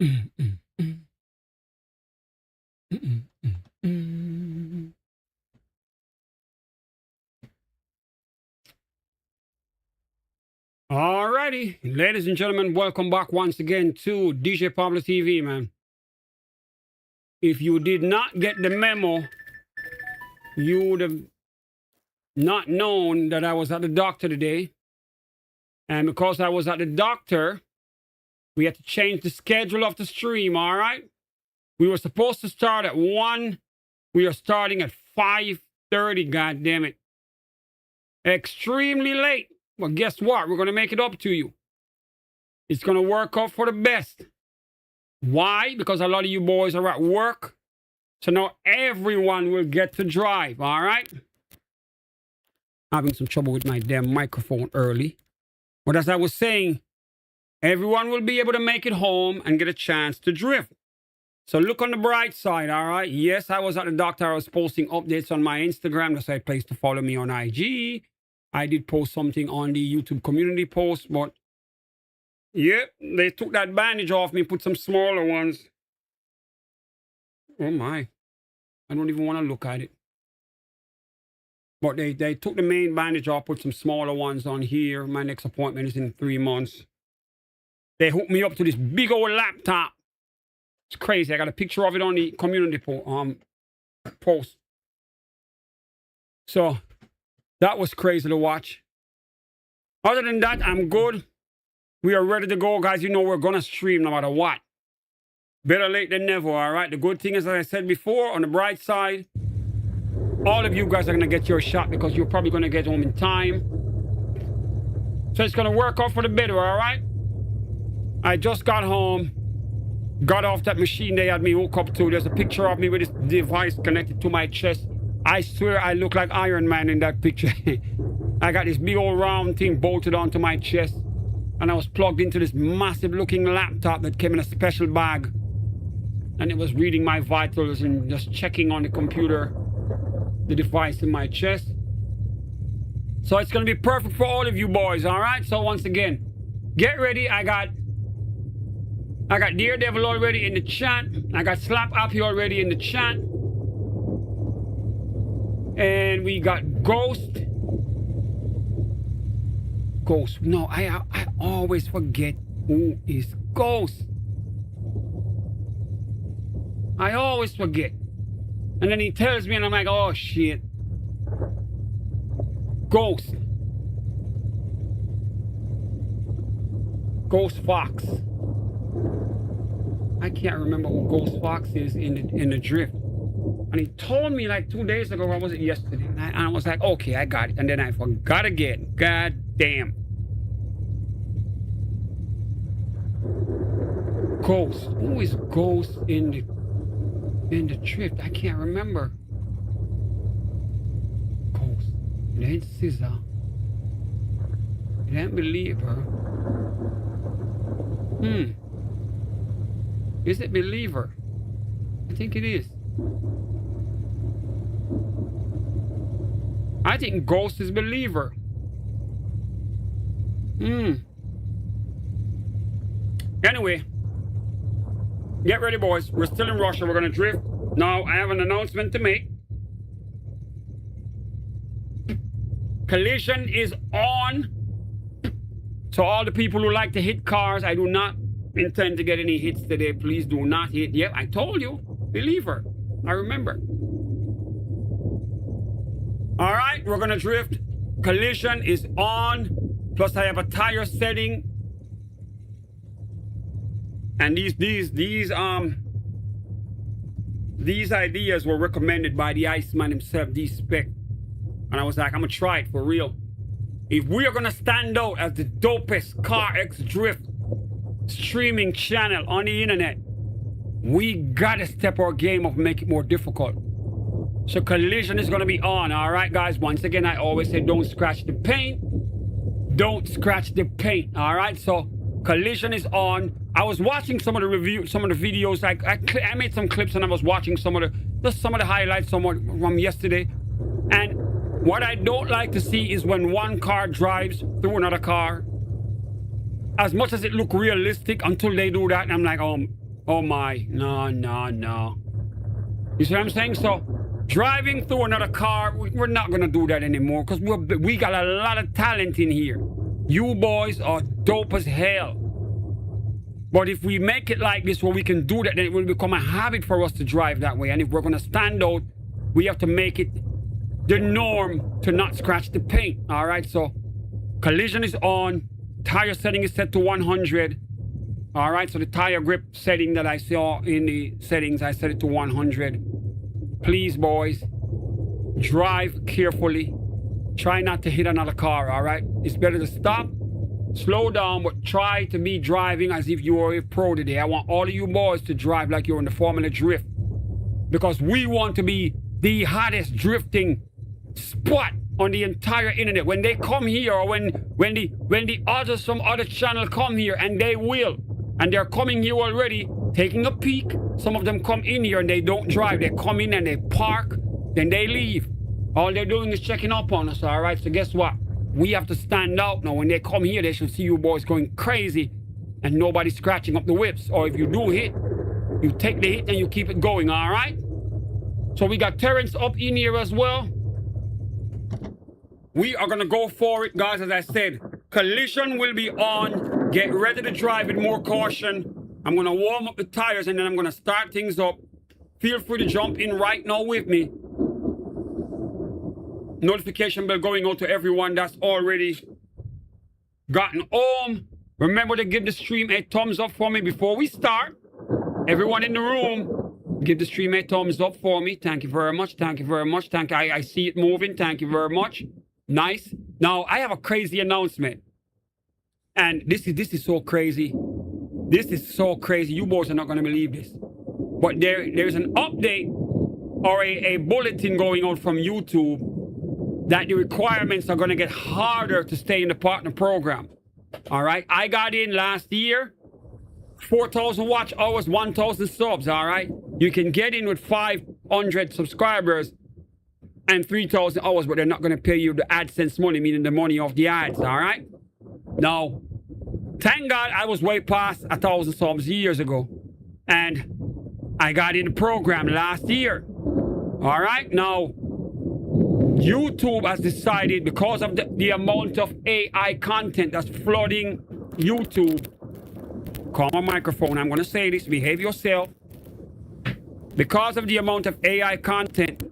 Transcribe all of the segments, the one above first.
Mm, mm, mm. Mm, mm, mm. Alrighty, ladies and gentlemen, welcome back once again to DJ Pablo TV, man. If you did not get the memo, you would have not known that I was at the doctor today. And because I was at the doctor, we had to change the schedule of the stream, all right? We were supposed to start at 1. We are starting at 5:30, God damn it. Extremely late. But guess what? We're going to make it up to you. It's going to work out for the best. Why? Because a lot of you boys are at work. So now everyone will get to drive, all right? Having some trouble with my damn microphone early. But as I was saying, everyone will be able to make it home and get a chance to drift. So look on the bright side, all right? Yes, I was at the doctor. I was posting updates on my Instagram. That's a place to follow me on IG. I did post something on the YouTube community post, but yep, they took that bandage off me, put some smaller ones. Oh my, I don't even want to look at it. But they took the main bandage off, put some smaller ones on here. My next appointment is in 3 months. They hooked me up to this big old laptop. It's crazy. I got a picture of it on the community post. So that was crazy to watch. Other than that, I'm good. We are ready to go, guys. You know we're going to stream no matter what. Better late than never, all right? The good thing is, as I said before, on the bright side, all of you guys are going to get your shot because you're probably going to get home in time. So it's going to work out for the better, all right? I just got home, got off that machine they had me hooked up to. There's a picture of me with this device connected to my chest. I swear I look like Iron Man in that picture. I got this big old round thing bolted onto my chest. And I was plugged into this massive looking laptop that came in a special bag. And it was reading my vitals and just checking on the computer, the device in my chest. So it's going to be perfect for all of you boys, all right? So once again, get ready. I got Daredevil already in the chat. I got Slap Happy already in the chat. And we got Ghost. No, I always forget who is Ghost. I always forget. And then he tells me and I'm like, oh shit. Ghost Fox. I can't remember who Ghost Fox is in the drift. And he told me like 2 days ago, or was it yesterday? And I was like, okay, I got it. And then I forgot again. God damn. Ghost. Who is Ghost in the drift? I can't remember. Ghost. It ain't Scissor. It ain't Believer. Is it Believer? I think it is. I think Ghost is Believer. Anyway, get ready, boys. We're still in Russia. We're going to drift. Now, I have an announcement to make. Collision is on. So all the people who like to hit cars, I do not intend to get any hits today. Please do not hit. Yep, I told you. Believer. I remember. All right, we're going to drift. Collision is on. Plus, I have a tire setting. And these ideas were recommended by the Iceman himself, D-Spec. And I was like, I'm going to try it for real. If we are going to stand out as the dopest CARX Drift streaming channel on the internet, we got to step our game up and make it more difficult. So Collision is going to be on. All right, guys. Once again, I always say don't scratch the paint. Don't scratch the paint. All right. So Collision is on. I was watching some of the videos. I made some clips and I was watching some of the highlights from yesterday. And what I don't like to see is when one car drives through another car. As much as it look realistic until they do that, and I'm like, Oh my, no. You see what I'm saying? So driving through another car, we're not gonna do that anymore because we got a lot of talent in here. You boys are dope as hell. But if we make it like this where we can do that, then it will become a habit for us to drive that way. And if we're gonna stand out, we have to make it the norm to not scratch the paint. All right, so collision is on, tire setting is set to 100. All right, so the tire grip setting that I saw in the settings, I set it to 100. Please, boys, drive carefully. Try not to hit another car, all right? It's better to stop, slow down, but try to be driving as if you were a pro today. I want all of you boys to drive like you're in the Formula Drift because we want to be the hottest drifting spot on the entire internet. When they come here, or when some other channel come here, and they will, and they're coming here already, taking a peek. Some of them come in here and they don't drive. They come in and they park, then they leave. All they're doing is checking up on us, all right? So guess what? We have to stand out now. When they come here, they should see you boys going crazy and nobody scratching up the whips. Or if you do hit, you take the hit and you keep it going, all right? So we got Terrence up in here as well. We are gonna go for it, guys. As I said, collision will be on. Get ready to drive with more caution. I'm gonna warm up the tires and then I'm gonna start things up. Feel free to jump in right now with me. Notification bell going out to everyone that's already gotten home. Remember to give the stream a thumbs up for me before we start. Everyone in the room, give the stream a thumbs up for me. Thank you very much. Thank you very much. Thank you. I see it moving. Thank you very much. Nice. Now I have a crazy announcement. And this is so crazy. This is so crazy. You boys are not going to believe this. But there's an update or a bulletin going out from YouTube that the requirements are going to get harder to stay in the partner program. All right. I got in last year, 4,000 watch hours, 1,000 subs. All right. You can get in with 500 subscribers and 3,000 hours, but they're not going to pay you the AdSense money, meaning the money off the ads. All right. Now, thank God I was way past 1,000 subs years ago. And I got in the program last year. All right. Now, YouTube has decided, because of the amount of AI content that's flooding YouTube. Call my microphone. I'm going to say this. Behave yourself. Because of the amount of AI content.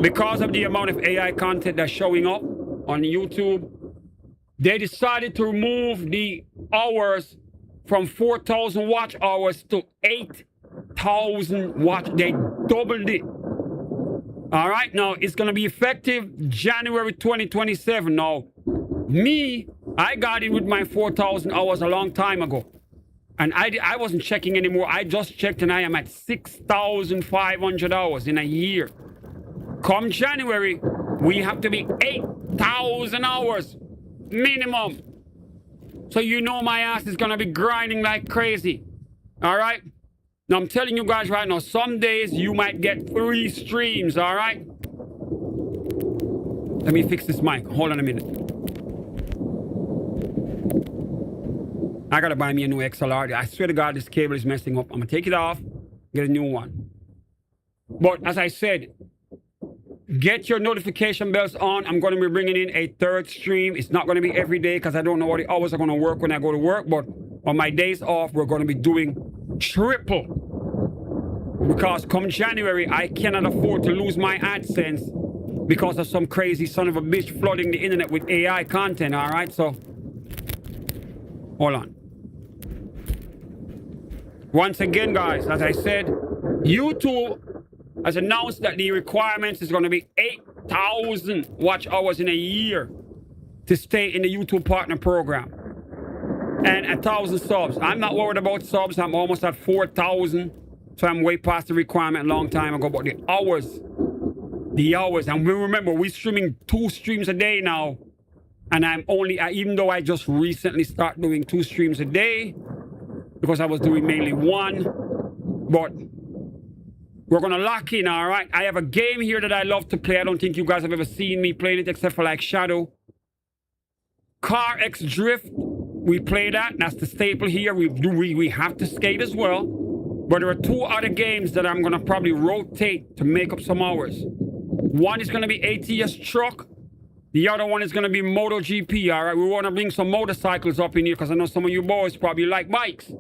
Because of the amount of AI content that's showing up on YouTube, they decided to remove the hours from 4,000 watch hours to 8,000 watch. They doubled it. All right, now it's going to be effective January 2027. Now, I got in with my 4,000 hours a long time ago. And I wasn't checking anymore. I just checked and I am at 6,500 hours in a year. Come January, we have to be 8,000 hours minimum. So you know my ass is going to be grinding like crazy. All right? Now, I'm telling you guys right now, some days you might get 3 streams, all right? Let me fix this mic. Hold on a minute. I got to buy me a new XLR. I swear to God, this cable is messing up. I'm going to take it off, get a new one. But as I said, get your notification bells on. I'm going to be bringing in a 3rd stream. It's not going to be every day because I don't know what the hours are going to work when I go to work. But on my days off, we're going to be doing triple. Because come January, I cannot afford to lose my AdSense because of some crazy son of a bitch flooding the internet with AI content, all right? So, hold on. Once again, guys, as I said, YouTube has announced that the requirements is going to be 8,000 watch hours in a year to stay in the YouTube partner program. And 1,000 subs. I'm not worried about subs. I'm almost at 4,000. So I'm way past the requirement a long time ago. But the hours. And we remember, we're streaming 2 streams a day now. And I'm only, even though I just recently started doing 2 streams a day, because I was doing mainly 1. But we're going to lock in, all right? I have a game here that I love to play. I don't think you guys have ever seen me playing it except for like Shadow. CARX Drift. We play that. That's the staple here. We have to skate as well. But there are two other games that I'm going to probably rotate to make up some hours. One is going to be ATS Truck. The other one is going to be MotoGP, all right? We want to bring some motorcycles up in here because I know some of you boys probably like bikes.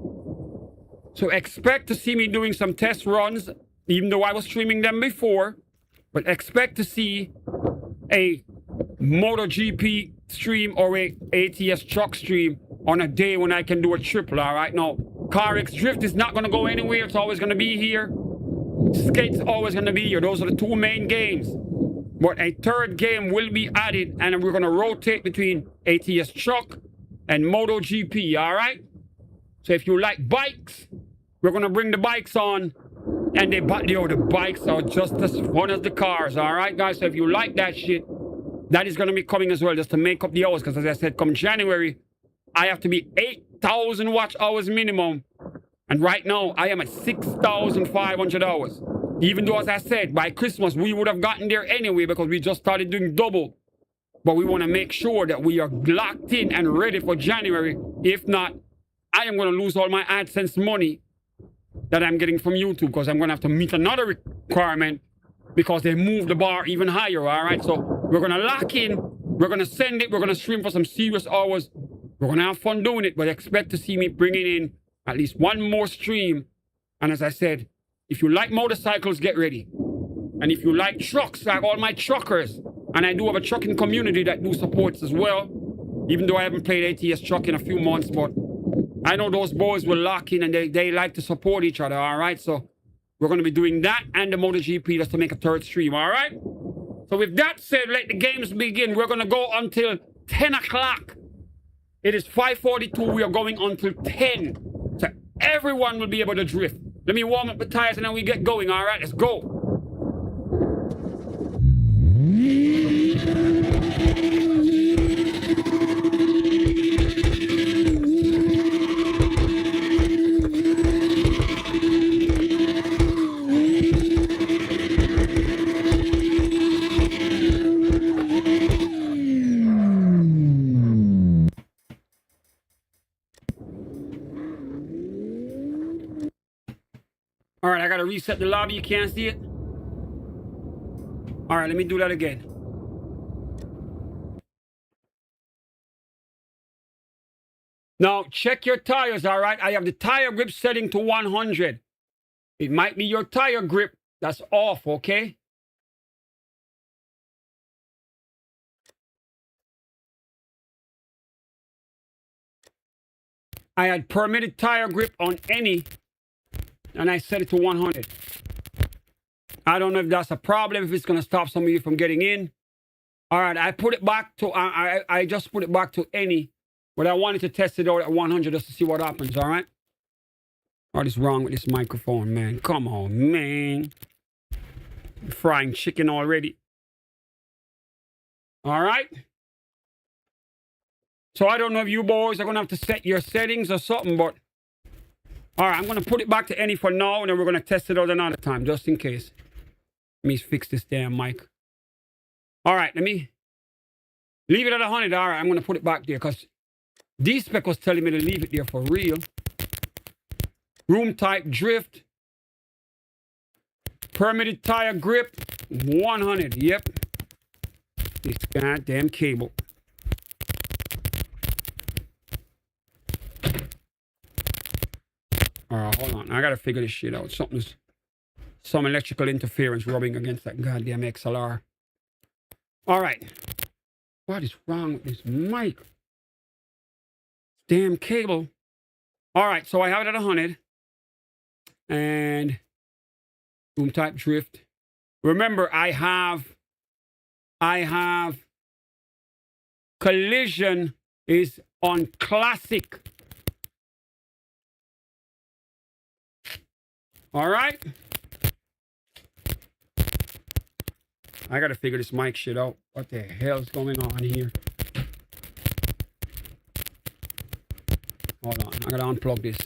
So expect to see me doing some test runs, even though I was streaming them before. But expect to see a MotoGP stream or a ATS Truck stream on a day when I can do a triple, all right? Now, CARX Drift is not going to go anywhere. It's always going to be here. Skate's always going to be here. Those are the two main games. But a third game will be added, and we're going to rotate between ATS Truck and MotoGP, all right? So if you like bikes, we're going to bring the bikes on, and the bikes are just as fun as the cars, all right, guys? So if you like that shit, that is going to be coming as well, just to make up the hours, because as I said, come January, I have to be 8,000 watch hours minimum, and right now, I am at 6,500 hours. Even though, as I said, by Christmas, we would have gotten there anyway because we just started doing double. But we want to make sure that we are locked in and ready for January. If not, I am going to lose all my AdSense money that I'm getting from YouTube because I'm going to have to meet another requirement because they moved the bar even higher, all right? So we're going to lock in. We're going to send it. We're going to stream for some serious hours. We're going to have fun doing it, but expect to see me bringing in at least one more stream. And as I said, if you like motorcycles, get ready. And if you like trucks, like all my truckers, and I do have a trucking community that do supports as well, even though I haven't played ATS Truck in a few months, but I know those boys will lock in and they like to support each other, all right? So we're going to be doing that and the MotoGP just to make a third stream, all right? So with that said, let the games begin. We're going to go until 10 o'clock. It is 5:42. We are going until 10. So everyone will be able to drift. Let me warm up the tires and then we get going, all right? Let's go. All right, I got to reset the lobby. You can't see it. All right, let me do that again. Now, check your tires, all right? I have the tire grip setting to 100. It might be your tire grip that's off, okay? I had permitted tire grip on any, and I set it to 100. I don't know if that's a problem, if it's going to stop some of you from getting in. All right, I put it back to, I just put it back to any, but I wanted to test it out at 100 just to see what happens, all right? What is wrong with this microphone, man? Come on, man. I'm frying chicken already. All right? So I don't know if you boys are going to have to set your settings or something, but all right, I'm going to put it back to any for now, and then we're going to test it out another time, just in case. Let me fix this damn mic. All right, let me leave it at 100. All right, I'm going to put it back there because D-Spec was telling me to leave it there for real. Room type drift. Permitted tire grip, 100. Yep. This goddamn cable. All right, hold on. I got to figure this shit out. Some electrical interference rubbing against that goddamn XLR. All right. What is wrong with this mic? Damn cable. All right, so I have it at 100. And room type drift. Remember, I have collision is on classic. All right. I got to figure this mic shit out. What the hell's going on here? Hold on. I got to unplug this.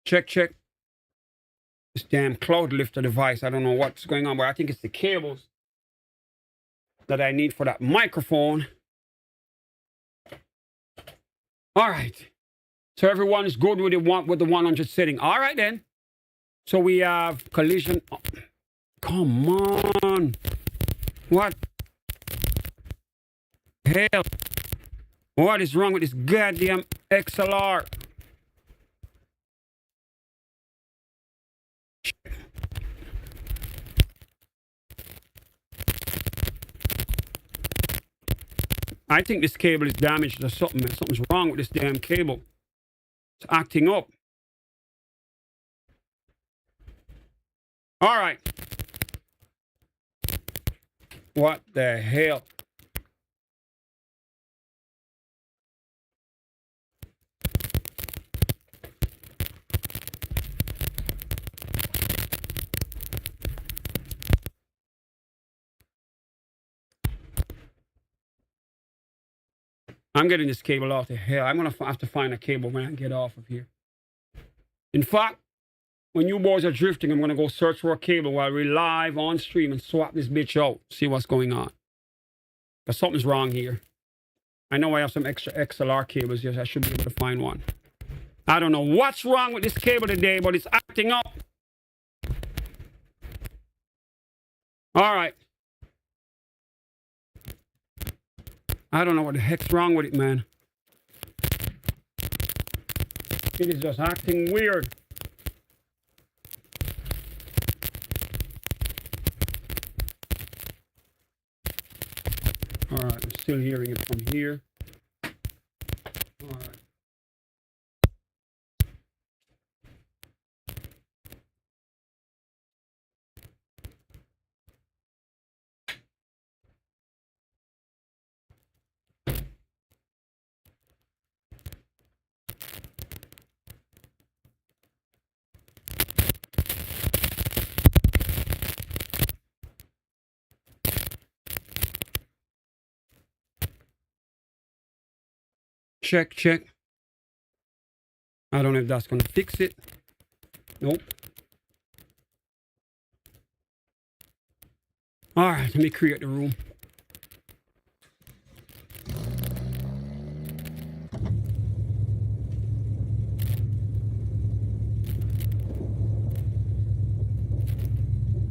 Check, check. This damn cloud lifter device. I don't know what's going on, but I think it's the cables that I need for that microphone. All right. So everyone is good with the 100 setting. All right then. So we have collision. Oh, come on. What? Hell. What is wrong with this goddamn XLR? I think this cable is damaged or something. Something's wrong with this damn cable. It's acting up. All right. What the hell? I'm getting this cable off the hell. I'm going to have to find a cable when I get off of here. In fact, when you boys are drifting, I'm going to go search for a cable while we're live on stream and swap this bitch out. See what's going on. Because something's wrong here. I know I have some extra XLR cables. Yes, I should be able to find one. I don't know what's wrong with this cable today, but it's acting up. All right. I don't know what the heck's wrong with it, man. It is just acting weird. All right, I'm still hearing it from here. All right. Check, check. I don't know if that's going to fix it. Nope. All right, let me create the room.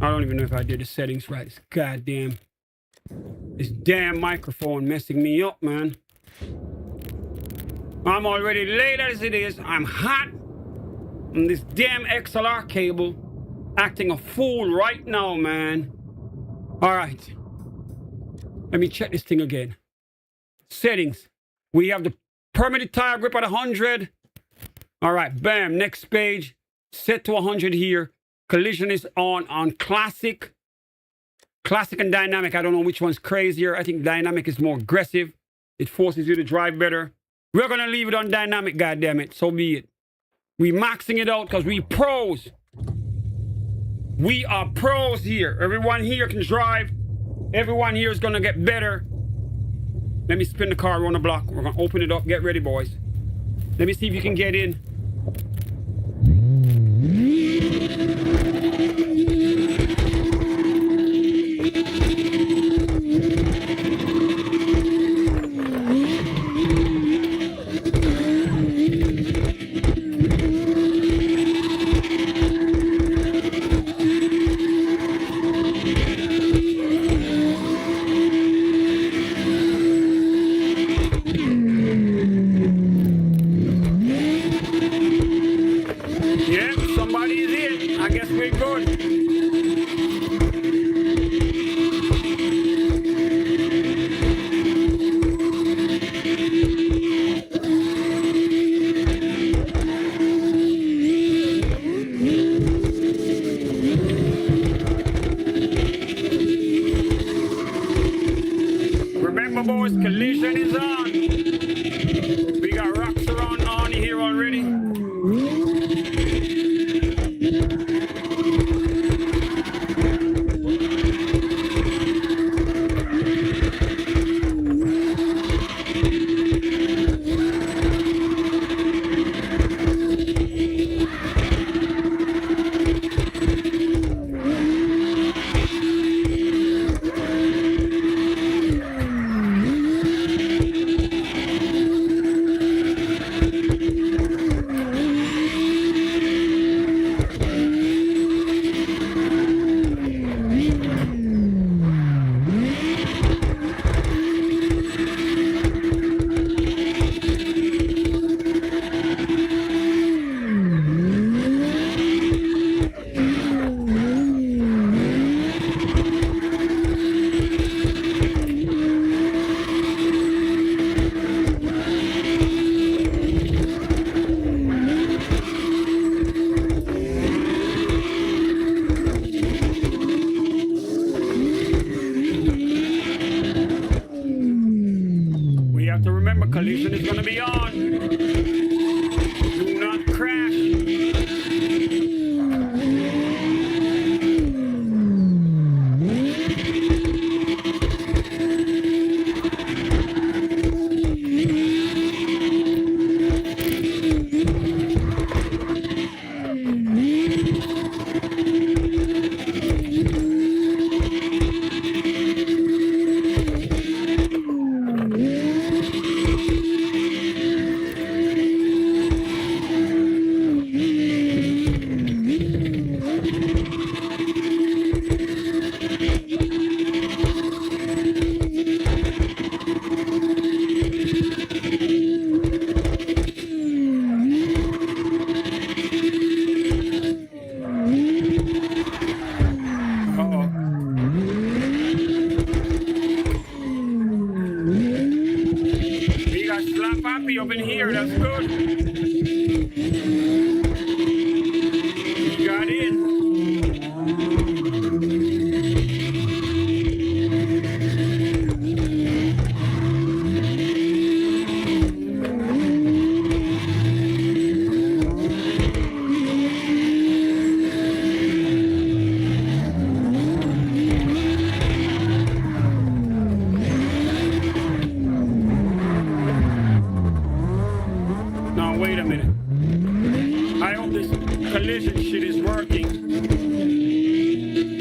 I don't even know if I did the settings right. This goddamn, this damn microphone messing me up, man. I'm already late as it is. I'm hot. And this damn XLR cable acting a fool right now, man. All right. Let me check this thing again. Settings. We have the permitted tire grip at 100. All right, bam. Next page. Set to 100 here. Collision is on classic. Classic and dynamic. I don't know which one's crazier. I think dynamic is more aggressive. It forces you to drive better. We're going to leave it on dynamic, goddammit. So be it. We maxing it out because we pros. We are pros here. Everyone here can drive. Everyone here is going to get better. Let me spin the car around the block. We're going to open it up. Get ready, boys. Let me see if you can get in. Collision is on. We got rocks around on here already.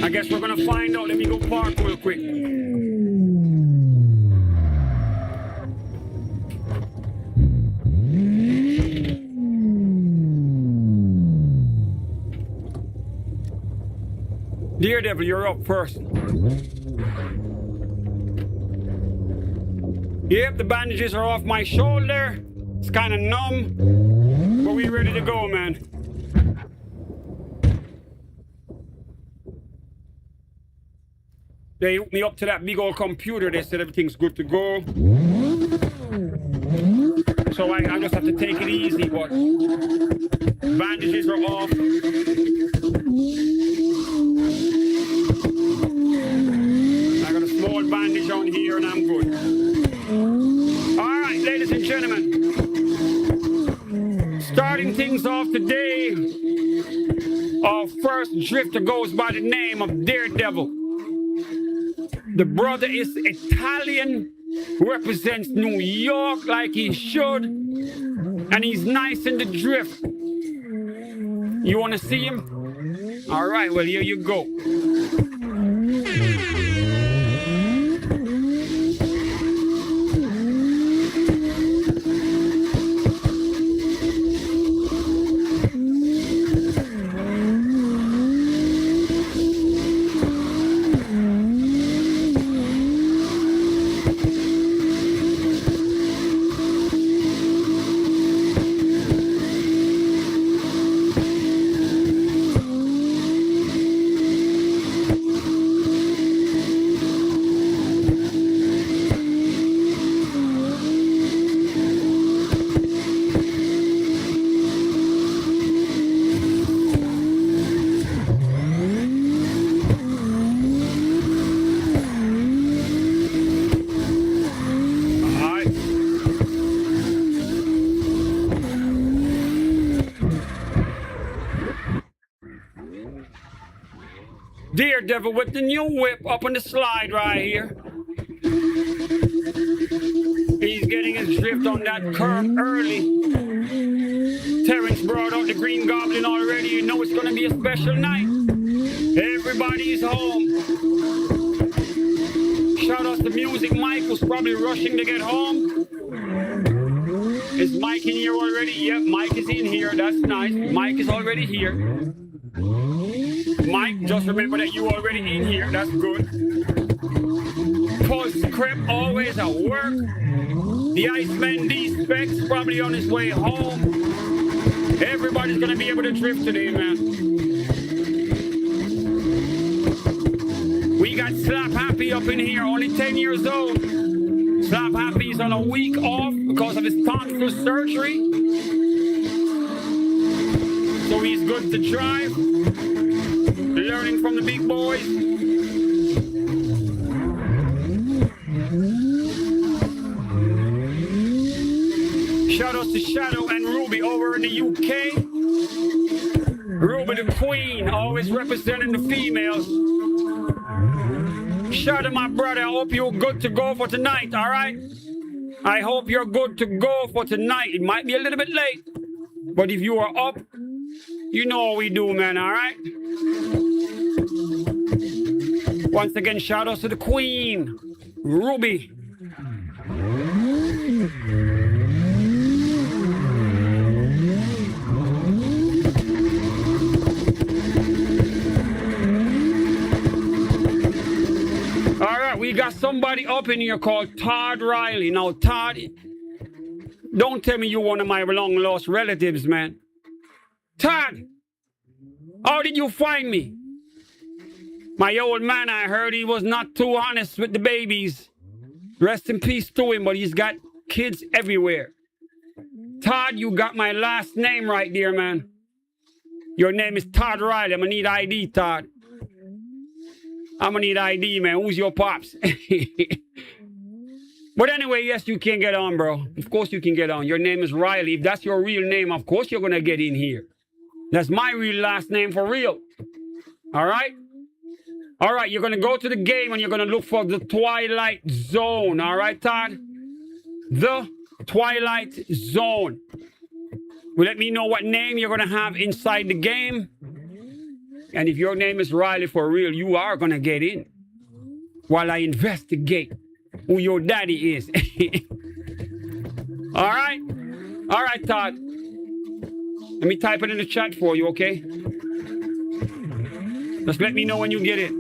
I guess we're gonna find out. Let me go park real quick. Daredevil, you're up first. Yep, the bandages are off my shoulder. It's kind of numb, but we ready to go, man. They hooked me up to that big old computer. They said everything's good to go. So I just have to take it easy, but bandages are off. I got a small bandage on here and I'm good. All right, ladies and gentlemen. Starting things off today, our first drifter goes by the name of Daredevil. The brother is Italian, represents New York like he should, and he's nice in the drift. You want to see him? All right, well, here you go. Daredevil with the new whip up on the slide right here. He's getting his drift on that curve early. Terrence brought out the Green Goblin already. You know it's going to be a special night. Everybody's home. Shout out to Music Mike, who's probably rushing to get home. Is Mike in here already? Yep, Mike is in here. That's nice. Mike is already here. Mike, just remember that you already in here. That's good. Postscript always at work. The Iceman D-Specs probably on his way home. Everybody's going to be able to drift today, man. We got Slap Happy up in here, only 10 years old. Slap Happy's on a week off because of his tonsil surgery. So he's good to drive. Learning from the big boys. Shout out to Shadow and Ruby over in the UK. Ruby the Queen, always representing the females. Shout out my brother, I hope you're good to go for tonight, all right? I hope you're good to go for tonight. It might be a little bit late, but if you are up, you know what we do, man, all right? Once again, shout out to the Queen, Ruby. All right, we got somebody up in here called Todd Riley. Now, Todd, don't tell me you're one of my long-lost relatives, man. Todd, how did you find me? My old man, I heard he was not too honest with the babies. Rest in peace to him, but he's got kids everywhere. Todd, you got my last name right there, man. Your name is Todd Riley. I'm going to need ID, Todd. I'm going to need ID, man. Who's your pops? But anyway, yes, you can get on, bro. Of course you can get on. Your name is Riley. If that's your real name, of course you're going to get in here. That's my real last name for real. All right? All right, you're going to go to the game and you're going to look for the Twilight Zone. All right, Todd? The Twilight Zone. Will let me know what name you're going to have inside the game. And if your name is Riley for real, you are going to get in while I investigate who your daddy is. All right? All right, Todd. Let me type it in the chat for you, okay? Just let me know when you get it.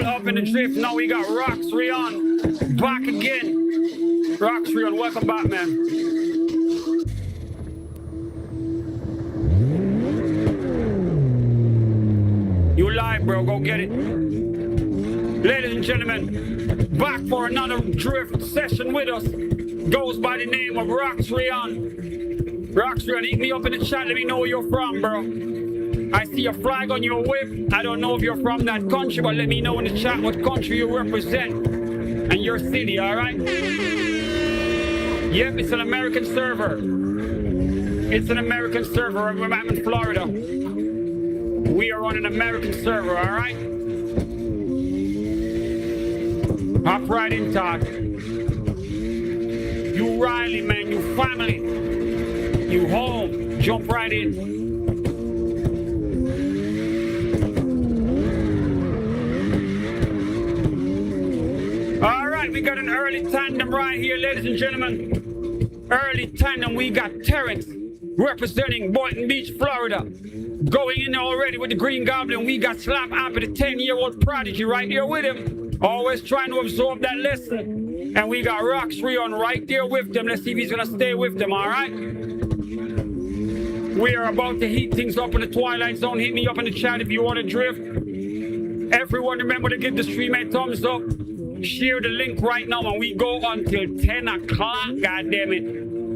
Up in the drift. Now we got Rocks Rion back again. Rocks Rion, welcome back, man. You live, bro. Go get it. Ladies and gentlemen, back for another drift session with us. Goes by the name of Rocks Rion. Rocks Rion, hit me up in the chat. Let me know where you're from, bro. I see a flag on your whip. I don't know if you're from that country, but let me know in the chat what country you represent and your city, all right? Yep, it's an American server. It's an American server. I'm in Florida. We are on an American server, all right? Hop right in, Todd. You Riley, man, you family. You home. Jump right in. We got an early tandem right here, ladies and gentlemen. Early tandem, we got Terrence representing Boynton Beach, Florida. Going in already with the Green Goblin, we got Slap Happy, the 10-year-old prodigy right here with him. Always trying to absorb that lesson. And we got Rocks Rion right there with them. Let's see if he's going to stay with them, all right? We are about to heat things up in the Twilight Zone. Hit me up in the chat if you want to drift. Everyone remember to give the stream a thumbs up. Share the link right now and we go until 10 o'clock, God damn it.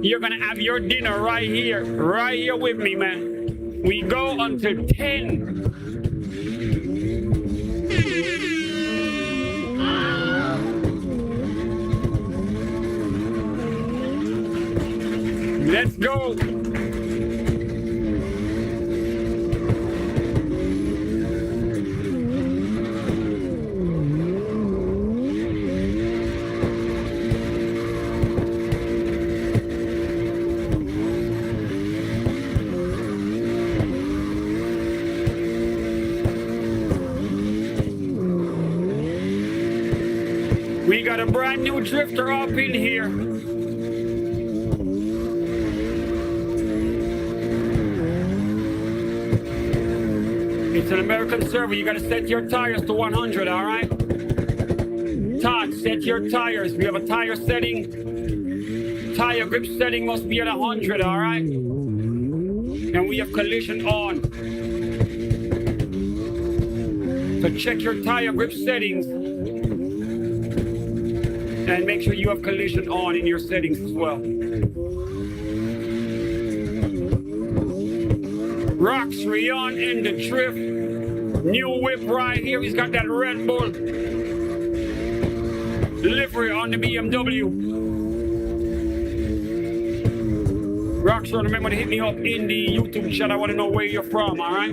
You're gonna have your dinner right here with me, man. We go until 10. Let's go. We got a brand new drifter up in here. It's an American server. You gotta set your tires to 100, all right? Todd, set your tires. We have a tire setting. Tire grip setting must be at 100, all right? And we have collision on. So check your tire grip settings. And make sure you have collision on in your settings as well. Rocks Rion in the drift. New whip right here. He's got that Red Bull livery on the BMW. Rockstar, remember to hit me up in the YouTube chat. I want to know where you're from, all right?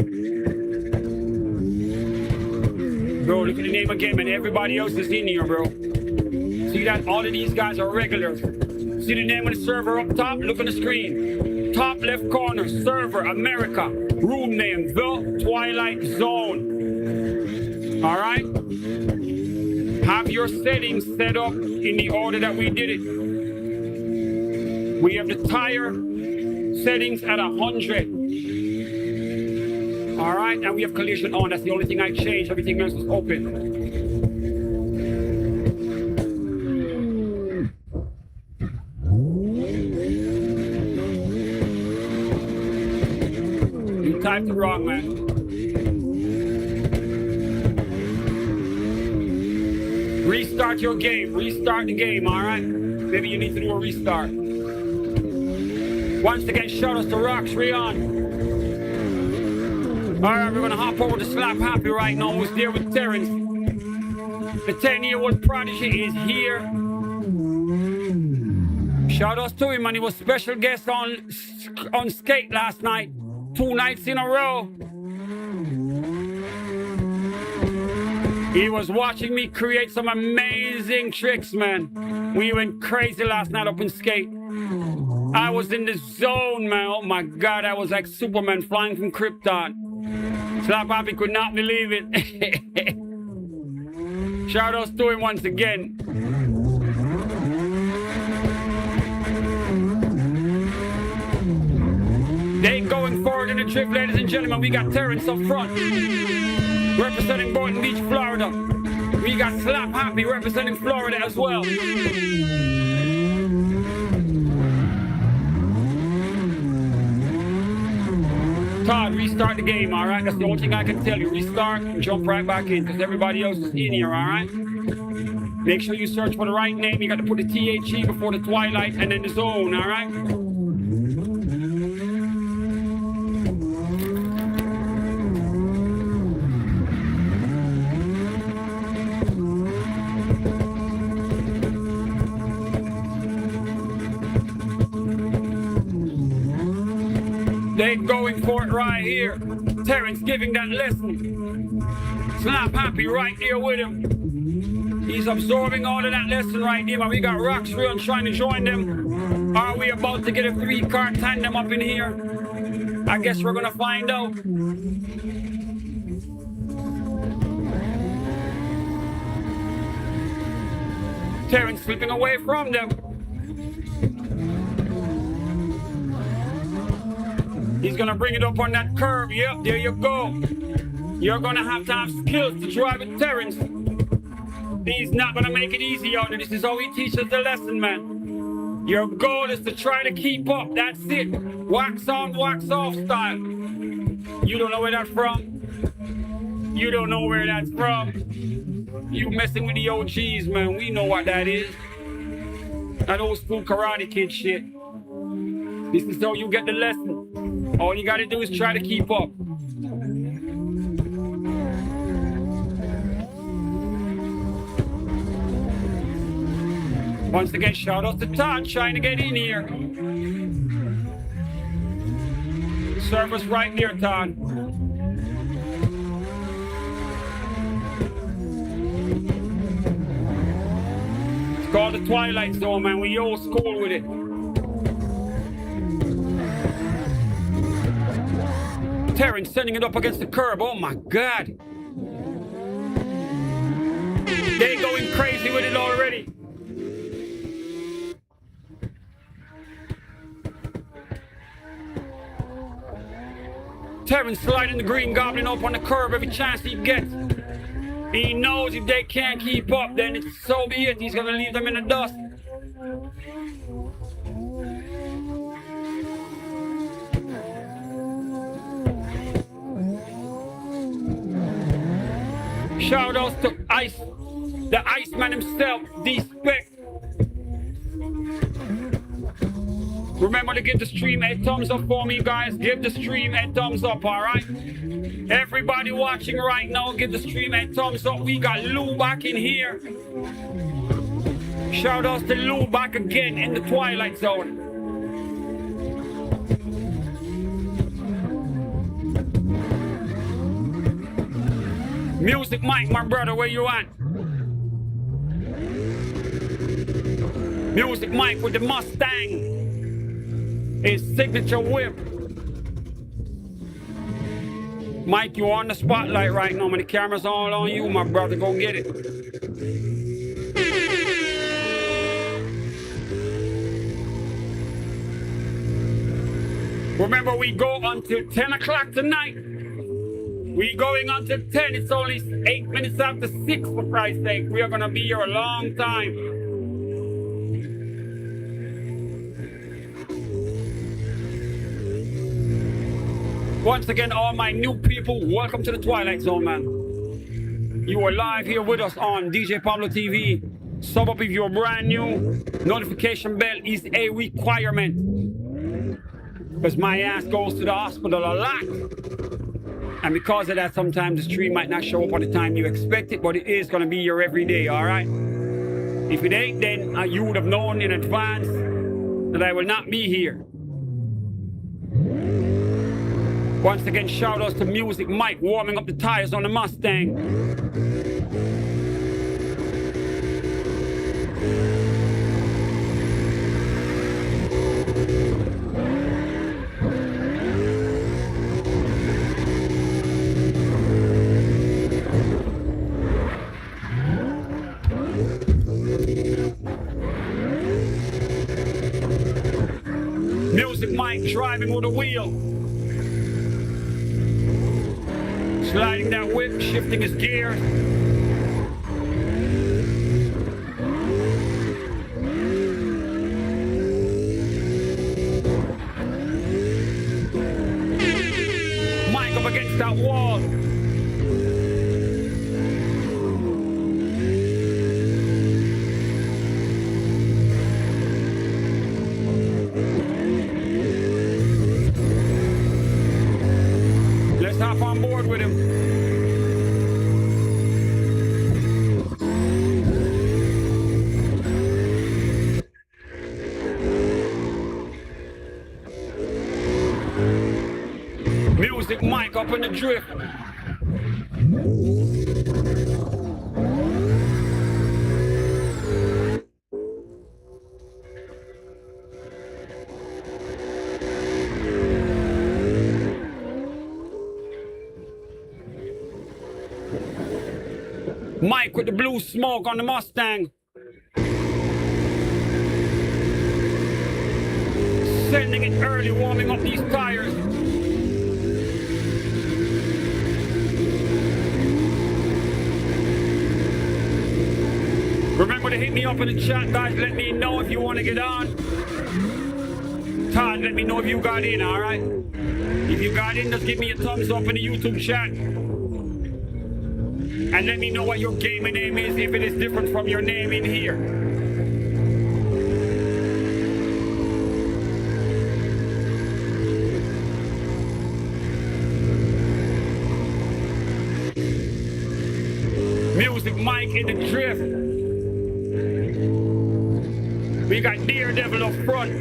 Bro, look at the name again, man. Everybody else is in here, bro. See that? All of these guys are regulars. See the name of the server up top? Look on the screen. Top left corner, server, America. Room name, The Twilight Zone. All right? Have your settings set up in the order that we did it. We have the tire settings at 100. All right, and we have collision on. That's the only thing I changed. Everything else is open. You typed it wrong, man. Restart your game. Restart the game, all right? Maybe you need to do a restart. Once again, shout out to Rox Rion. All right, we're going to hop over to Slap Happy right now. Who's there with Terrence? The 10-year-old prodigy is here. Shout out to him, man. He was special guest on Skate last night. 2 nights in a row. He was watching me create some amazing tricks, man. We went crazy last night up in Skate. I was in the zone, man. Oh my God, I was like Superman flying from Krypton. Slap Happy could not believe it. Shout outs to him once again. They going forward in the drift, ladies and gentlemen. We got Terrence up front, representing Boynton Beach, Florida. We got Slap Happy representing Florida as well. Todd, restart the game, all right? That's the only thing I can tell you. Restart and jump right back in because everybody else is in here, all right? Make sure you search for the right name. You got to put the THE before the Twilight and then the Zone, all right? They going for it right here. Terrence giving that lesson. Slap Happy right here with him. He's absorbing all of that lesson right here. But we got Rox Rion trying to join them. Are we about to get a 3-car tandem up in here? I guess we're gonna find out. Terrence slipping away from them. He's gonna bring it up on that curve. Yep, there you go. You're gonna have to have skills to drive with Terrence. He's not gonna make it easy out there. This is how he teaches the lesson, man. Your goal is to try to keep up. That's it. Wax on, wax off style. You don't know where that's from. You don't know where that's from. You messing with the OGs, man. We know what that is. That old school Karate Kid shit. This is how you get the lesson. All you gotta do is try to keep up. Once again, shout out to Todd trying to get in here. Service right near Todd. It's called the Twilight Zone, man. We old school with it. Terrence sending it up against the curb. Oh my God. They going crazy with it already. Terrence sliding the Green Goblin up on the curb every chance he gets. He knows if they can't keep up, then it's so be it. He's gonna leave them in the dust. Shout outs to Ice, the Iceman himself, D-Spec. Remember to give the stream a thumbs up for me, guys. Give the stream a thumbs up, all right? Everybody watching right now, give the stream a thumbs up. We got Lou back in here. Shout outs to Lou back again in the Twilight Zone. Music Mike, my brother, where you at? Music Mike with the Mustang. His signature whip. Mike, you on the spotlight right now, man. The camera's all on you, my brother. Go get it. Remember, we go until 10 o'clock tonight. We going until 10. It's only 8 minutes after 6, for Christ's sake. We are going to be here a long time. Once again, all my new people, welcome to the Twilight Zone, man. You are live here with us on DJ Pablo TV. Sub up if you're brand new. Notification bell is a requirement. Because my ass goes to the hospital a lot. And because of that, sometimes the stream might not show up on the time you expect it, but it is going to be here every day, all right? If it ain't, then you would have known in advance that I will not be here. Once again, shout outs to Music Mike warming up the tires on the Mustang. Music Mike driving with a wheel. Sliding that whip, shifting his gears. Mike up against that wall. Let's hop on board with him. Music Mike up in the drift. Mike with the blue smoke on the Mustang. Sending it early, warming up these tires. Remember to hit me up in the chat, guys. Let me know if you want to get on. Todd, let me know if you got in, all right? If you got in, just give me a thumbs up in the YouTube chat. And let me know what your gaming name is, if it is different from your name in here. Music Mike in the drift. We got Daredevil up front.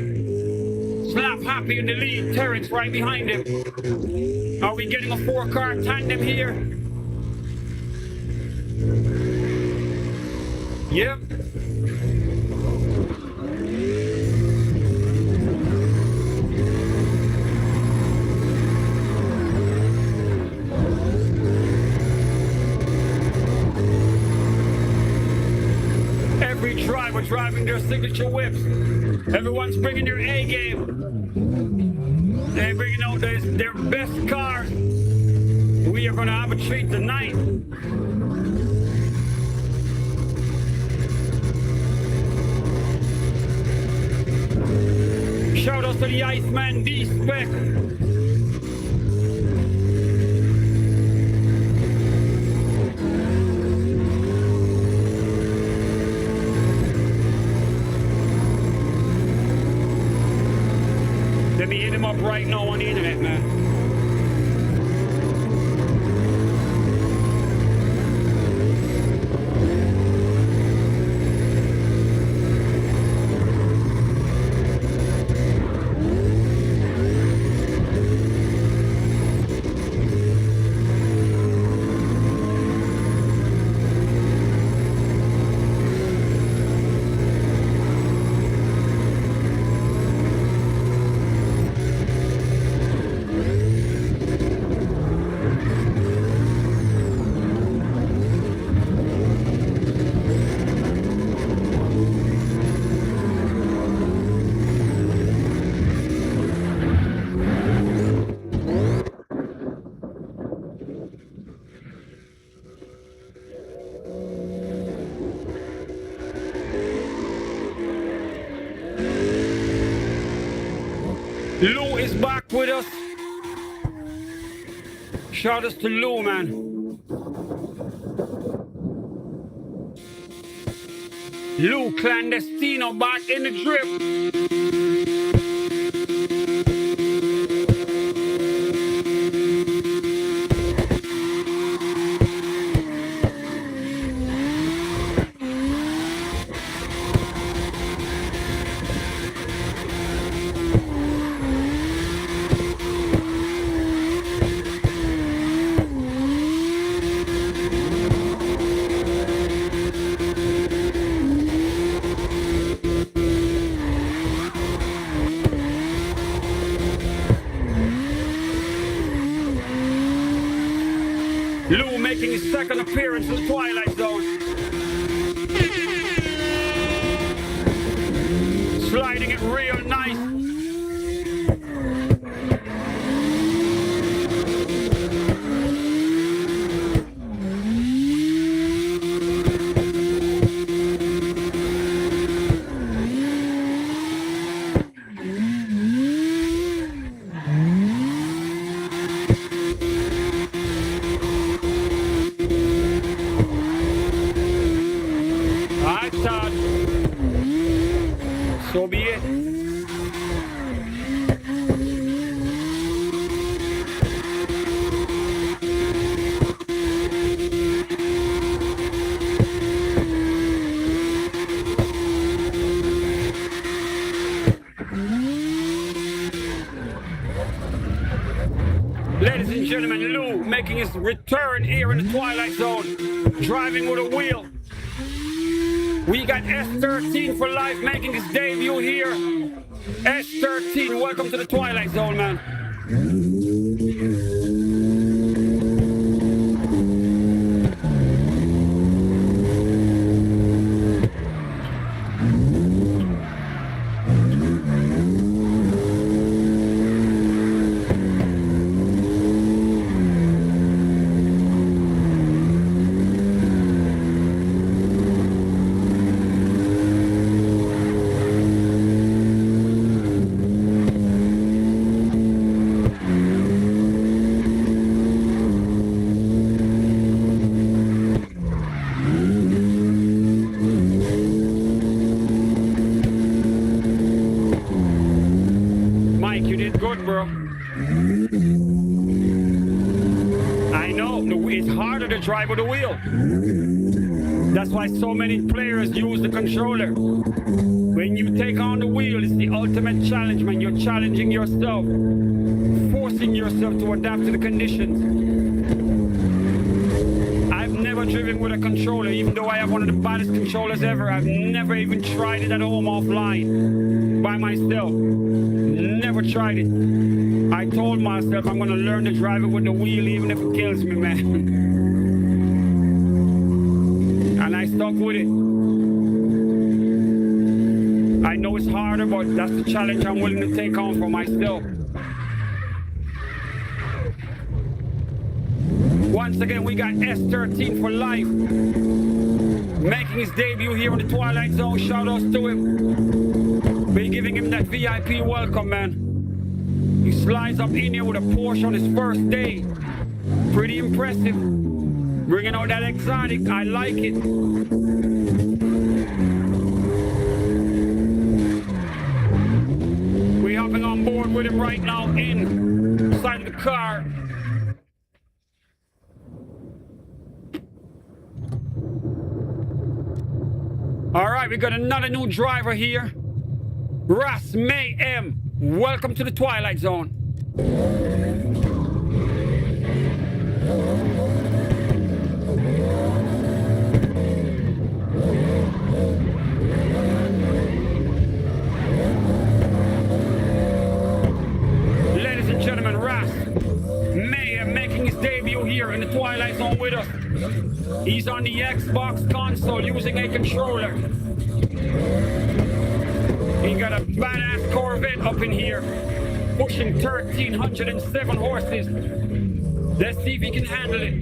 Slap Happy in the lead. Terrence right behind him. Are we getting a 4-car tandem here? Yep. Every driver driving their signature whips. Everyone's bringing their A game. They're bringing out their best cars. We are going to have a treat tonight. Shout out to the Iceman D-Spec. Let me hit him up right now on the internet, man. back with us. Shout out to Lou, man. Lou Clandestino back in the drip. Lou making his second appearance in the Twilight Zone. Sliding it real nice. So be it. Ladies and gentlemen, Lou making his return here in the Twilight Zone, driving with a wheel. We got S13 for life making his debut here. S13, welcome to the Twilight Zone, man. You did good, bro. I know, it's harder to drive with a wheel. That's why so many players use the controller. When you take on the wheel, it's the ultimate challenge, man. You're challenging yourself, forcing yourself to adapt to the conditions. I've never driven with a controller, even though I have one of the baddest controllers ever. I've never even tried it at home offline by myself. Never tried it. I told myself I'm gonna learn to drive it with the wheel even if it kills me, man. And I stuck with it. I know it's harder, but that's the challenge I'm willing to take on for myself. Once again, we got S13 for life, making his debut here in the Twilight Zone. Shout outs to him. We're giving him that VIP welcome, man. He slides up in here with a Porsche on his first day. Pretty impressive. Bringing out that exotic. I like it. We're hopping on board with him right now inside of the car. All right, we got another new driver here. Ras Mayhem. Welcome to the Twilight Zone. Ladies and gentlemen, Ras Mayhem making his debut here in the Twilight Zone with us. He's on the Xbox console using a controller. He got a badass Corvette up in here, pushing 1,307 horses. Let's see if he can handle it.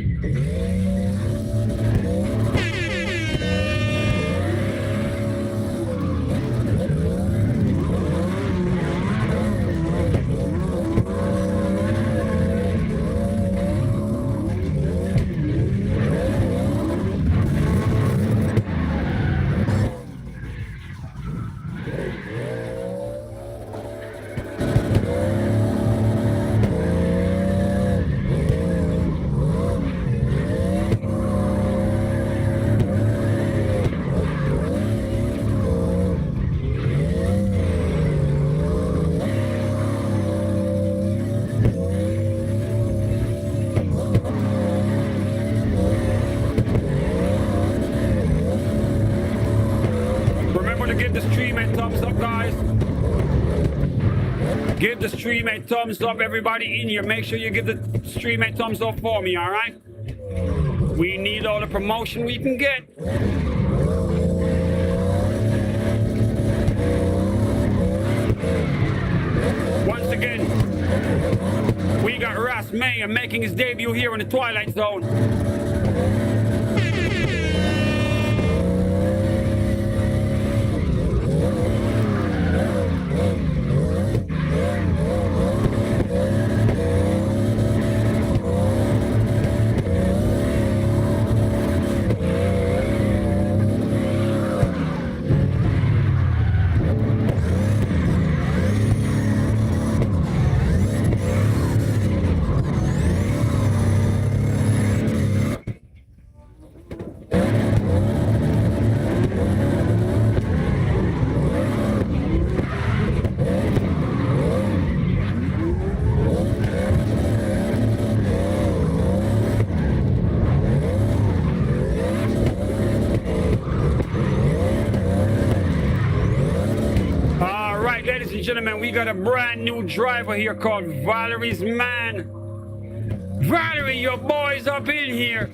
thumbs up, guys. Give the stream a thumbs up, everybody in here. Make sure you give the stream a thumbs up for me, all right? We need all the promotion we can get. Once again, we got Ras Mayer making his debut here in the Twilight Zone. Gentlemen, we got a brand new driver here called Valerie's Man. Valerie, your boy's up in here.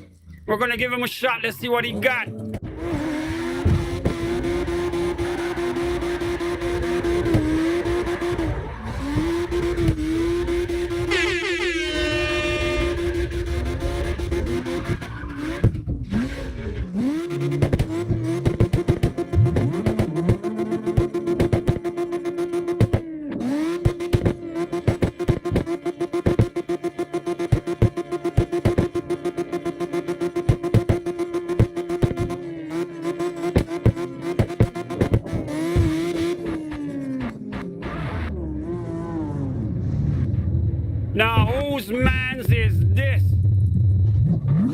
We're gonna give him a shot. Let's see what he got. Now, whose man's is this?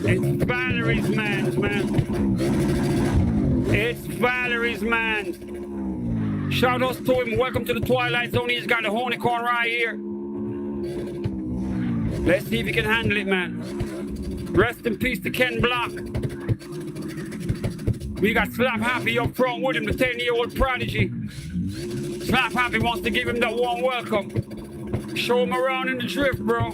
It's Valerie's man's, man. It's Valerie's man's. Shout outs to him. Welcome to the Twilight Zone. He's got the unicorn right here. Let's see if he can handle it, man. Rest in peace to Ken Block. We got Slap Happy up front with him, the 10-year-old prodigy. Slap Happy wants to give him that warm welcome. Show him around in the drift, bro.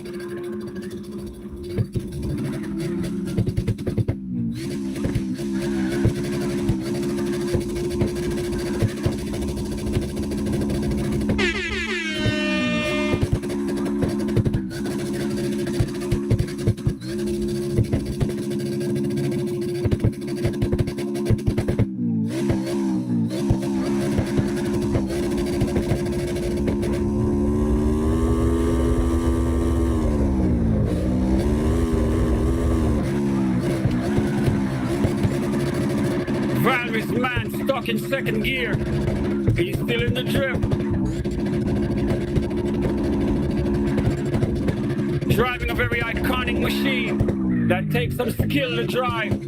Valerie's man stuck in second gear. He's still in the drift. Driving a very iconic machine that takes some skill to drive.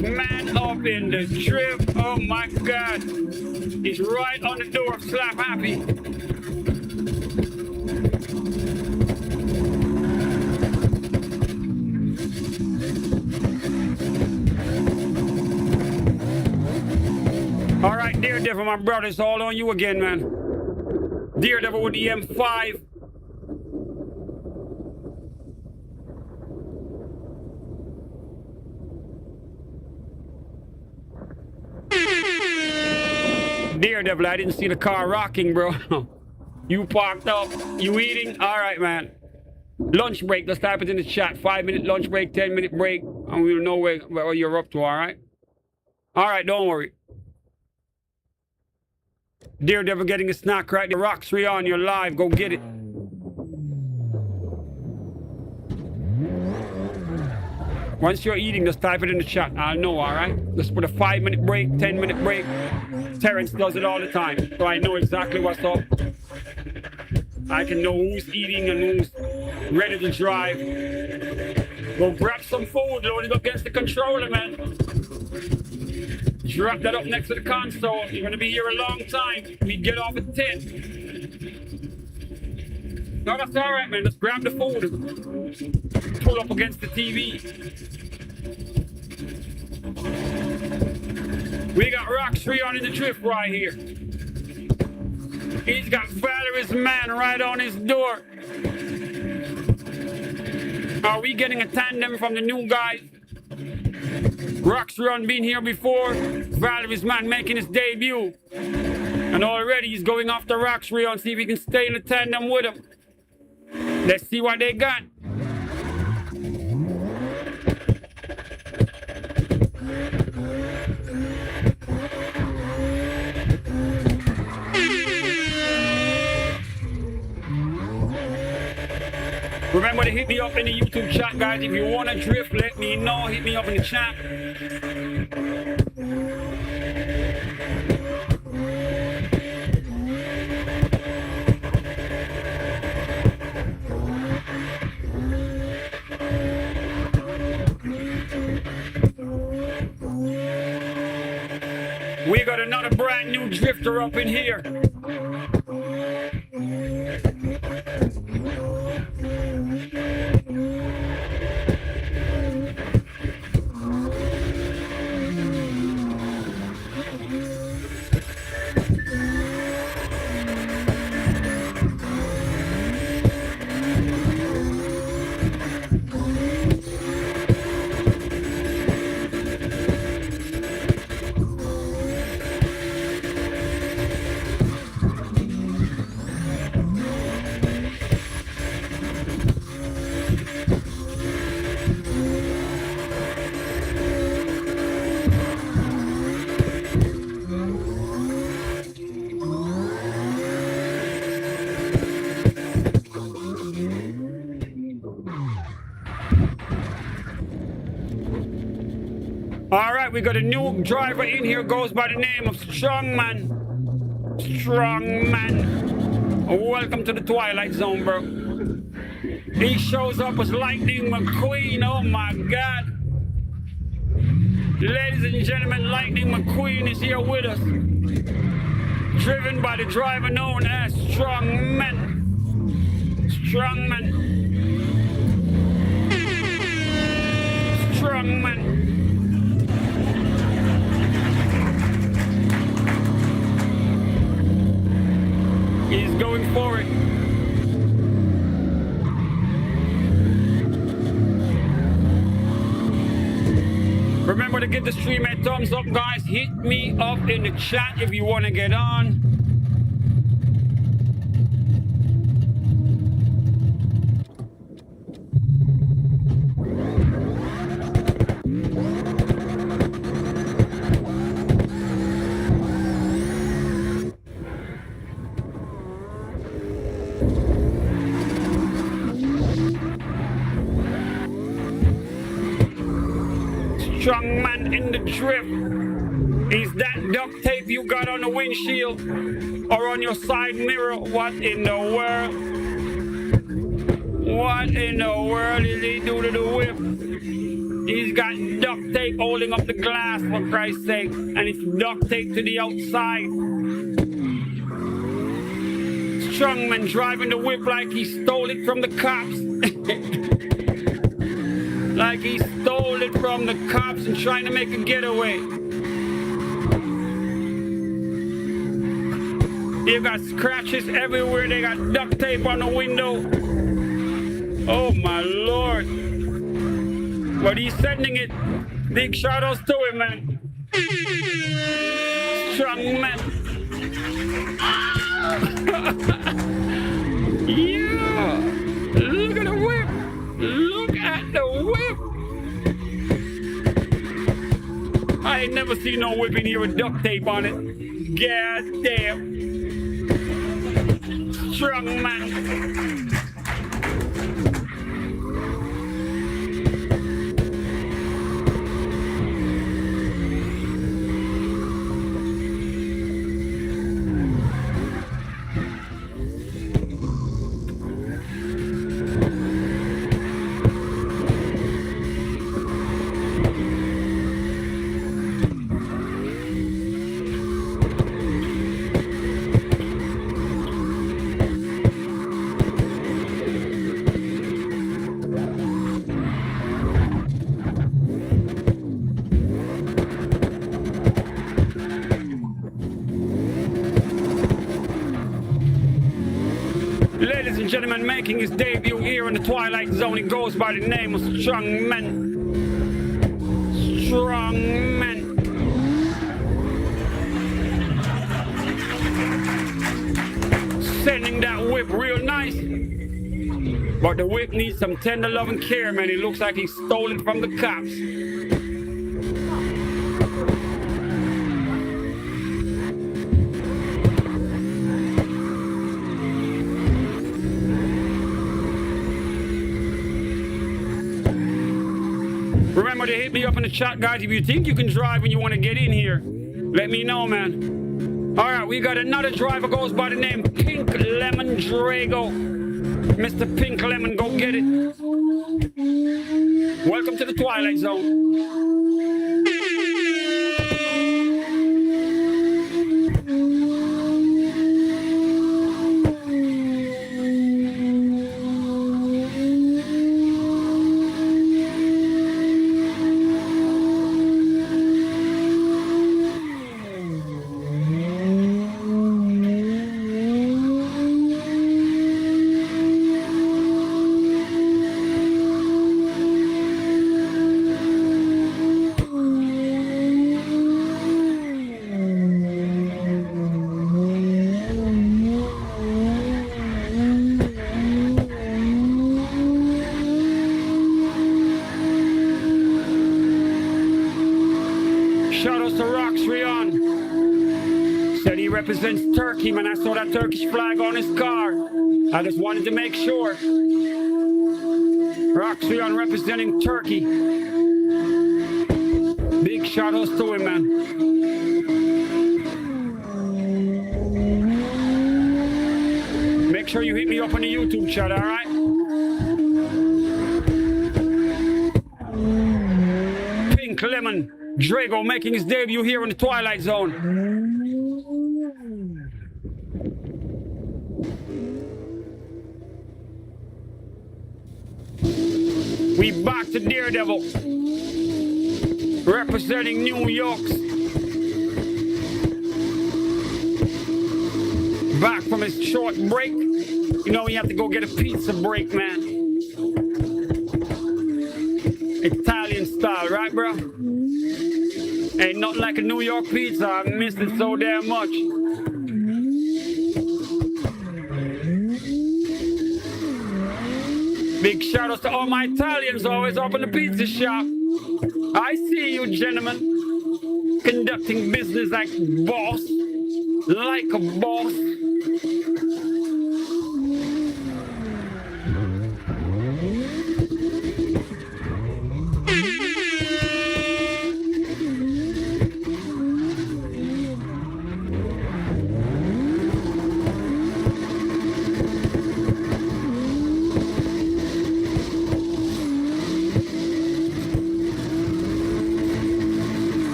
Man up in the drift. Oh my God. He's right on the door of Slap Happy. All right, Daredevil, my brother, it's all on you again, man. Daredevil with the M5. Daredevil, I didn't see the car rocking, bro. You parked up. You eating? All right, man. Lunch break. Let's type it in the chat. 5-minute lunch break, 10-minute break, and we'll know where you're up to, all right? All right, don't worry. Daredevil getting a snack right there. Roxy on, you're live. Go get it. Once you're eating, just type it in the chat. I'll know, all right? Just put a 5-minute break, 10-minute break. Terrence does it all the time, so I know exactly what's up. I can know who's eating and who's ready to drive. Go grab some food, load it up against the controller, man. Drop that up next to the console. You're gonna be here a long time. We get off at 10. No, that's all right, man. Just grab the food. Pull up against the TV. We got Roxy on in the drift right here. He's got Valerie's man right on his door. Are we getting a tandem from the new guys? Roxy on been here before. Valerie's man making his debut. And already he's going after Roxy on, see if he can stay in the tandem with him. Let's see what they got. Remember to hit me up in the YouTube chat, guys. If you want to drift, let me know. Hit me up in the chat. We got another brand new drifter up in here. All right, we got a new driver in here, goes by the name of Strongman. Welcome to the Twilight Zone, bro. He shows up as Lightning McQueen. Oh my God. Ladies and gentlemen, Lightning McQueen is here with us. Driven by the driver known as Strongman. He's going for it. Remember to give the stream a thumbs up, guys. Hit me up in the chat if you want to get on. Strongman in the drift. Is that duct tape you got on the windshield or on your side mirror? What in the world? What in the world did he do to the whip? He's got duct tape holding up the glass, for Christ's sake, and it's duct tape to the outside. Strongman driving the whip like he stole it from the cops. Like he stole it from the cops and trying to make a getaway. You got scratches everywhere. They got duct tape on the window. Oh my Lord. But he's sending it. Big shout outs to him, man. Strongman. Yeah. Look at the whip. Look at the whip. I ain't never seen no whip in here with duct tape on it. God damn. Strongman. and gentlemen, making his debut here in the Twilight Zone, he goes by the name of Strong Man. Strong Man. Sending that whip real nice. But the whip needs some tender love and care, man. It looks like he stole it from the cops. Remember to hit me up in the chat, guys. If you think you can drive and you want to get in here, let me know, man. All right, we got another driver goes by the name Pink Lemon Drago. Mr. Pink Lemon, go get it. Welcome to the Twilight Zone. Represents Turkey, man. I saw that Turkish flag on his car. I just wanted to make sure. Roxrion representing Turkey. Big shout outs to him, man. Make sure you hit me up on the YouTube chat, all right? Pink Lemon Drago making his debut here in the Twilight Zone. We back to Daredevil, representing New York's. Back from his short break. You know, you have to go get a pizza break, man. Italian style, right, bro? Ain't nothing like a New York pizza. I missed it so damn much. Big shout outs to all my Italians always up in the pizza shop. I see you, gentlemen, conducting business like boss, like a boss.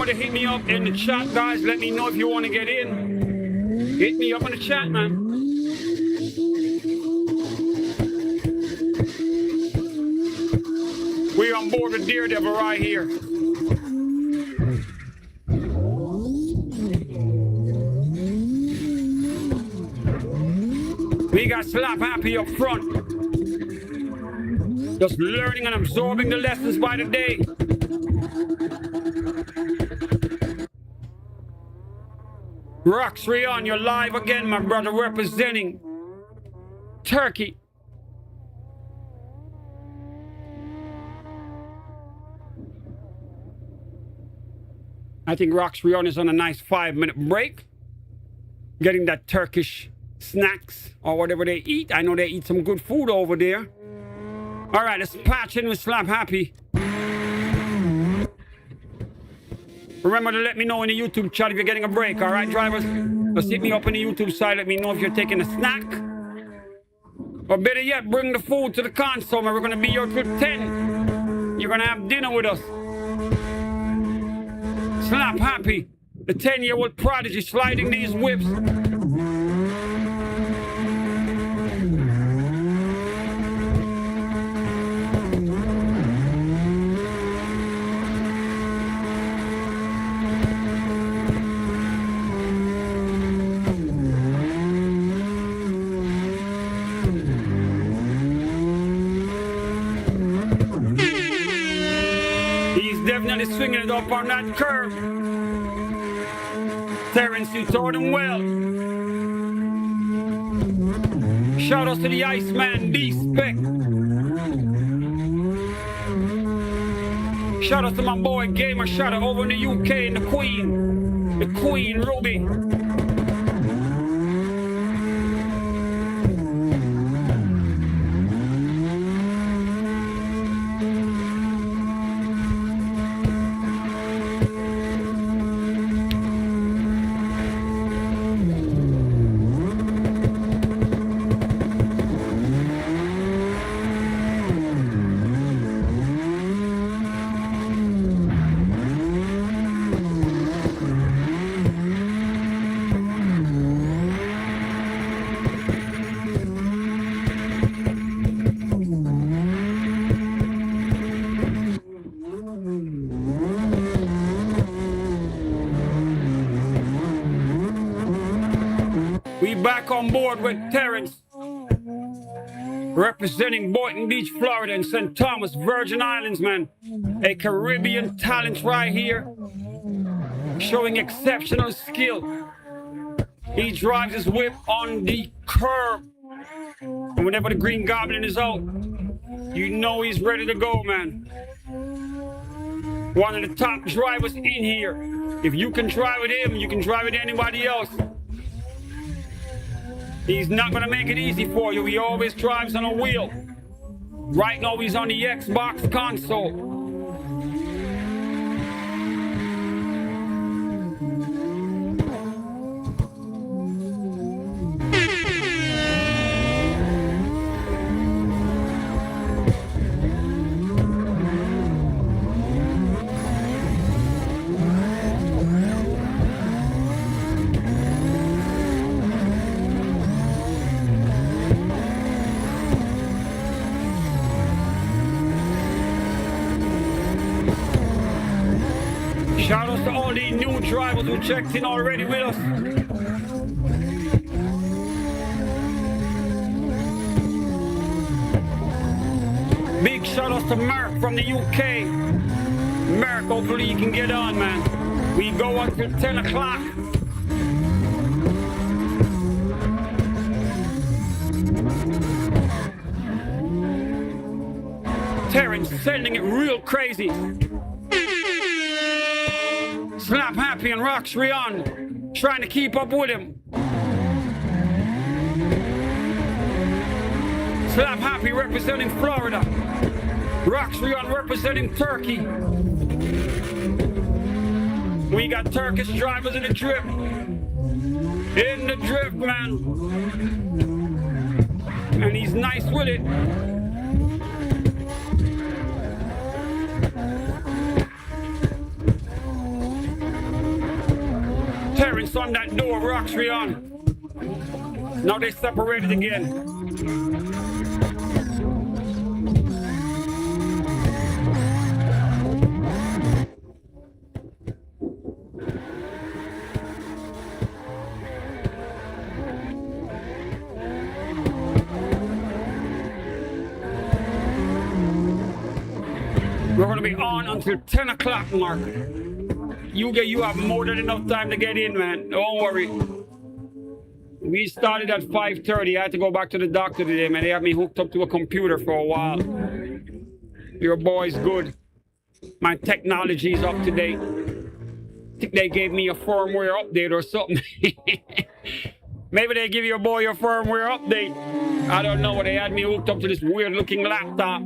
Hit me up in the chat, guys. Let me know if you want to get in. Hit me up in the chat, man. We're on board with Daredevil right here. We got Slap Happy up front. Just learning and absorbing the lessons by the day. Roxrion, you're live again, my brother, representing Turkey. I think Roxrion is on a nice 5-minute break, getting that Turkish snacks or whatever they eat. I know they eat some good food over there. All right, let's patch in with Slap Happy. Remember to let me know in the YouTube chat if you're getting a break, all right, drivers? Just hit me up on the YouTube side. Let me know if you're taking a snack. Or better yet, bring the food to the console, and we're going to be here till 10. You're going to have dinner with us. Slap Happy, the 10-year-old prodigy sliding these whips. Definitely swinging it up on that curve. Terrence, you taught him well. Shout out to the Iceman, D-Spec. Shout out to my boy Gamer Shout out over in the UK and the Queen Ruby. We back on board with Terrence, representing Boynton Beach, Florida, and St. Thomas, Virgin Islands, man. A Caribbean talent right here, showing exceptional skill. He drives his whip on the curb, and whenever the Green Goblin is out, you know he's ready to go, man. One of the top drivers in here. If you can drive with him, you can drive with anybody else. He's not going to make it easy for you. He always drives on a wheel. Right now, he's on the Xbox console. Shout out to all the new drivers who checked in already with us. Big shout out to Mark from the UK. Mark, hopefully you can get on, man. We go until 10 o'clock. Terrence sending it real crazy. Slap Happy and Rox Rion trying to keep up with him. Slap Happy representing Florida. Rox Rion representing Turkey. We got Turkish drivers in the drift. In the drift, man. And he's nice with it. Terrence on that door, Rox Rion. Now they separated again. We're going to be on until 10 o'clock, Mark. You have more than enough time to get in, man. Don't worry. We started at 5:30. I had to go back to the doctor today, man. They had me hooked up to a computer for a while. Your boy's good. My technology's up to date. I think they gave me a firmware update or something. Maybe they give your boy a firmware update. I don't know. They had me hooked up to this weird looking laptop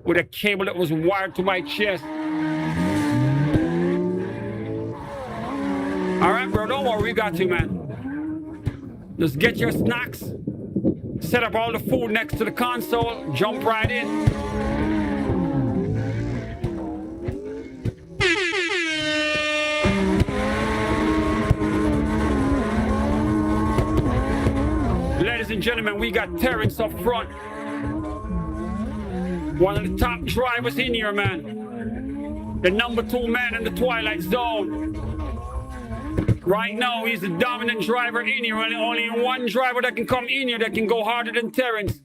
with a cable that was wired to my chest. All right, bro, don't worry, we got you, man. Just get your snacks, set up all the food next to the console, jump right in. Ladies and gentlemen, we got Terrence up front. One of the top drivers in here, man. The number 2 man in the Twilight Zone. Right now, he's the dominant driver in here. Only one driver that can come in here that can go harder than Terrence.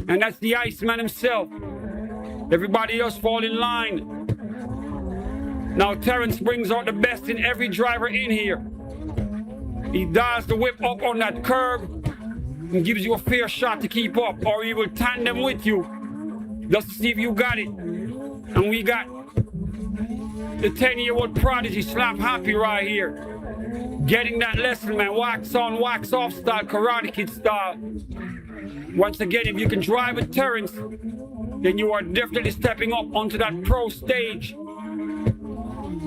And that's the Iceman himself. Everybody else fall in line. Now, Terrence brings out the best in every driver in here. He dials the whip up on that curb and gives you a fair shot to keep up, or he will tandem with you just to see if you got it. And we got the 10-year-old prodigy Slap Happy right here, getting that lesson, man. Wax on, wax off style, Karate Kid style. Once again, if you can drive with Terrence, then you are definitely stepping up onto that pro stage.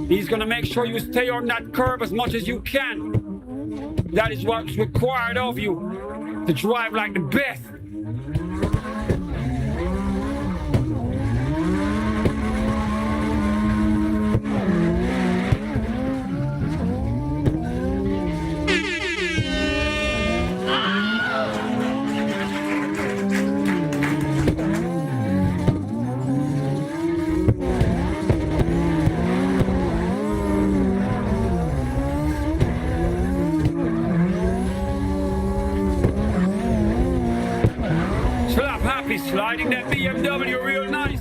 He's gonna make sure you stay on that curb as much as you can. That is what's required of you, to drive like the best. Sliding that BMW real nice.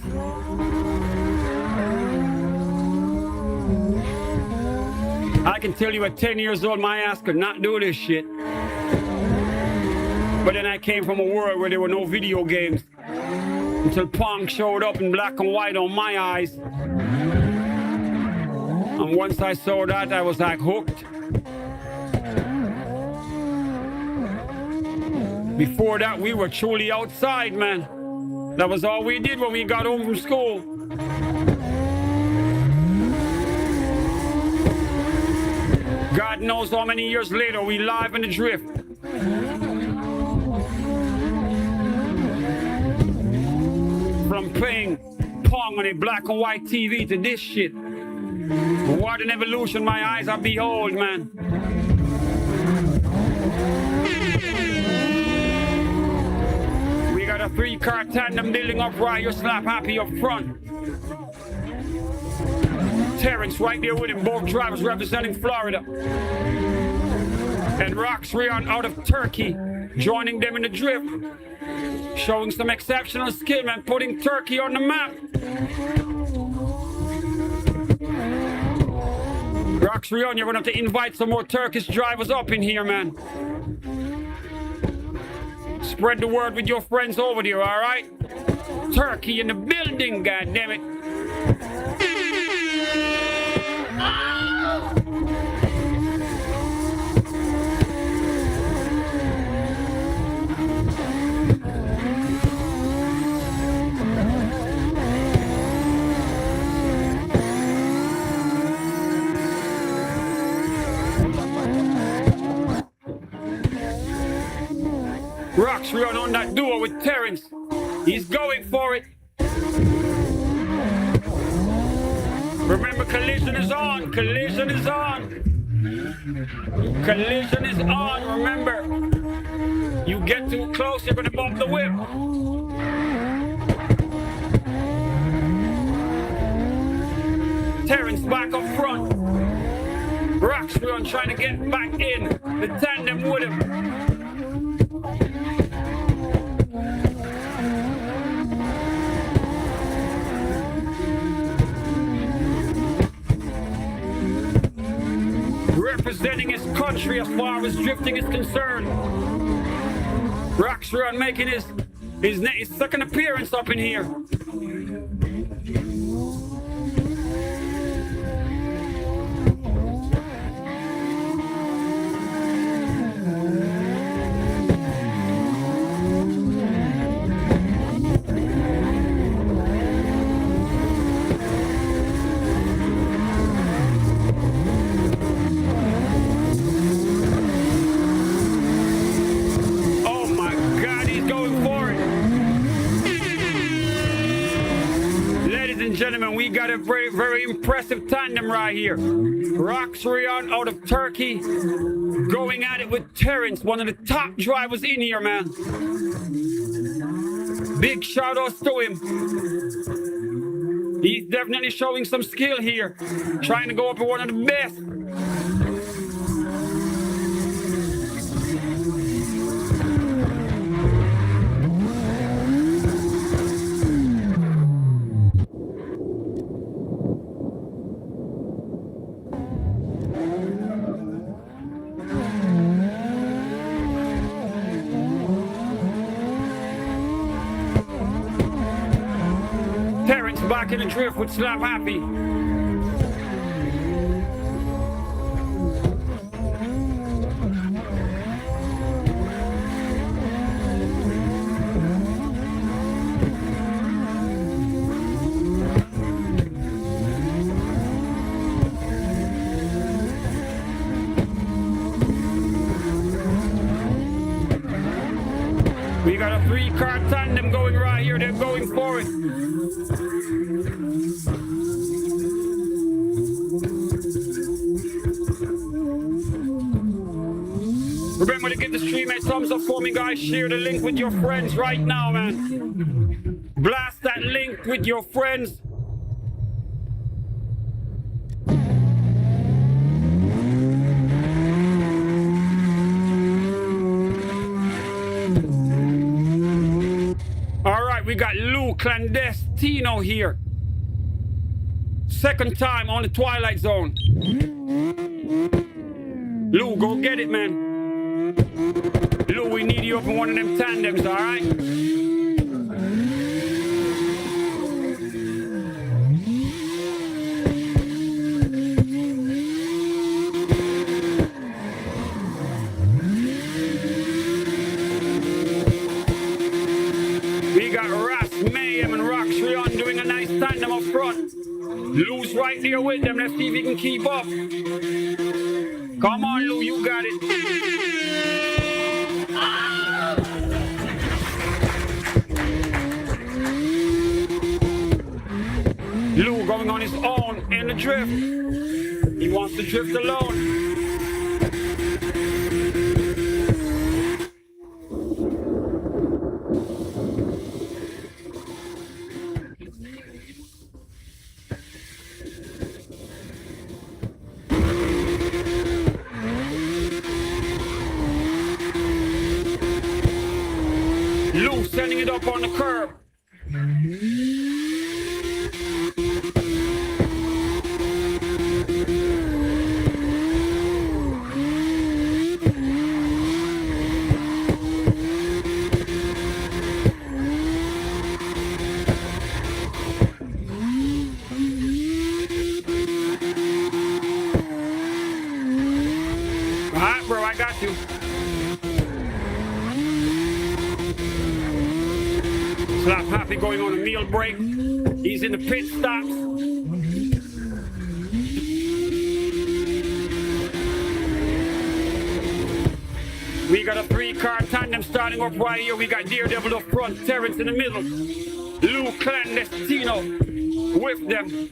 I can tell you at 10 years old, my ass could not do this shit. But then I came from a world where there were no video games until Pong showed up in black and white on my eyes. And once I saw that, I was like hooked. Before that, we were truly outside, man. That was all we did when we got home from school. God knows how many years later we live in the drift. From playing Pong on a black and white TV to this shit. What an evolution my eyes are behold, man. A 3-car tandem building up right here, Slap Happy up front. Terrence right there with him, both drivers representing Florida. And CARX Drift out of Turkey, joining them in the drift. Showing some exceptional skill, man, putting Turkey on the map. CARX Drift, you're gonna have to invite some more Turkish drivers up in here, man. Spread the word with your friends over there, all right? Turkey in the building, goddammit. CARX Drift on that duo with Terrence. He's going for it. Remember, collision is on. Collision is on. Collision is on. Remember, you get too close, you're gonna bump the whip. Terrence back up front. CARX Drift trying to get back in the tandem with him. Representing his country as far as drifting is concerned. CARX Drift making his second appearance up in here. We got a very, very impressive tandem right here. CARX Drift out of Turkey going at it with Terrence, one of the top drivers in here, man. Big shout outs to him. He's definitely showing some skill here, trying to go up with one of the best. Terrence back in the drift with Slap Happy. We got a 3-car tandem going right here. They're going for it. Remember to give the stream a thumbs up for me, guys. Share the link with your friends right now, man. Blast that link with your friends. All right, we got Lou Clandestino here. Second time on the Twilight Zone. Lou, go get it, man. Lou, we need you up in one of them tandems, all right? We got Ras, Mayhem, and Roxrion doing a nice tandem up front. Lou's right there with them. Let's see if he can keep up. Come on, Lou, you got it. Lou going on his own in the drift. He wants to drift alone. Lou sending it up on the curb. All right, bro, I got you. Slap Happy going on a meal break. He's in the pit stops. We got a 3-car tandem starting up right here. We got Daredevil up front, Terrence in the middle, Lou Clandestino with them.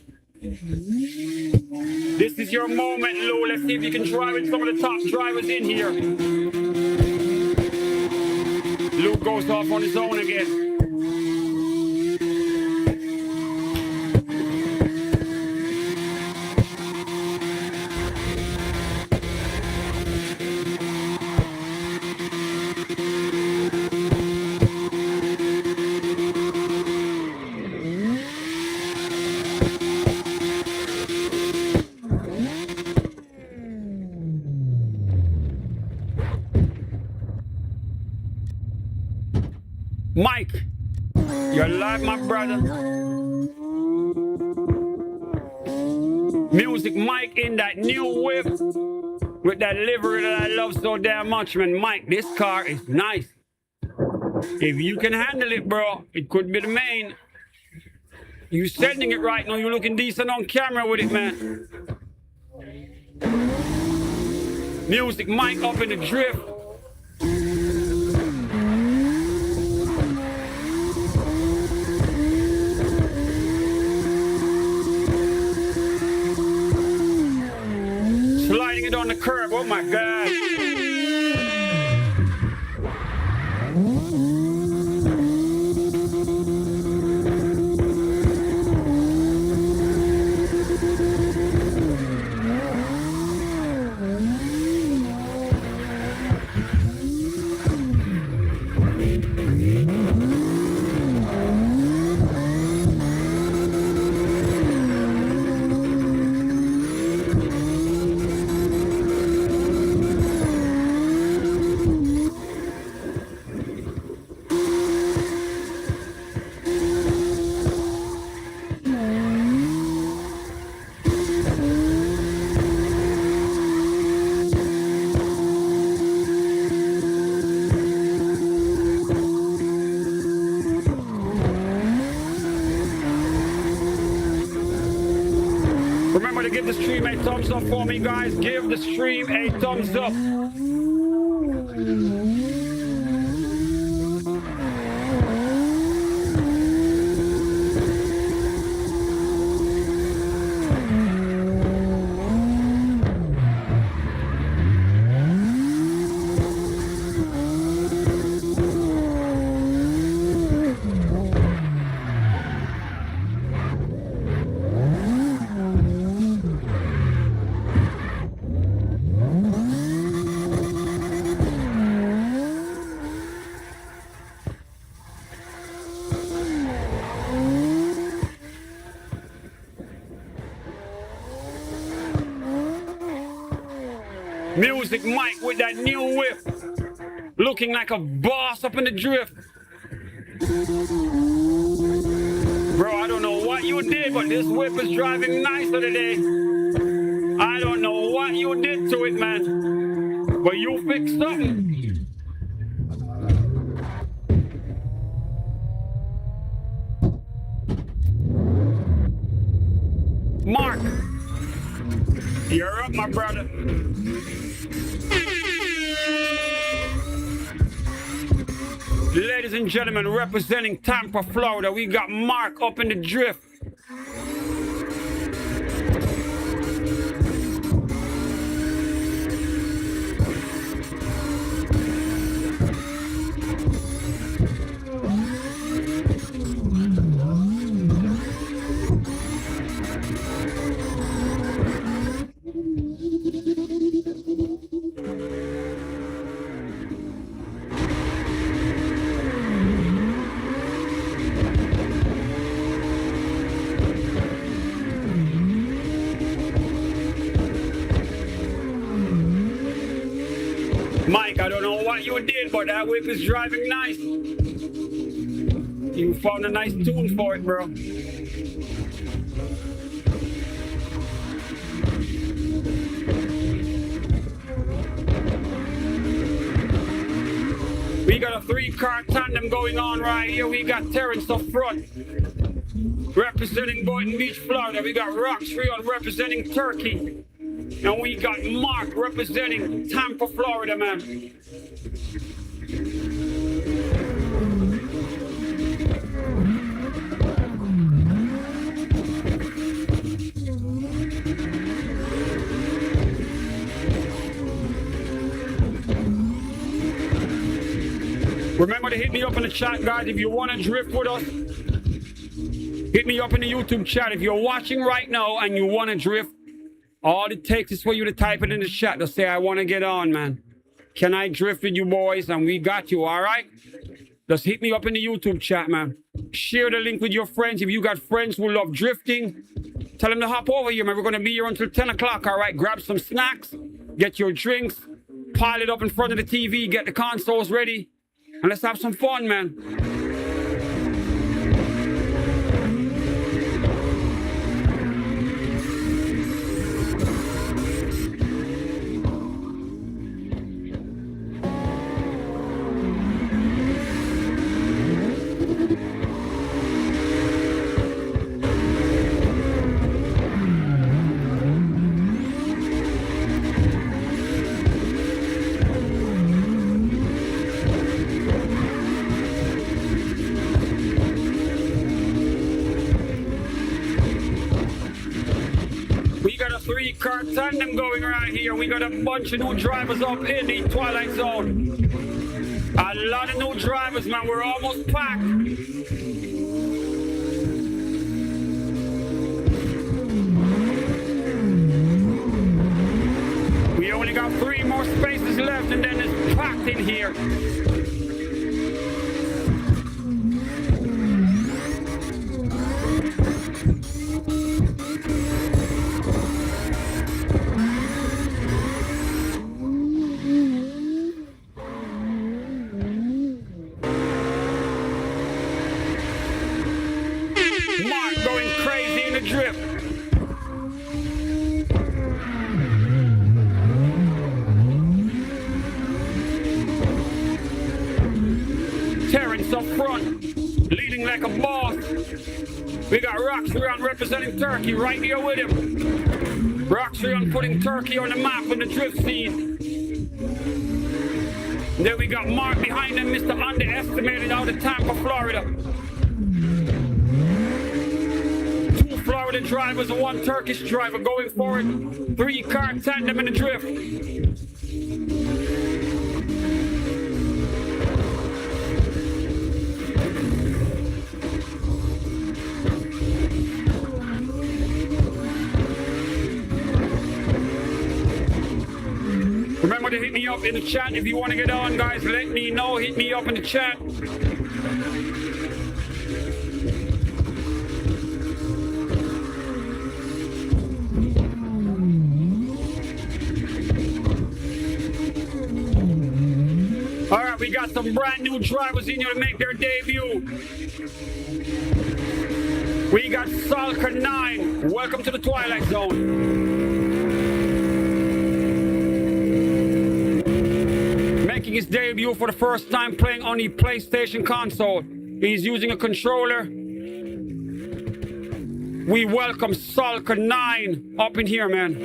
This is your moment, Lou. Let's see if you can drive with some of the top drivers in here. Lou goes off on his own again. Mike, you're live, my brother. Music Mike in that new whip with that livery that I love so damn much, man. Mike, this car is nice. If you can handle it, bro, it could be the main. You sending it right now. You're looking decent on camera with it, man. Music Mike up in the drift. curb. Oh my God. Remember to give the stream a thumbs up for me, guys. Give the stream a thumbs up. Music Mike with that new whip. Looking like a boss up in the drift. Bro, I don't know what you did, but this whip is driving nicer today. I don't know what you did to it, man. But you fixed something. Mark, you're up, my brother. Ladies and gentlemen, representing Tampa, Florida, we got Mark up in the drift. Mike, I don't know what you did, but that whip is driving nice. You found a nice tune for it, bro. We got a 3-car tandem going on right here. We got Terrence up front, representing Boynton Beach, Florida. We got Roxbury representing Turkey. And we got Mark representing Tampa, Florida, man. Remember to hit me up in the chat, guys, if you want to drift with us. Hit me up in the YouTube chat if you're watching right now and you want to drift. All it takes is for you to type it in the chat to say, I want to get on, man. Can I drift with you boys? And we got you, all right? Just hit me up in the YouTube chat, man. Share the link with your friends. If you got friends who love drifting, tell them to hop over here, man. We're going to be here until 10 o'clock, all right? Grab some snacks, get your drinks, pile it up in front of the TV, get the consoles ready, and let's have some fun, man. car tandem going right here. We got a bunch of new drivers up in the Twilight Zone. A lot of new drivers, man. We're almost packed. We only got 3 more spaces left, and then it's packed in here. Mark going crazy in the drift. Terrence up front, leading like a boss. We got Roxrion representing Turkey right here with him. Roxrion putting Turkey on the map in the drift scene. Then we got Mark behind him, Mr. Underestimated out of Tampa, Florida. 2 Florida drivers and 1 Turkish driver going forward. 3 car tandem in the drift. Remember to hit me up in the chat if you want to get on, guys. Let me know. Hit me up in the chat. All right, we got some brand new drivers in here to make their debut. We got Salka 9. Welcome to the Twilight Zone. Making his debut for the first time playing on the PlayStation console. He's using a controller. We welcome Salka 9 up in here, man.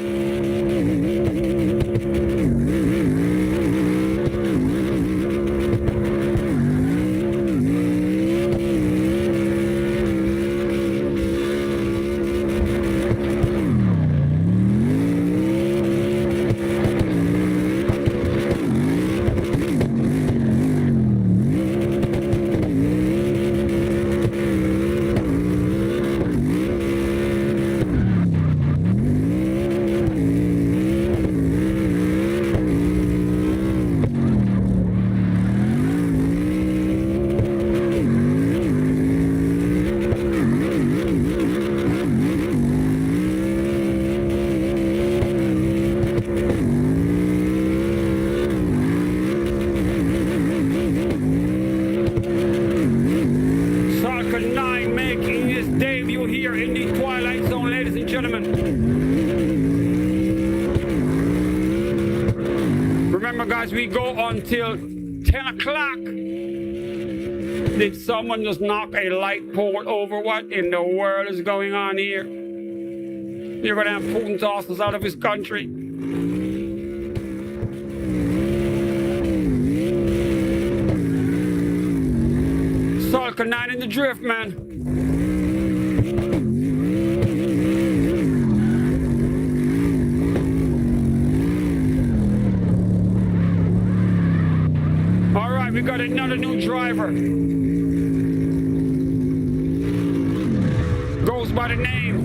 Guys, we go until 10 o'clock. Did someone just knock a light pole over? What in the world is going on here? You're gonna have Putin toss us out of his country. Salka 9 in the drift, man. We got another new driver. Goes by the name.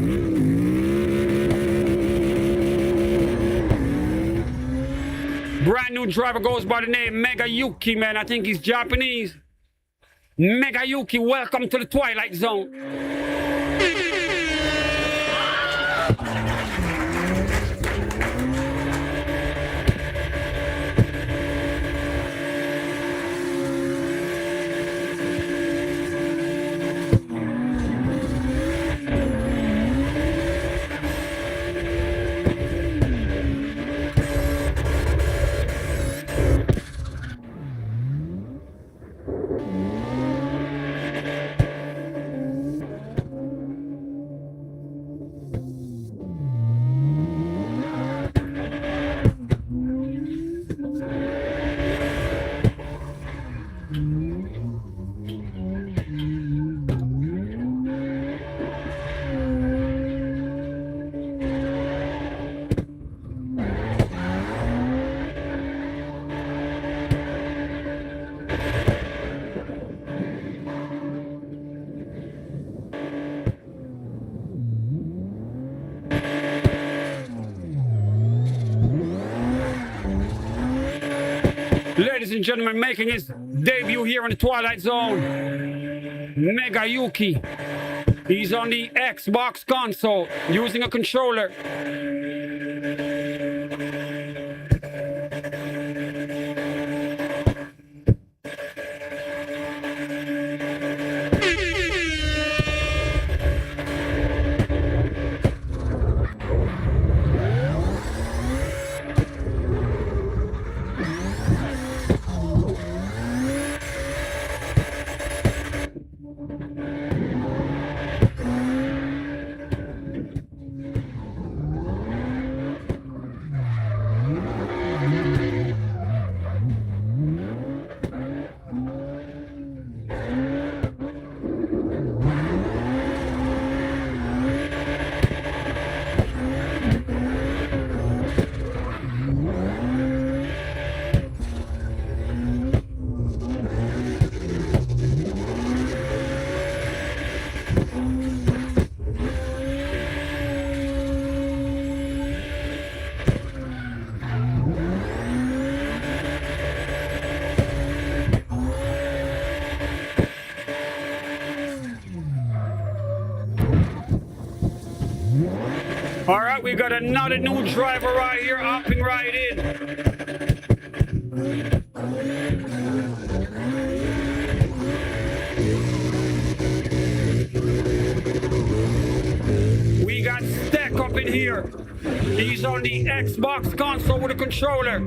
Brand new driver goes by the name Mega Yuki, man. I think he's Japanese. Mega Yuki, welcome to the Twilight Zone. Ladies and gentlemen, making his debut here in the Twilight Zone, Mega Yuki. He's on the Xbox console using a controller. All right, we got another new driver right here, hopping right in. We got Stack up in here. He's on the Xbox console with a controller.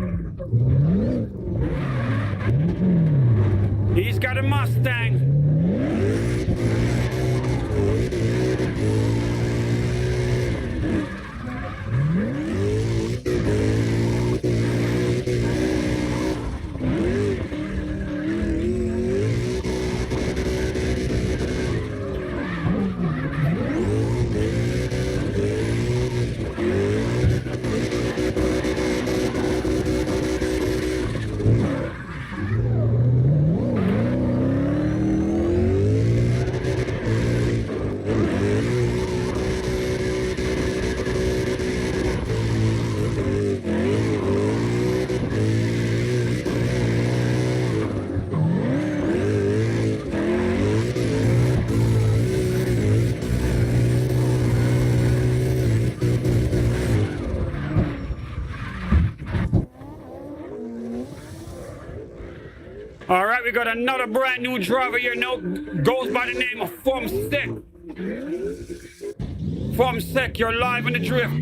He's got a Mustang. All right, we got another brand new driver here now. Goes by the name of Fumsec. Fumsec, you're live on the drift.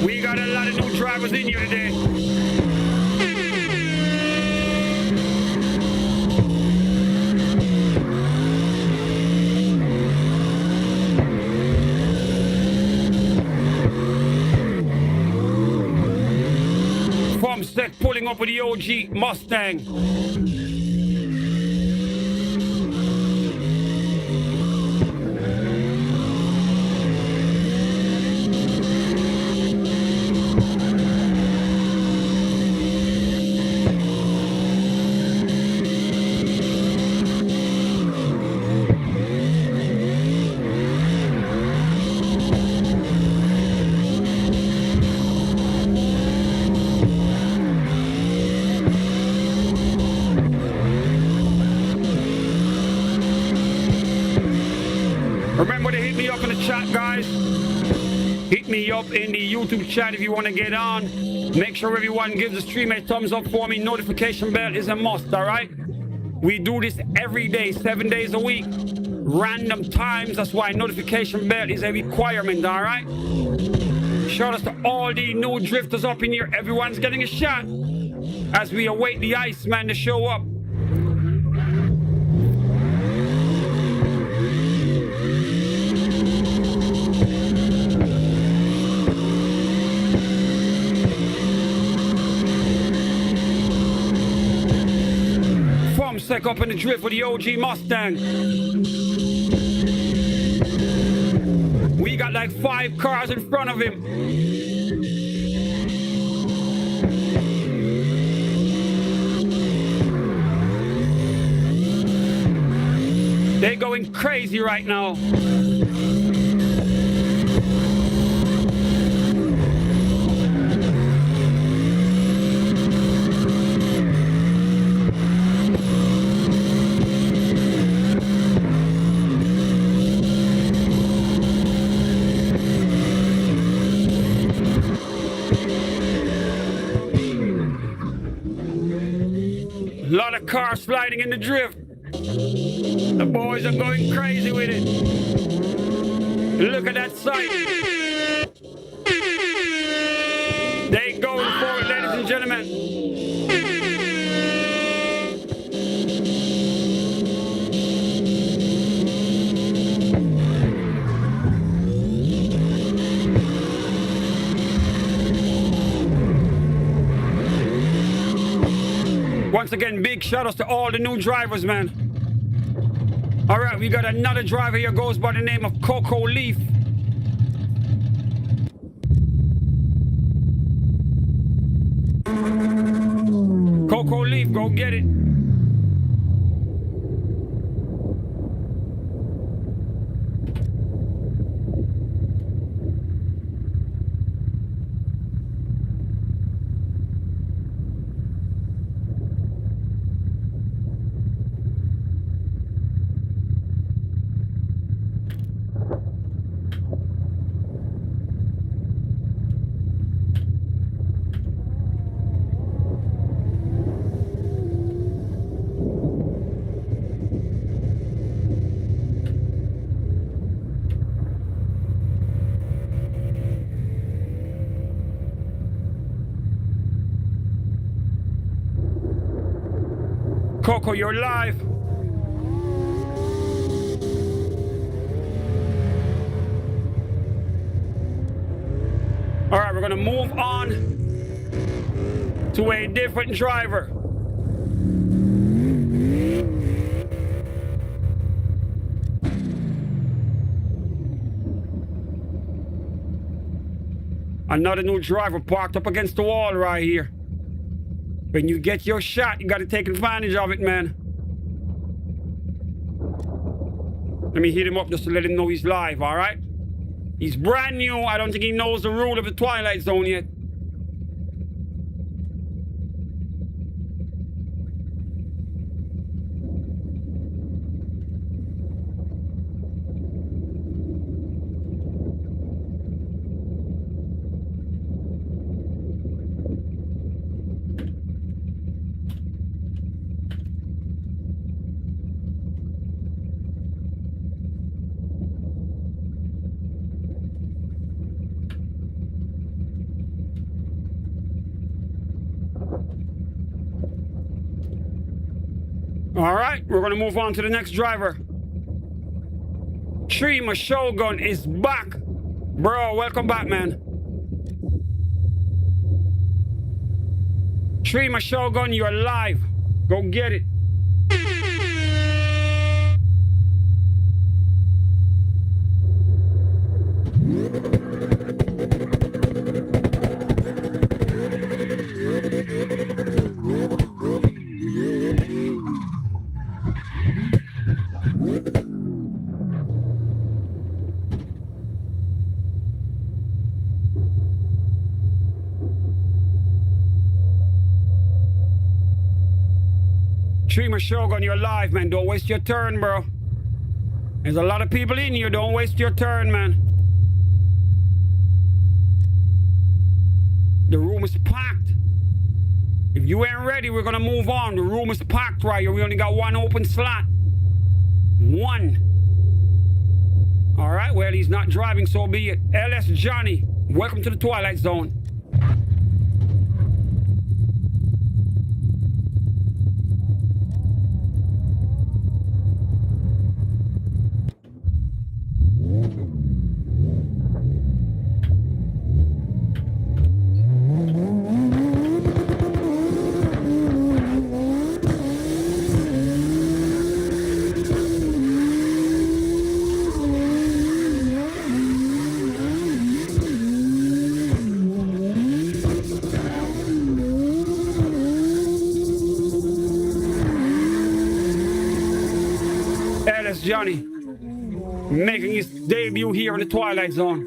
We got a lot of new drivers in here today. Fumsec pulling up with the OG Mustang. Remember to hit me up in the chat, guys. Hit me up in the YouTube chat if you want to get on. Make sure everyone gives the stream a thumbs up for me. Notification bell is a must, all right? We do this every day, 7 days a week. Random times, that's why notification bell is a requirement, all right? Shout out to all the new drifters up in here. Everyone's getting a shot as we await the Iceman to show up. Fumsec up in the drift with the OG Mustang. We got like 5 cars in front of him. They're going crazy right now. lot of cars sliding in the drift. The boys are going crazy with it. Look at that sight. They going for it, ladies and gentlemen. Once again, big shout outs to all the new drivers, man. All right, we got another driver here, goes by the name of Coco Leaf. Coco Leaf, go get it. Coco, you're live. All right, we're gonna move on to a different driver. Another new driver parked up against the wall right here. When you get your shot, you got to take advantage of it, man. Let me hit him up just to let him know he's live, all right? He's brand new. I don't think he knows the rule of the Twilight Zone yet. All right, we're gonna move on to the next driver. Trima Shogun is back. Bro, welcome back, man. Trima Shogun, you're live. Go get it. Trima Shogun, you're live, man. Don't waste your turn, bro. There's a lot of people in here. Don't waste your turn, man. The room is packed. If you ain't ready, we're gonna move on. The room is packed right here. We only got one open slot. One. All right, well, he's not driving, so be it. LS Johnny, welcome to the Twilight Zone. Johnny making his debut here in the Twilight Zone.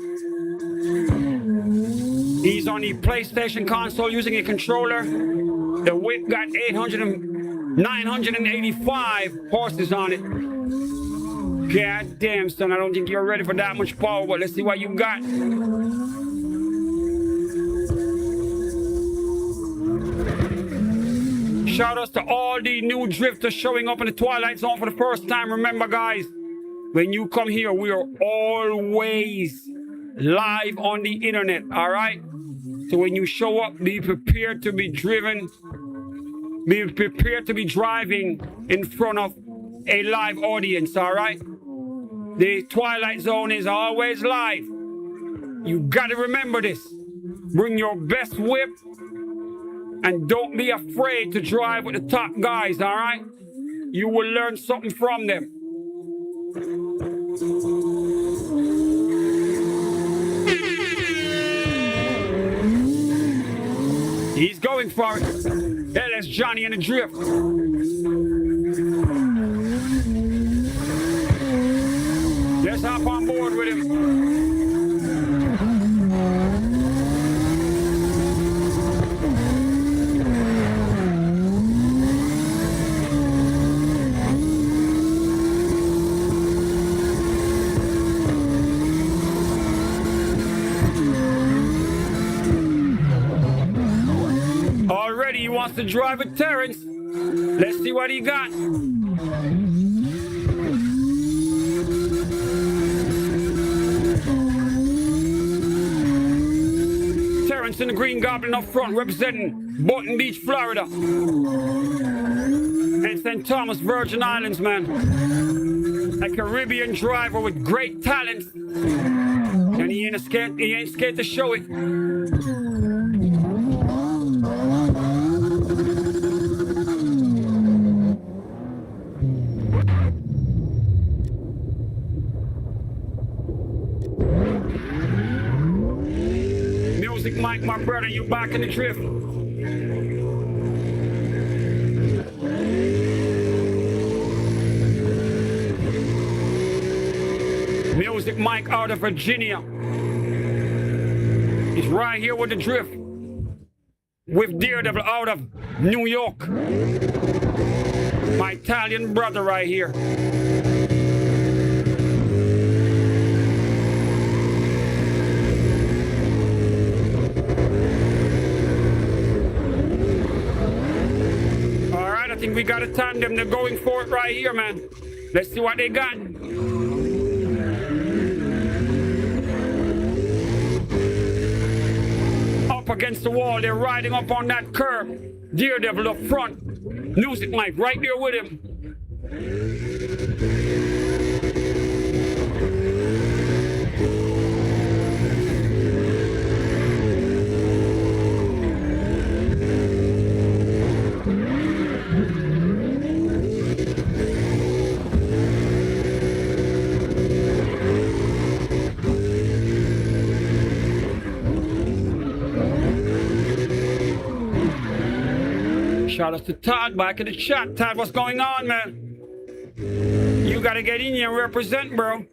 He's on the PlayStation console using a controller. The whip got 985 horses on it. God damn, son, I don't think you're ready for that much power, but let's see what you got. Shout outs to all the new drifters showing up in the Twilight Zone for the first time. Remember, guys, when you come here, we are always live on the internet, all right? So when you show up, be prepared to be driven. Be prepared to be driving in front of a live audience, all right? The Twilight Zone is always live. You got to remember this. Bring your best whip and don't be afraid to drive with the top guys, all right? You will learn something from them. He's going for it. Hey, that's Johnny in the drift. Let's hop on board with him. Already he wants to drive with Terrence. Let's see what he got. Terrence in the Green Goblin up front, representing Boynton Beach, Florida. And St. Thomas, Virgin Islands, man. A Caribbean driver with great talent. And he ain't scared to show it. Mike, my brother, you back in the drift. Music Mike out of Virginia. He's right here with the drift. With Daredevil out of New York. My Italian brother right here. I think we got a tandem. They're going for it right here, man. Let's see what they got. Up against the wall. They're riding up on that curb. Daredevil up front. Music Mike right there with him. Shout out to Todd back in the chat. Todd, what's going on, man? You gotta get in here and represent, bro.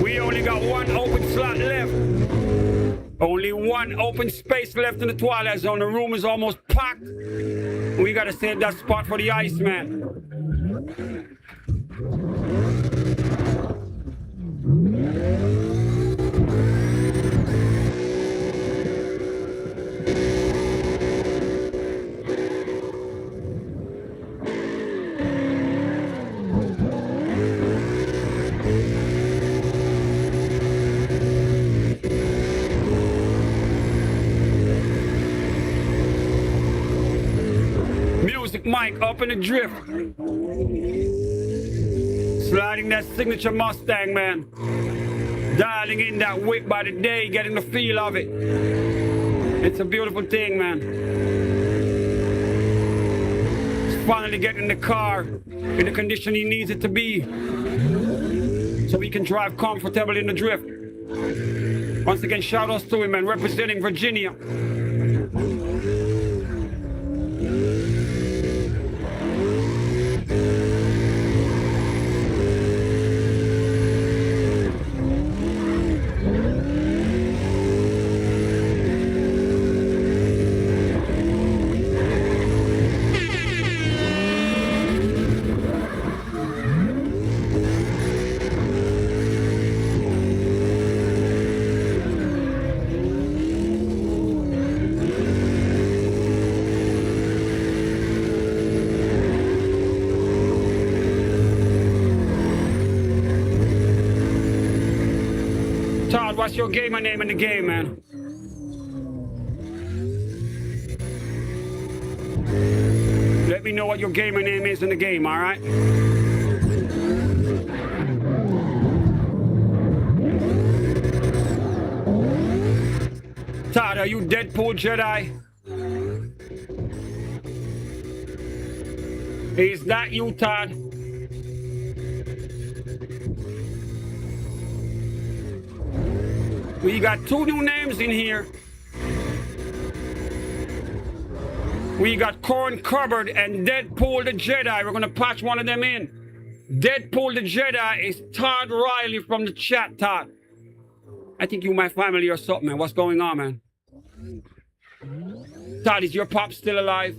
We only got one open slot left. Only one open space left in the Twilight Zone. The room is almost packed. We gotta save that spot for the Iceman. Music Mike up in the drift. Sliding that signature Mustang, man. Dialing in that whip by the day, getting the feel of it. It's a beautiful thing, man. He's finally getting the car in the condition he needs it to be, so he can drive comfortable in the drift. Once again, shout outs to him, man, representing Virginia. what's your gamer name in the game, man? Let me know what your gamer name is in the game, all right? Todd, are you Deadpool Jedi? Is that you, Todd? We got 2 new names in here. We got Corn Cupboard and Deadpool the Jedi. We're gonna patch one of them in. Deadpool the Jedi is Todd Riley from the chat, Todd. I think you my family or something, man. What's going on, man? Todd, is your pop still alive?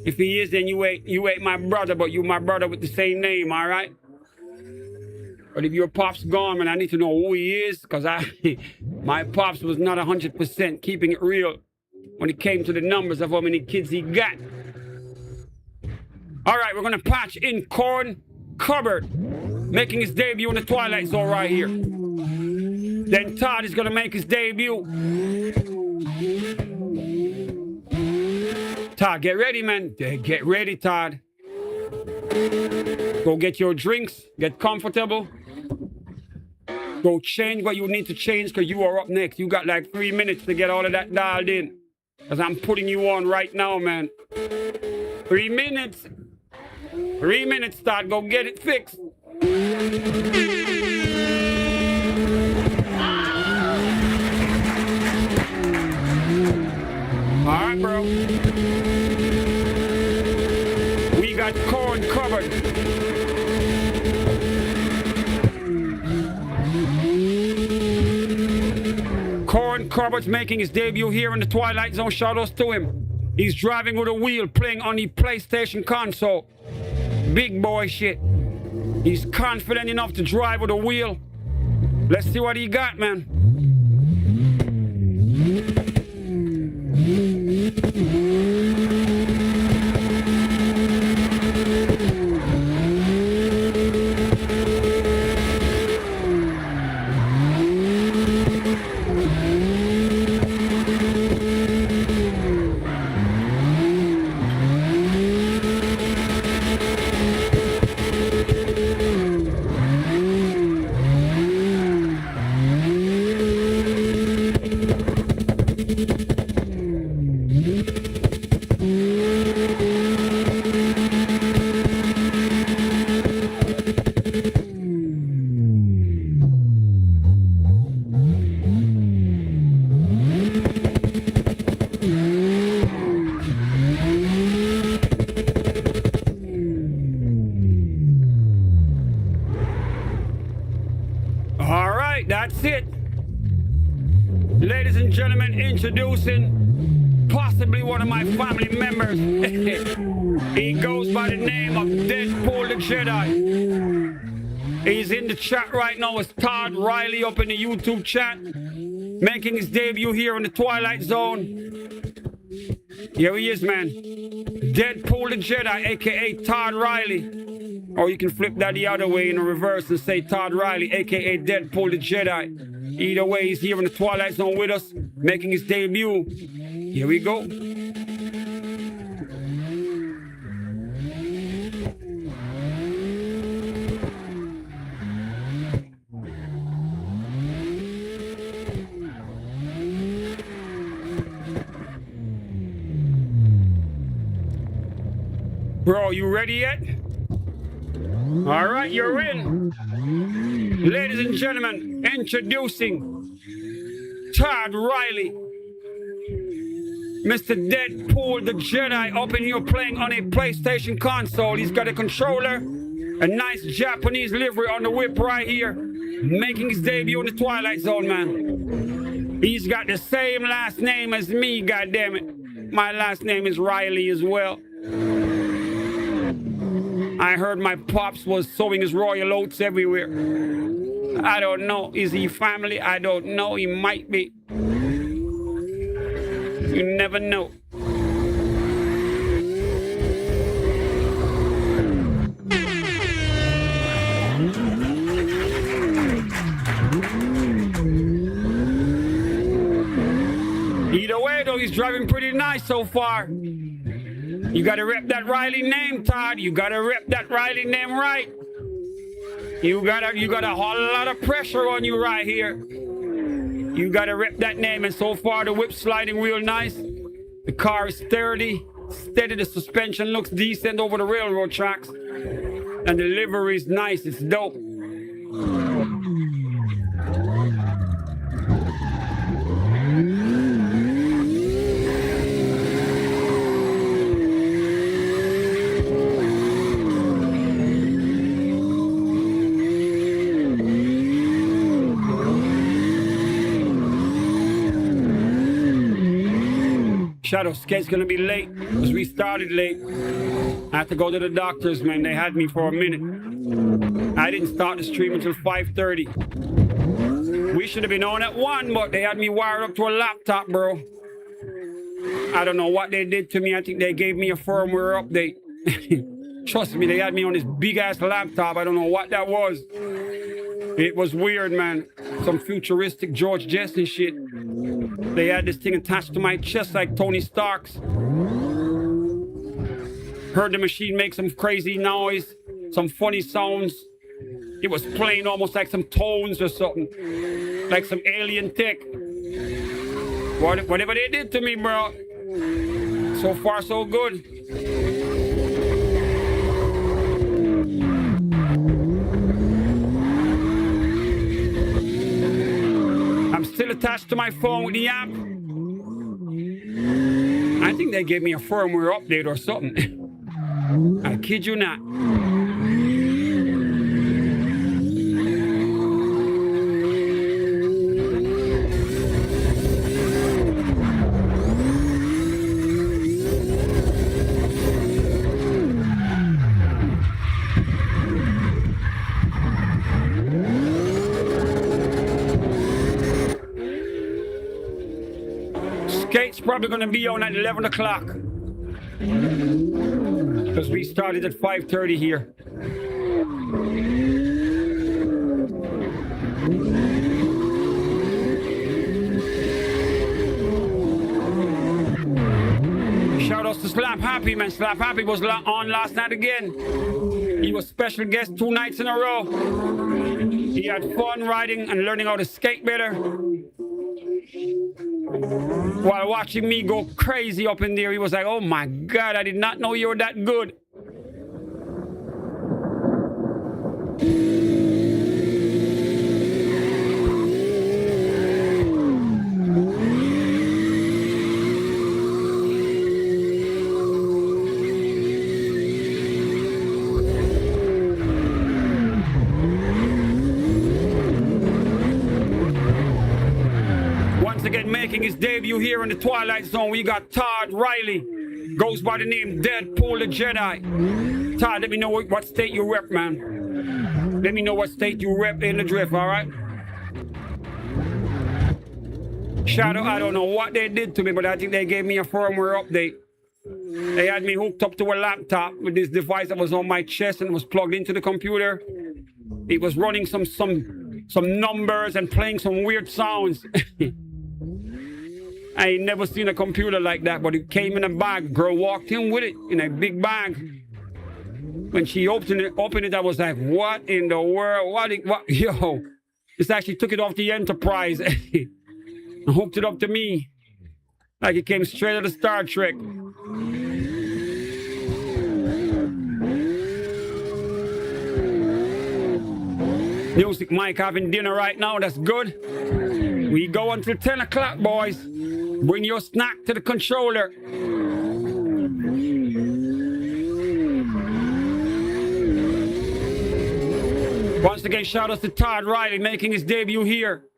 If he is, then you ain't my brother, but you my brother with the same name, all right? But if your pop's gone, man, I need to know who he is, because my pops was not 100% keeping it real when it came to the numbers of how many kids he got. All right, we're going to patch in Corn Cupboard, making his debut in the Twilight Zone right here. Then Todd is going to make his debut. Todd, get ready, man. Get ready, Todd. Go get your drinks. Get comfortable. Go change what you need to change, because you are up next. You got like 3 minutes to get all of that dialed in, because I'm putting you on right now, man. 3 minutes. 3 minutes, Todd. Go get it fixed. All right, bro. We got Corn Cupboard. Corn Cupboard's making his debut here in the Twilight Zone. Shout outs to him. He's driving with a wheel, playing on the PlayStation console. Big boy shit. He's confident enough to drive with a wheel. Let's see what he got, man. That's it. Ladies and gentlemen, introducing possibly one of my family members. He goes by the name of Deadpool the Jedi. He's in the chat right now as Todd Riley up in the YouTube chat, making his debut here in the Twilight Zone. Here he is, man. Deadpool the Jedi, aka Todd Riley. Or you can flip that the other way in the reverse and say Todd Riley, aka Deadpool the Jedi. Either way, he's here in the Twilight Zone with us, making his debut. Here we go. Bro, you ready yet? All right, you're in. Ladies and gentlemen, introducing Todd Riley. Mr. Deadpool the Jedi up in here playing on a PlayStation console. He's got a controller, a nice Japanese livery on the whip right here, making his debut in the Twilight Zone, man. He's got the same last name as me, goddammit. My last name is Riley as well. I heard my pops was sowing his royal oats everywhere. I don't know. Is he family? I don't know. He might be. You never know. he's driving pretty nice so far. You gotta rep that Riley name, Todd. You gotta rep that Riley name right. You got a whole lot of pressure on you right here. You gotta rep that name, and so far the whip's sliding real nice. The car is sturdy, steady, the suspension looks decent over the railroad tracks. And the livery is nice, it's dope. Shadow Skate's gonna be late because we started late. I had to go to the doctors, man. They had me for a minute. I didn't start the stream until 5:30. We should have been on at 1, but they had me wired up to a laptop, bro. I don't know what they did to me. I think they gave me a firmware update. Trust me, they had me on this big-ass laptop. I don't know what that was. It was weird, man. Some futuristic George Jetson shit. They had this thing attached to my chest like Tony Stark's. Heard the machine make some crazy noise, some funny sounds. It was playing almost like some tones or something, like some alien tech. Whatever they did to me, bro. So far, so good. I'm still attached to my phone with the app. I think they gave me a firmware update or something. I kid you not. Skate's probably going to be on at 11 o'clock. Because we started at 5:30 here. Shout outs to Slap Happy, man. Slap Happy was on last night again. He was special guest 2 nights in a row. He had fun riding and learning how to skate better. While watching me go crazy up in there, he was like, oh my God, I did not know you were that good. Making his debut here in the Twilight Zone, we got Todd Riley, goes by the name Deadpool the Jedi. Todd, let me know what state you rep, man. Let me know what state you rep in the drift, all right? Shadow, I don't know what they did to me, but I think they gave me a firmware update. They had me hooked up to a laptop with this device that was on my chest and was plugged into the computer. It was running some numbers and playing some weird sounds. I ain't never seen a computer like that, but it came in a bag. Girl walked in with it in a big bag. When she opened it, I was like, what in the world? What? Yo, this actually took it off the Enterprise and hooked it up to me. Like it came straight out of Star Trek. Music Mike having dinner right now, that's good. We go until 10 o'clock, boys. Bring your snack to the controller. Once again, shout out to Todd Riley making his debut here.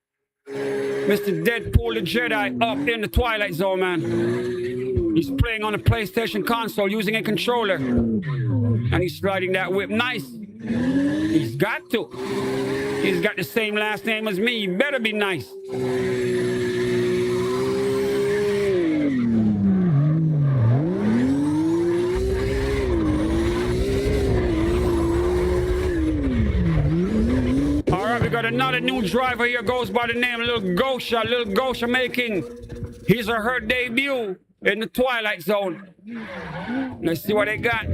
Mr. Deadpool the Jedi up in the Twilight Zone, man. He's playing on a PlayStation console using a controller. And he's riding that whip nice. He's got to. He's got the same last name as me. He better be nice. All right, we got another new driver here. Goes by the name Little Gosha. Little Gosha making Here's her debut in the Twilight Zone. Let's see what they got.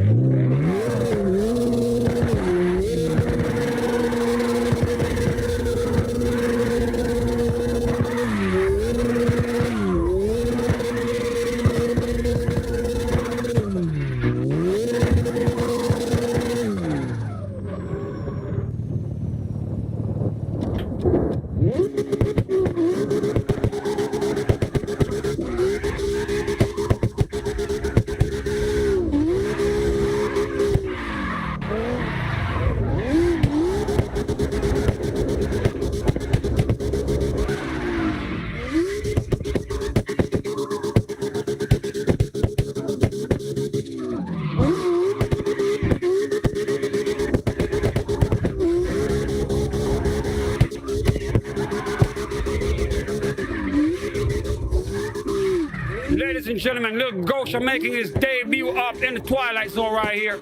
Ladies and gentlemen, Lil Gosha making his debut up in the Twilight Zone right here.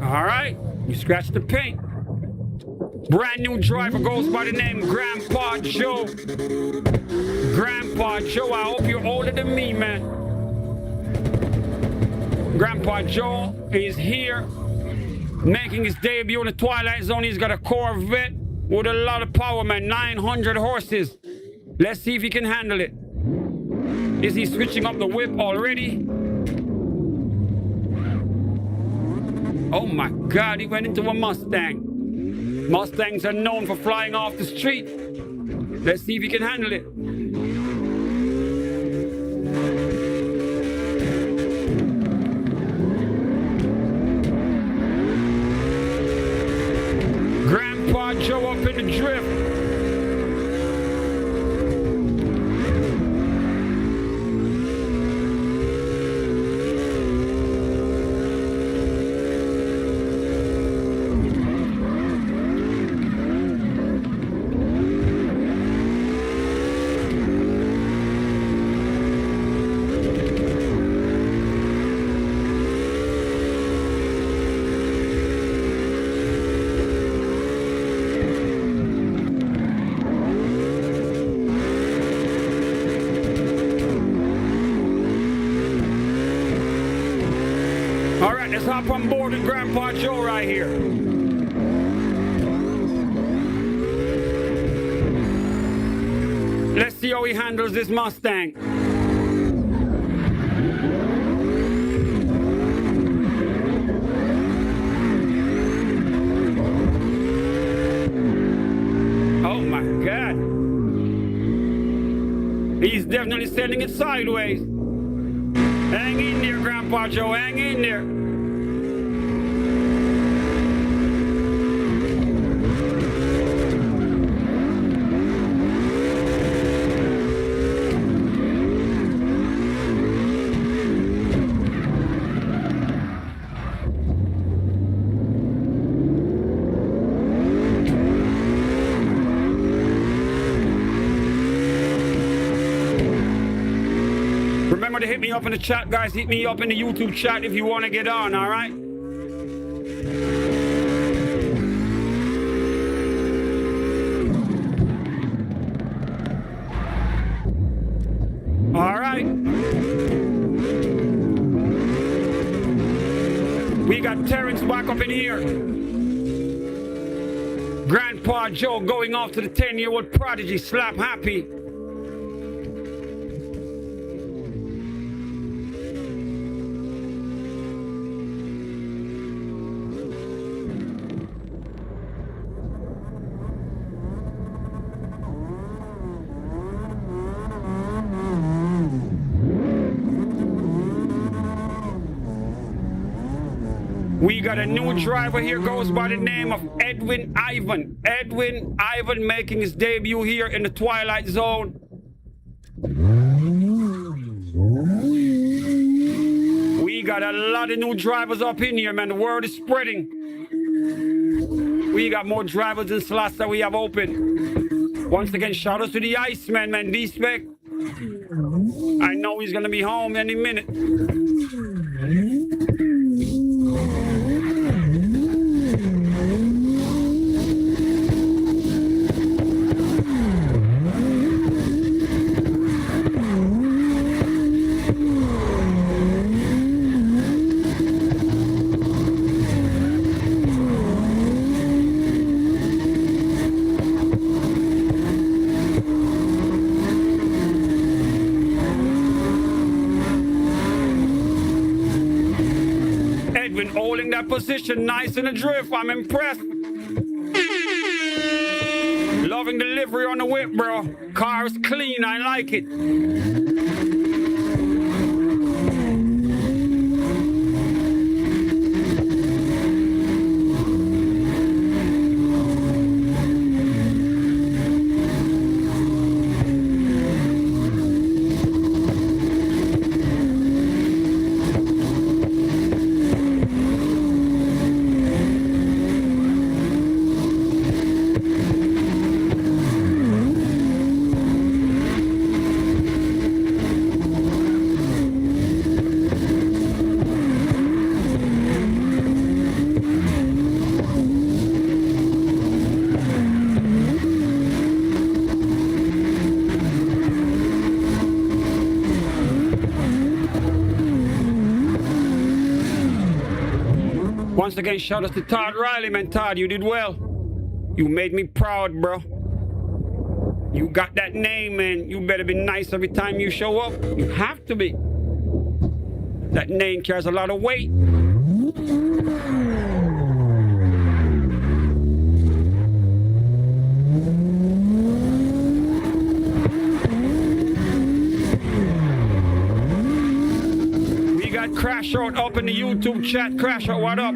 All right, we scratch the paint. Brand new driver goes by the name Grandpa Joe. Grandpa Joe, I hope you're older than me, man. Grandpa Joe is here, making his debut in the Twilight Zone. He's got a Corvette with a lot of power, man, 900 horses. Let's see if he can handle it. Is he switching up the whip already? Oh my God, he went into a Mustang. Mustangs are known for flying off the street. Let's see if he can handle it. Grandpa Joe up in the drift. All right, let's hop on board with Grandpa Joe right here. Let's see how he handles this Mustang. Oh my God. He's definitely sending it sideways. Hang in there, Grandpa Joe, hang in there. Remember to hit me up in the chat, guys. Hit me up in the YouTube chat if you want to get on, all right? All right. We got Terrence back up in here. Grandpa Joe going off to the 10-year-old prodigy, Slap Happy. We got a new driver here, goes by the name of Edwin Ivan. Edwin Ivan making his debut here in the Twilight Zone. We got a lot of new drivers up in here, man. The word is spreading. We got more drivers than slots that we have open. Once again, shout out to the Iceman, man. D-Spec. I know he's going to be home any minute. Edwin holding that position nice in the drift. I'm impressed. Loving the livery on the whip, bro. Car is clean. I like it. Once again, shout out to Todd Riley, man. Todd, you did well. You made me proud, bro. You got that name, man. You better be nice every time you show up. You have to be. That name carries a lot of weight. We got Crash Out up in the YouTube chat. Crash Out, what up?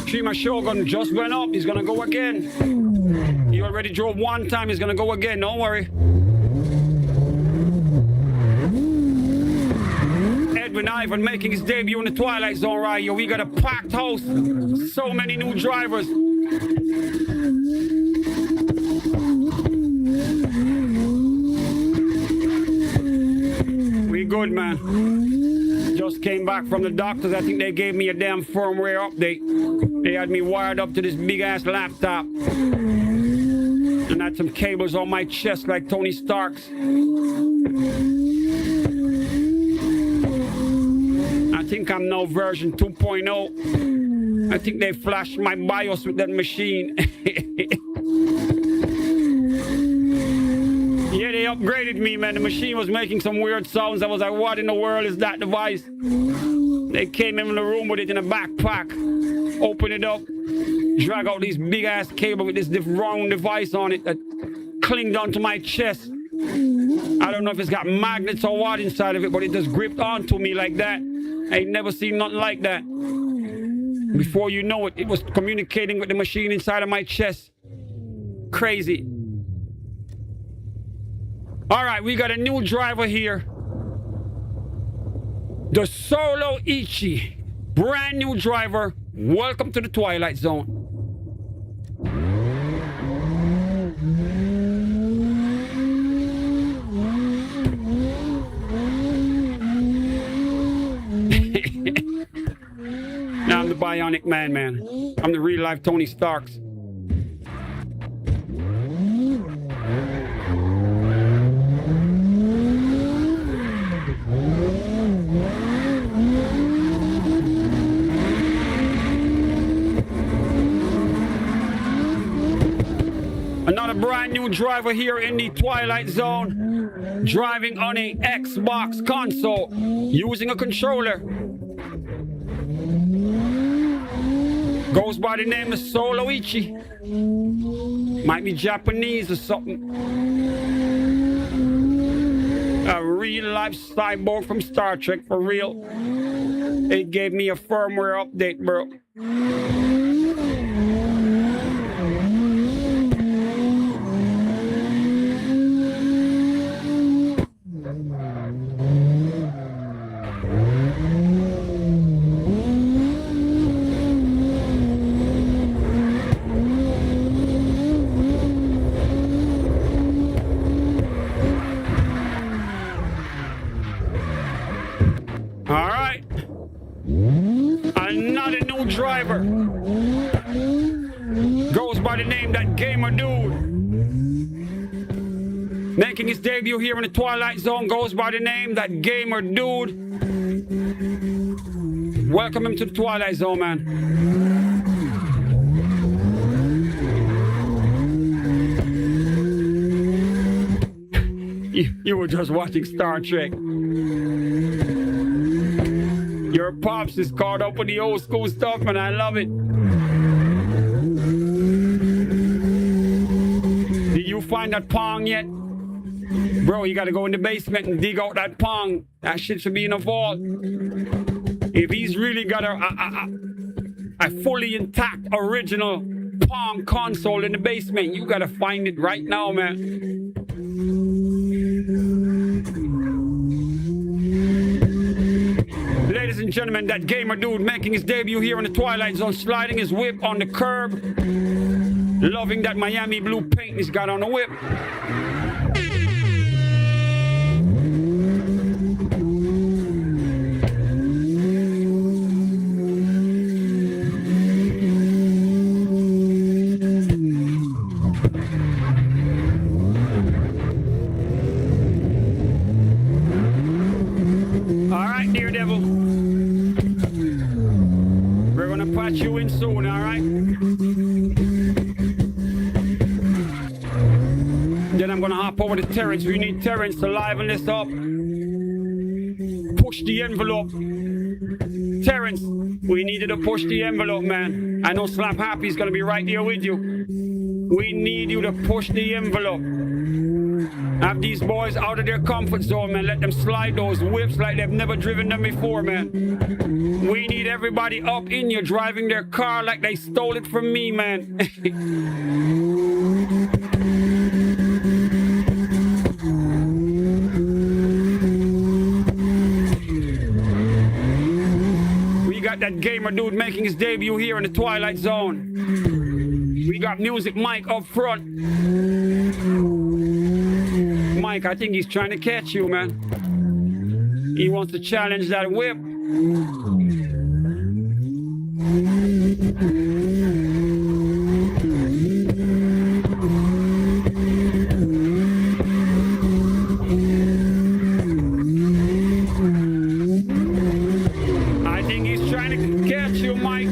Shima Shogun just went up. He's gonna go again. He already drove one time. He's gonna go again. Don't worry. Edwin Ivan making his debut in the Twilight Zone right here. We got a packed house. So many new drivers. We good, man. Just came back from the doctors. I think they gave me a damn firmware update. They had me wired up to this big ass laptop. And had some cables on my chest like Tony Stark's. I think I'm now version 2.0. I think they flashed my BIOS with that machine. Yeah, they upgraded me, man. The machine was making some weird sounds. I was like, what in the world is that device? They came in the room with it in a backpack. Open it up. Drag out these big ass cable with this wrong device on it that clinged onto my chest. I don't know if it's got magnets or what inside of it, but it just gripped onto me like that. I ain't never seen nothing like that. Before you know it, it was communicating with the machine inside of my chest. Crazy. All right, we got a new driver here. The Solo Ichi. Brand new driver. Welcome to the Twilight Zone. Now I'm the Bionic Man. I'm the real life Tony Starks. Another brand new driver here in the Twilight Zone, driving on a Xbox console, using a controller. Goes by the name of Solo Ichi. Might be Japanese or something. A real life cyborg from Star Trek, for real. They gave me a firmware update, bro. All right, another new driver. Goes by the name That Gamer Dude. Making his debut here in the Twilight Zone, goes by the name That Gamer Dude. Welcome him to the Twilight Zone, man. You were just watching Star Trek. Your pops is caught up with the old school stuff, and I love it. Did you find that Pong yet? Bro, you gotta go in the basement and dig out that Pong. That shit should be in a vault. If he's really got a fully intact original Pong console in the basement, you gotta find it right now, man. Ladies and gentlemen, that gamer dude making his debut here in the Twilight Zone, sliding his whip on the curb. Loving that Miami blue paint he's got on the whip. You in soon, all right? Then I'm gonna hop over to Terrence. We need Terrence to liven this up. Push the envelope. Terrence, we needed to push the envelope, man. I know Slap Happy's gonna be right there with you. We need you to push the envelope. Have these boys out of their comfort zone, man. Let them slide those whips like they've never driven them before, man. We need everybody up in here driving their car like they stole it from me, man. We got that gamer dude making his debut here in the Twilight Zone. We got Music Mike up front. Mike, I think he's trying to catch you, man. He wants to challenge that whip. I think he's trying to catch you, Mike.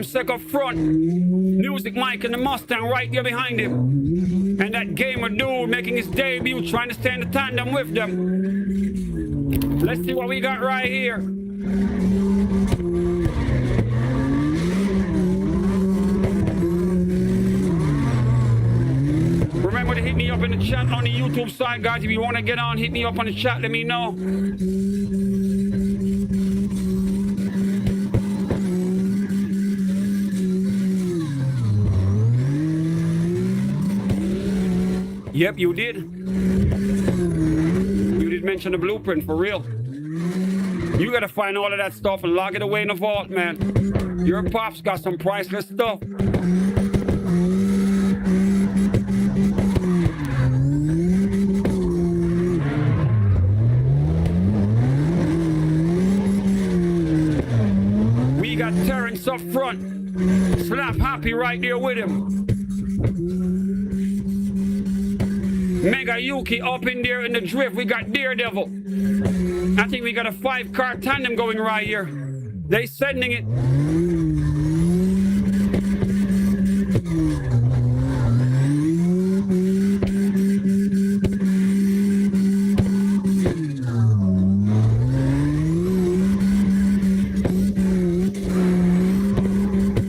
Sec up front, Music Mike and the Mustang right there behind him, and that gamer dude making his debut, trying to stand the tandem with them. Let's see what we got right here. Remember to hit me up in the chat on the YouTube side, guys. If you want to get on, hit me up on the chat, let me know. Yep, you did. You did mention the blueprint, for real. You gotta find all of that stuff and lock it away in the vault, man. Your pops got some priceless stuff. We got Terrence up front. Slap Happy right there with him. Mega Yuki up in there in the drift. We got Daredevil. I think we got a 5-car tandem going right here. They sending it.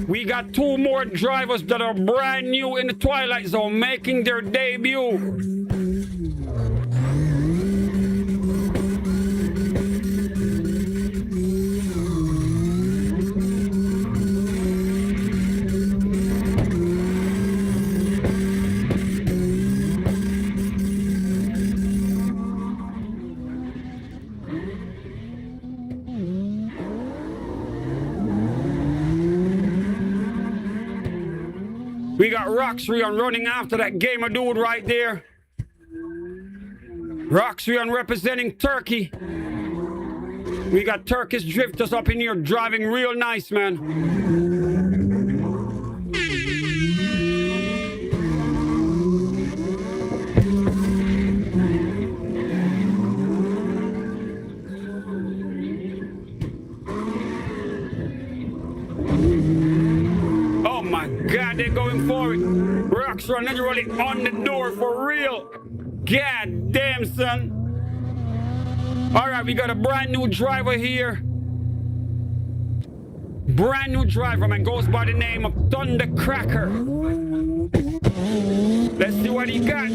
We got 2 more drivers that are brand new in the Twilight Zone making their debut. We got Roxrion running after that gamer dude right there. Roxrion representing Turkey. We got Turkish drifters up in here driving real nice, man. are literally on the door for real. God damn, son. All right, we got a brand new driver here. Brand new driver, man, goes by the name of Thundercracker. Let's see what he got.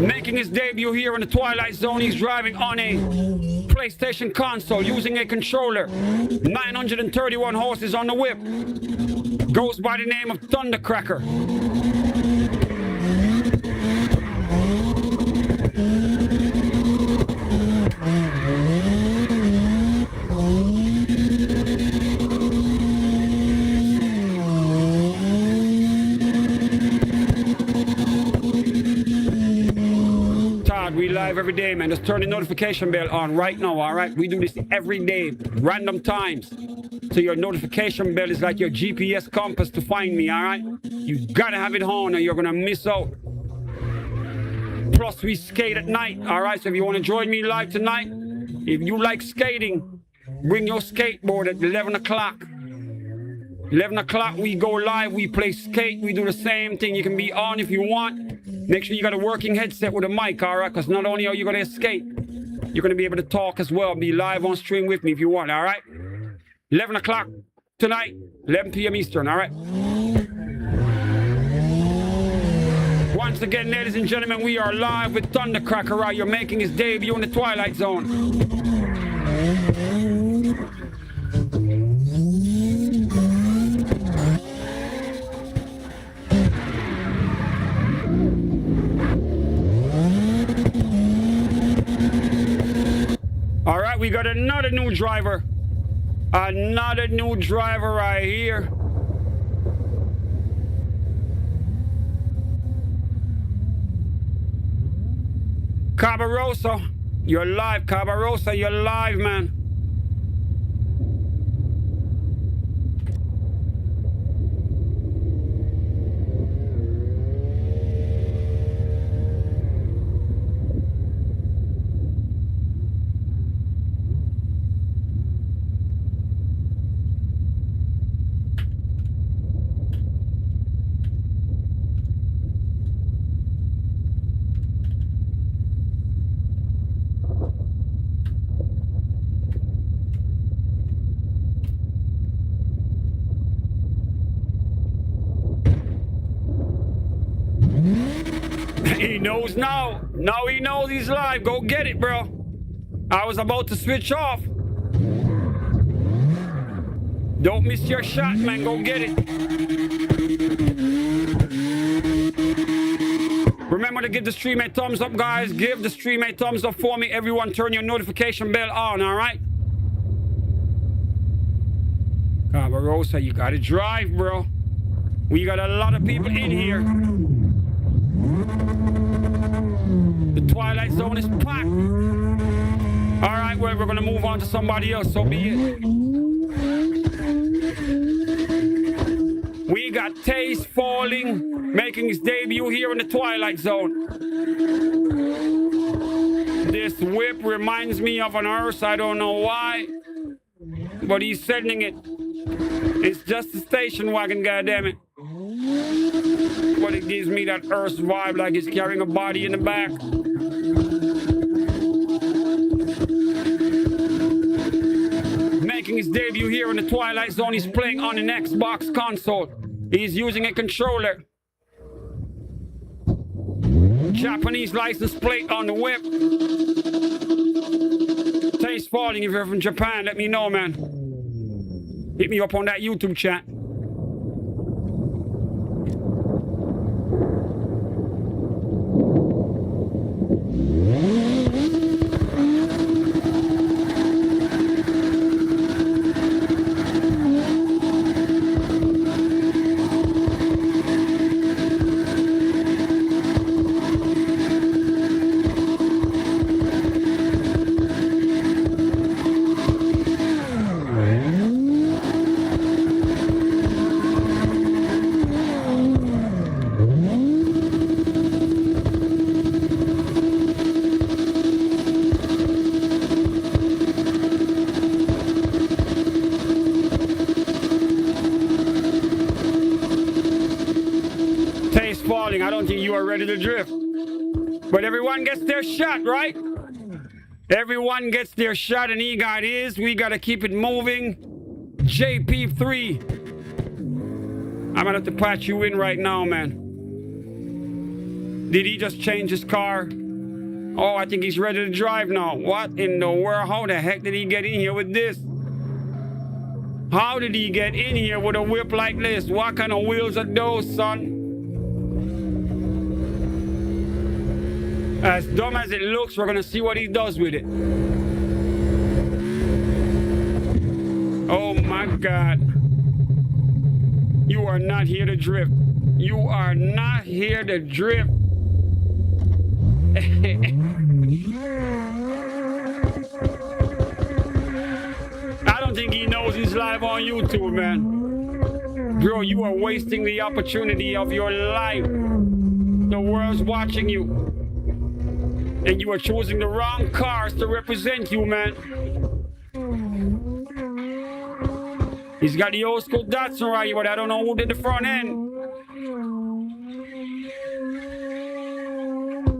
Making his debut here in the Twilight Zone, he's driving on a PlayStation console using a controller. 931 horses on the whip. Goes by the name of Thundercracker. We live every day, man. Just turn the notification bell on right now, all right? We do this every day, random times. So your notification bell is like your GPS compass to find me, all right? You gotta have it on or you're gonna miss out. Plus, we skate at night, all right? So if you want to join me live tonight, if you like skating, bring your skateboard at 11 o'clock. 11 o'clock, we go live, we play skate, we do the same thing. You can be on if you want. Make sure you got a working headset with a mic, all right? Because not only are you going to skate, you're going to be able to talk as well. Be live on stream with me if you want, all right? 11 o'clock tonight, 11 p.m. Eastern, all right? Once again, ladies and gentlemen, we are live with Thundercracker, right? You're making his debut in the Twilight Zone. All right, we got another new driver. Another new driver right here. Cabarosa, you're live. Cabarosa, you're live, man. He knows now. Now he knows he's live. Go get it, bro. I was about to switch off. Don't miss your shot, man. Go get it. Remember to give the stream a thumbs up, guys. Give the stream a thumbs up for me. Everyone, turn your notification bell on, all right? Cabarosa, you got to drive, bro. We got a lot of people in here. The Twilight Zone is packed. All right, well, we're going to move on to somebody else, so be it. We got Taze Falling, making his debut here in the Twilight Zone. This whip reminds me of an hearse, I don't know why, but he's sending it. It's just a station wagon, goddammit. But it gives me that hearse vibe, like he's carrying a body in the back. Making his debut here in the Twilight Zone, he's playing on an Xbox console. He's using a controller. Japanese license plate on the whip. Taste Falling, if you're from Japan, let me know, man. Hit me up on that YouTube chat. don't think you are ready to drift. But everyone gets their shot, right? Everyone gets their shot, and he got his. We got to keep it moving. JP3. I'm going to have to patch you in right now, man. Did he just change his car? Oh, I think he's ready to drive now. What in the world? How the heck did he get in here with this? How did he get in here with a whip like this? What kind of wheels are those, son? As dumb as it looks, we're going to see what he does with it. Oh, my God. You are not here to drift. You are not here to drift. I don't think he knows he's live on YouTube, man. Bro, you are wasting the opportunity of your life. The world's watching you. And you are choosing the wrong cars to represent you, man. He's got the old school Datsun right here, but I don't know who did the front end.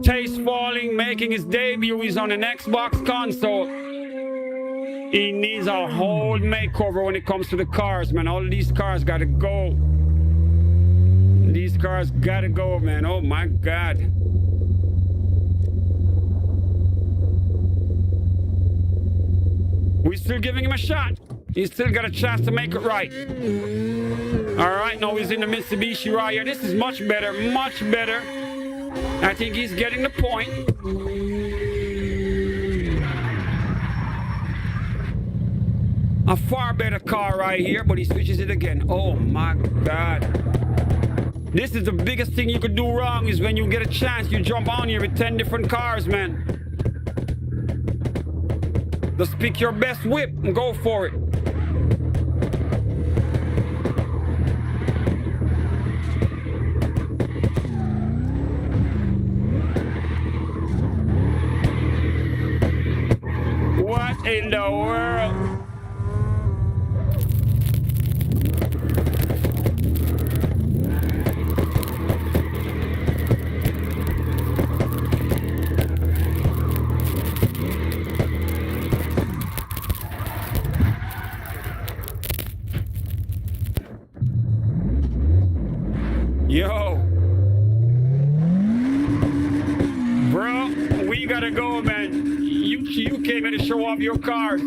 Taste Falling, making his debut. He's on an Xbox console. He needs a whole makeover when it comes to the cars, man. All of these cars gotta go. These cars gotta go, man. Oh my God. We're still giving him a shot. He's still got a chance to make it right. All right, now he's in the Mitsubishi right here. This is much better, much better. I think he's getting the point. A far better car right here, but he switches it again. Oh my God. This is the biggest thing you could do wrong, is when you get a chance, you jump on here with 10 different cars, man. Just pick your best whip and go for it. What in the world? Yo, bro, we gotta go, man. You came in to show off your cars.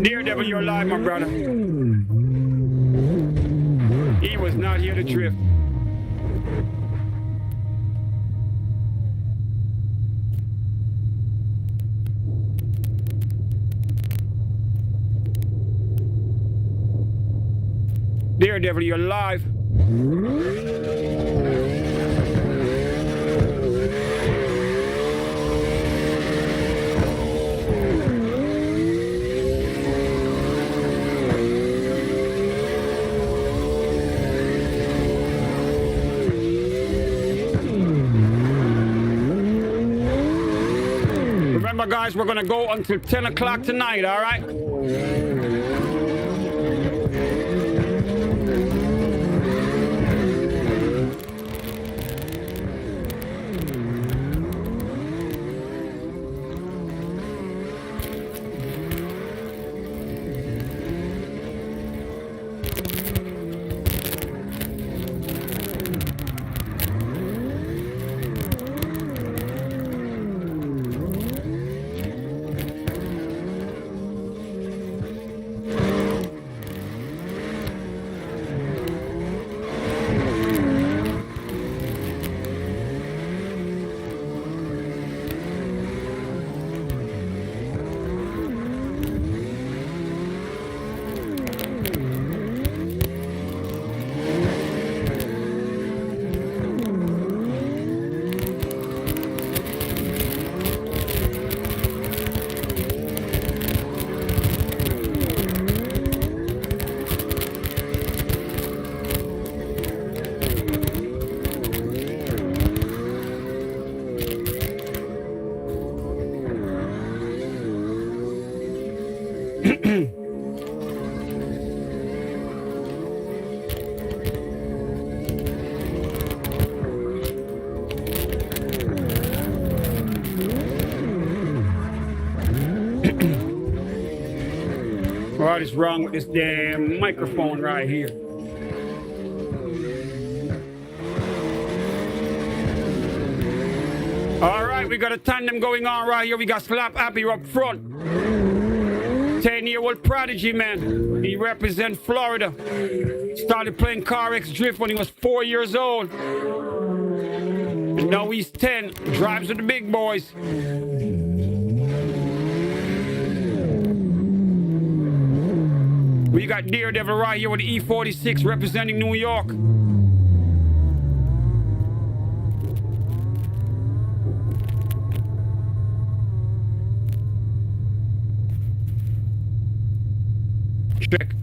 Daredevil, you're alive, my brother. He was not here to drift. Daredevil, you're alive. Remember, guys, we're gonna go until 10 o'clock tonight, all right? What is wrong with this damn microphone right here? All right, we got a tandem going on right here. We got Slap Happy up front. 10-year-old prodigy, man. He represents Florida. Started playing CARX Drift when he was 4 years old. And now he's 10. Drives with the big boys. We got Daredevil right here with the E46 representing New York. Check.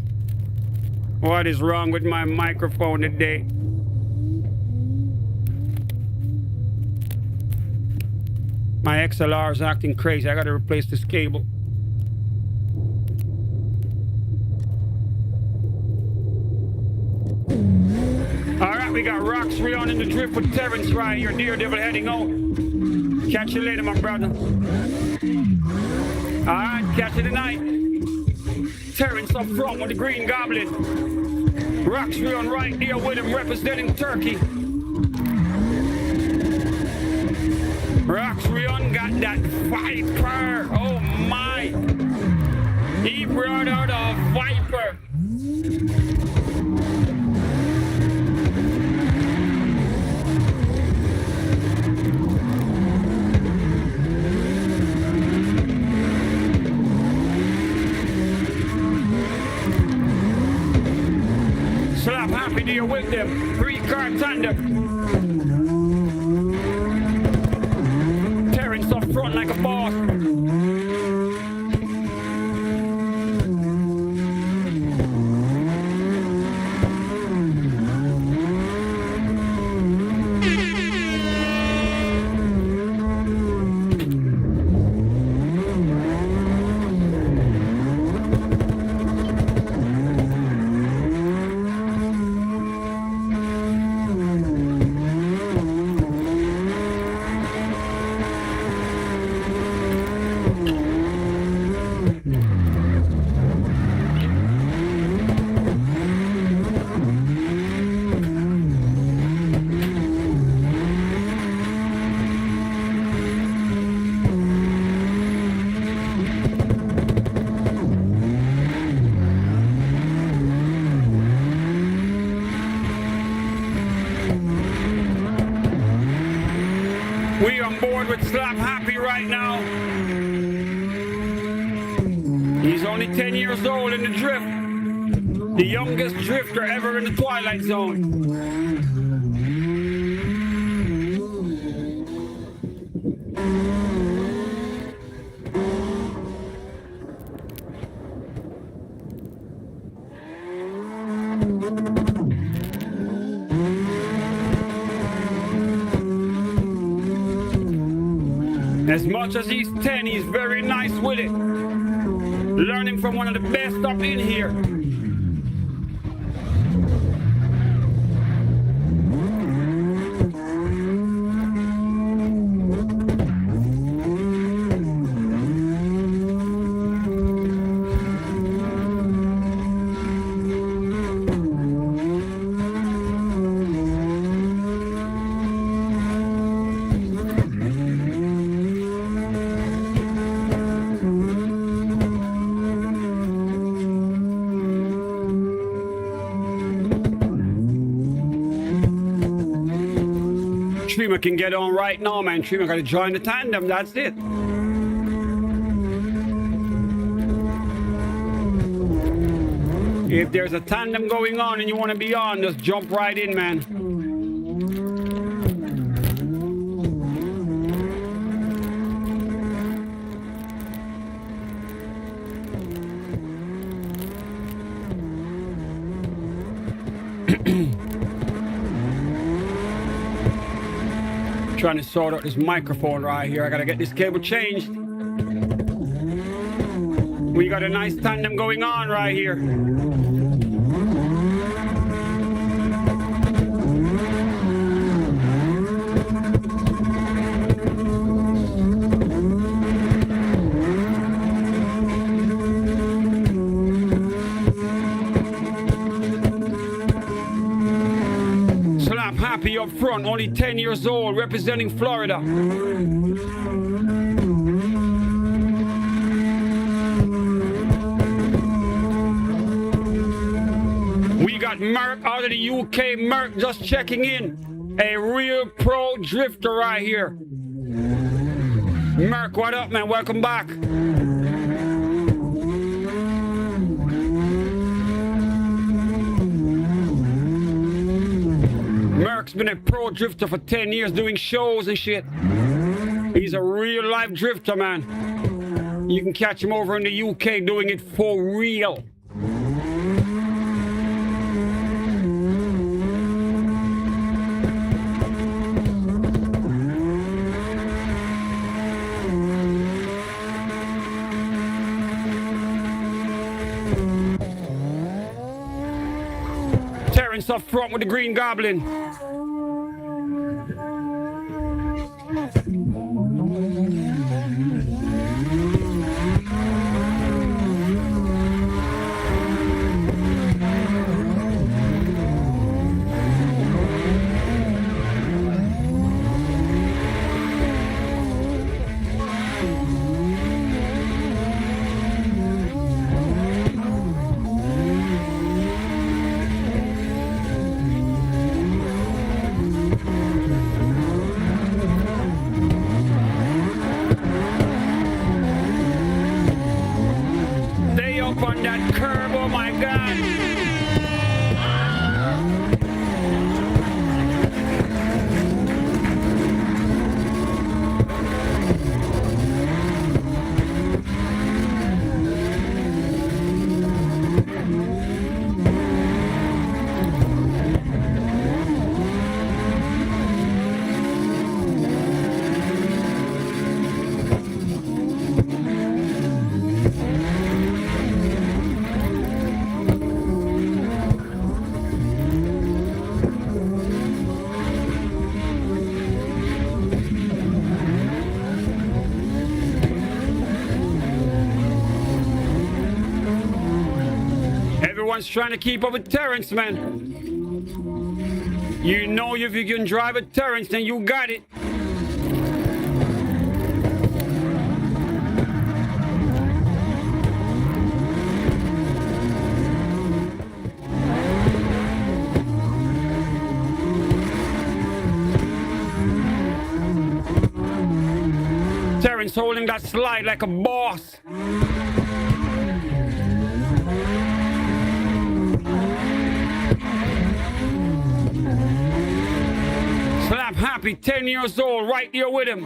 What is wrong with my microphone today? My XLR is acting crazy. I gotta replace this cable. Alright, we got Roxbury on in the drift with Terrence right here. Daredevil heading out. Catch you later, my brother. Alright, catch you tonight. Terrence up front with the Green Goblin. Roxbury on right here with him representing Turkey. Roxbury on got that Viper. Oh my. He brought out a Viper. Slap Happy deal with them. 3-car tandem. Terrence up front like a boss. We on board with Slap Happy right now. He's only 10 years old in the drift. The youngest drifter ever in the Twilight Zone. As much as he's 10, he's very nice with it. Learning from one of the best up in here. Streamer can get on right now, man. Streamer got to join the tandem. That's it. If there's a tandem going on and you want to be on, just jump right in, man. Trying to sort out this microphone right here. I gotta get this cable changed. We got a nice tandem going on right here. front, only 10 years old, representing Florida. We got Mark out of the UK. Mark just checking in. A real pro drifter right here. Mark, what up, man? Welcome back. Mark's been a pro drifter for 10 years doing shows and shit. He's a real life drifter, man. You can catch him over in the UK doing it for real. Terrence up front with the Green Goblin. On that curb, oh my God. Everyone's trying to keep up with Terrence, man. You know, if you can drive a Terrence, then you got it. Terrence holding that slide like a boss. Slap happy, 10 years old, right here with him.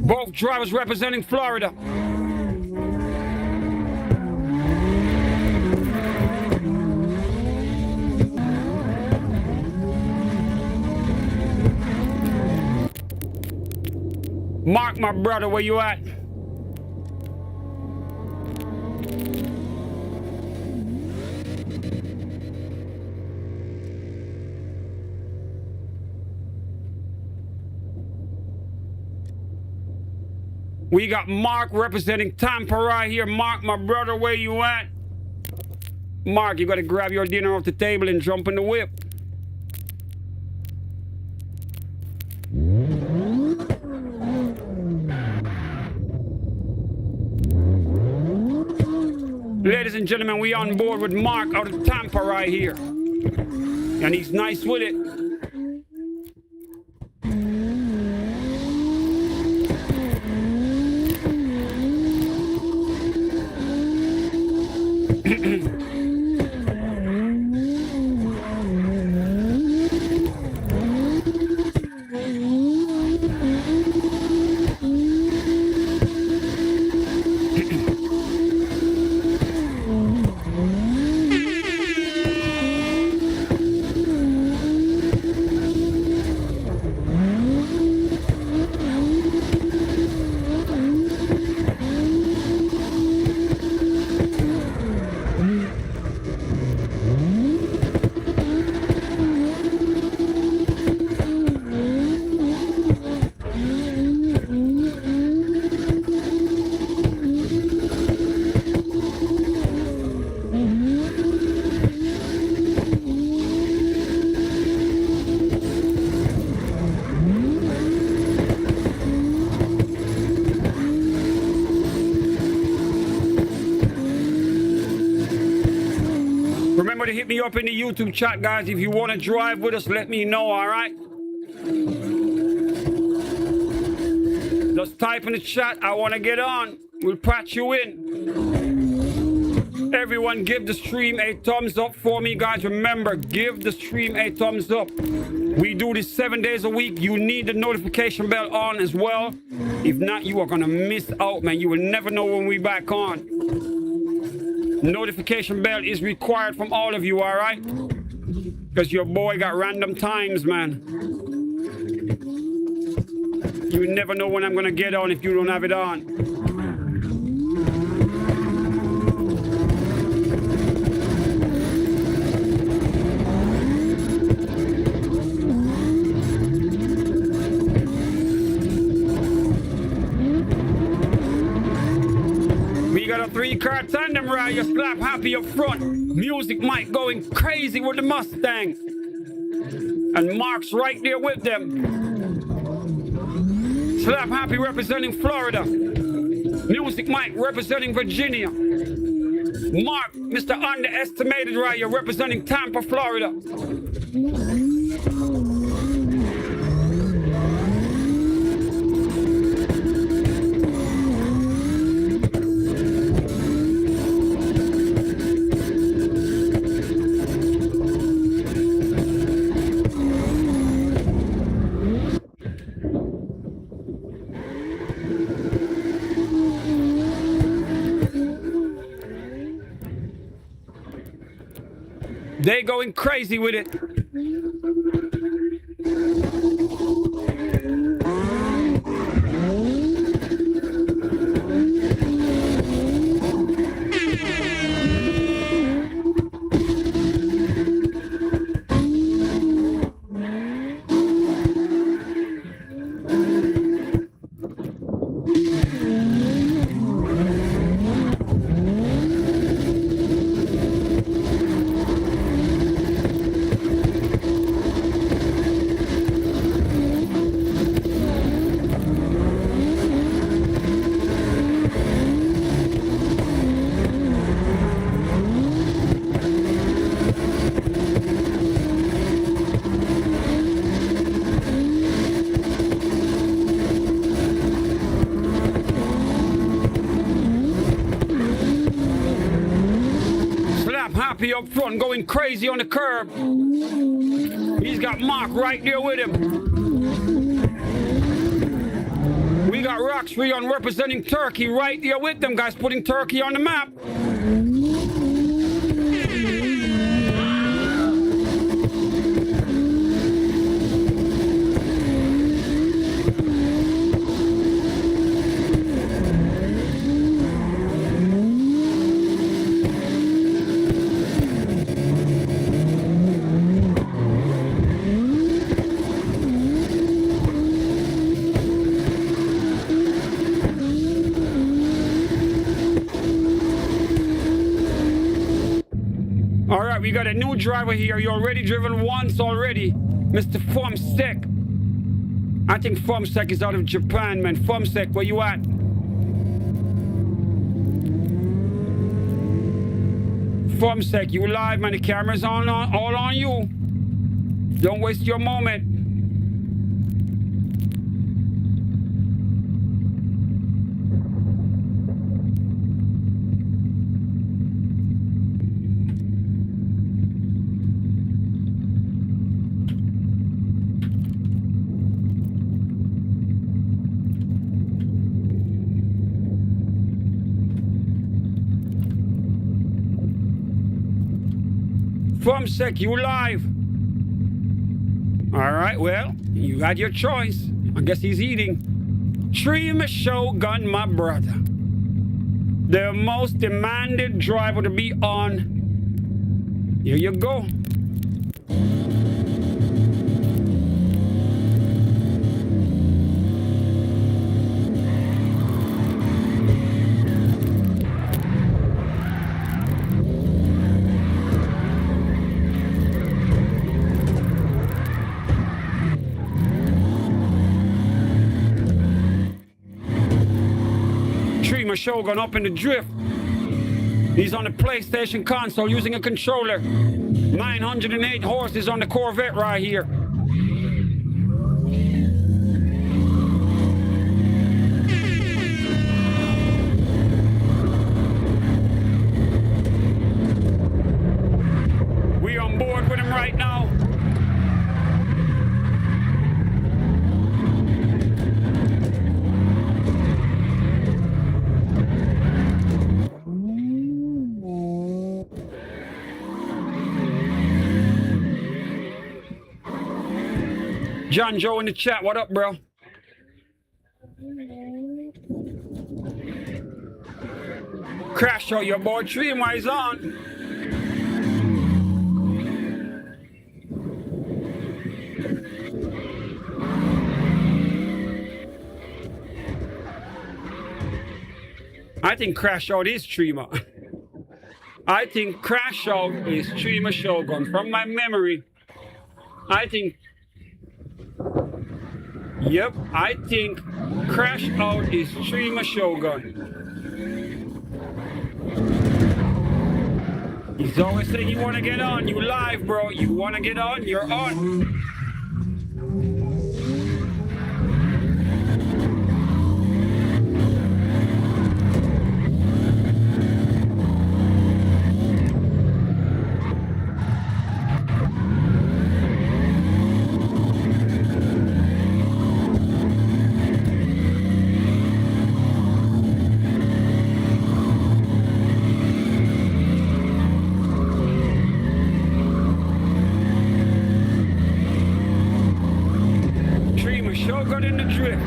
Both drivers representing Florida. Mark, my brother, where you at? We got Mark representing Tampa right here. Mark, my brother, where you at? Mark, you gotta grab your dinner off the table and jump in the whip. Ladies and gentlemen, we on board with Mark out of Tampa right here. And he's nice with it. me up in the YouTube chat, guys. If you want to drive with us, let me know, all right? Just type in the chat, I want to get on. We'll patch you in. Everyone give the stream a thumbs up for me, guys. Remember, give the stream a thumbs up. We do this 7 days a week. You need the notification bell on as well. If not, you are going to miss out, man. You will never know when we back on. Notification bell is required from all of you, all right? Because your boy got random times, man. You never know when I'm going to get on if you don't have it on. We got a 3-car tandem ride. You slap happy up front. Music mic going crazy with the Mustang. And Mark's right there with them. Slap Happy representing Florida. Music Mike representing Virginia. Mark, Mr. Underestimated Rider, representing Tampa, Florida. They going crazy with it. Up front, going crazy on the curb. He's got Mark right there with him. We got Roxrion representing Turkey right there with them, guys, putting Turkey on the map. We got a new driver here. You already driven once already. Mr. Fumsek. I think Fumsek is out of Japan, man. Fumsek, where you at? Fumsek, you live, man. The camera's all on you. Don't waste your moment. Fumsek, you live. All right, well, you got your choice. I guess he's eating. Stream Shogun, my brother. The most demanded driver to be on. Here you go. Shogun up in the drift. He's on the PlayStation console using a controller. 908 horses on the Corvette right here. We on board with him right now. John Joe in the chat, what up, bro? Crash out your boy Tree, why he's on? I think Crash Out is Trima. I think Crash Out is Trima Shogun. From my memory, I think... Yep, I think Crash Out is Trima Shogun. He's always saying you want to get on. You live, bro. You want to get on, you're on. Shogun in the drift.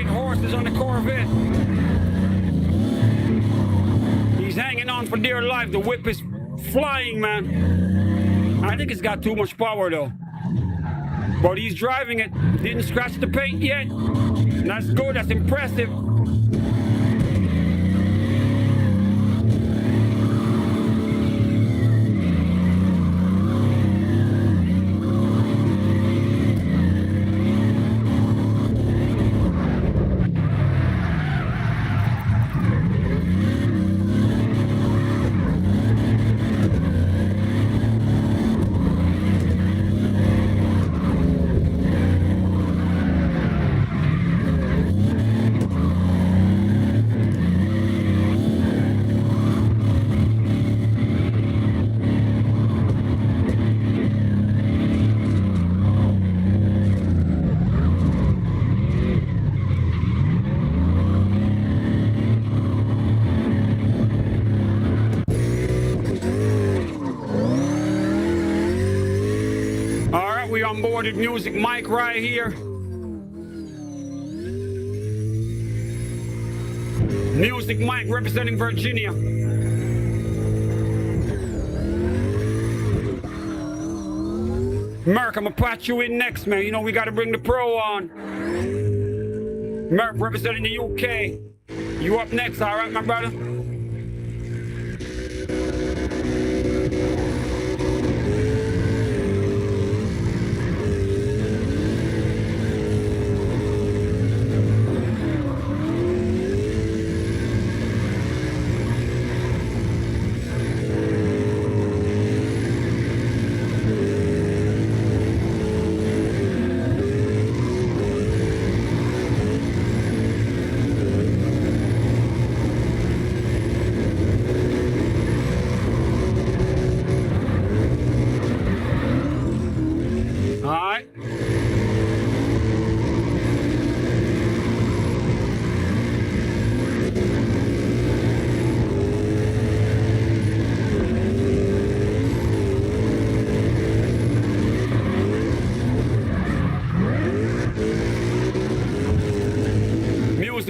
Horses on the Corvette. He's hanging on for dear life. The whip is flying, man. I think it's got too much power though. But he's driving it. Didn't scratch the paint yet. That's good, that's impressive. We onboarded Music Mike right here. Music Mike representing Virginia. Merc, I'm gonna patch you in next, man. You know we gotta bring the pro on. Merc representing the UK. You up next, all right, my brother?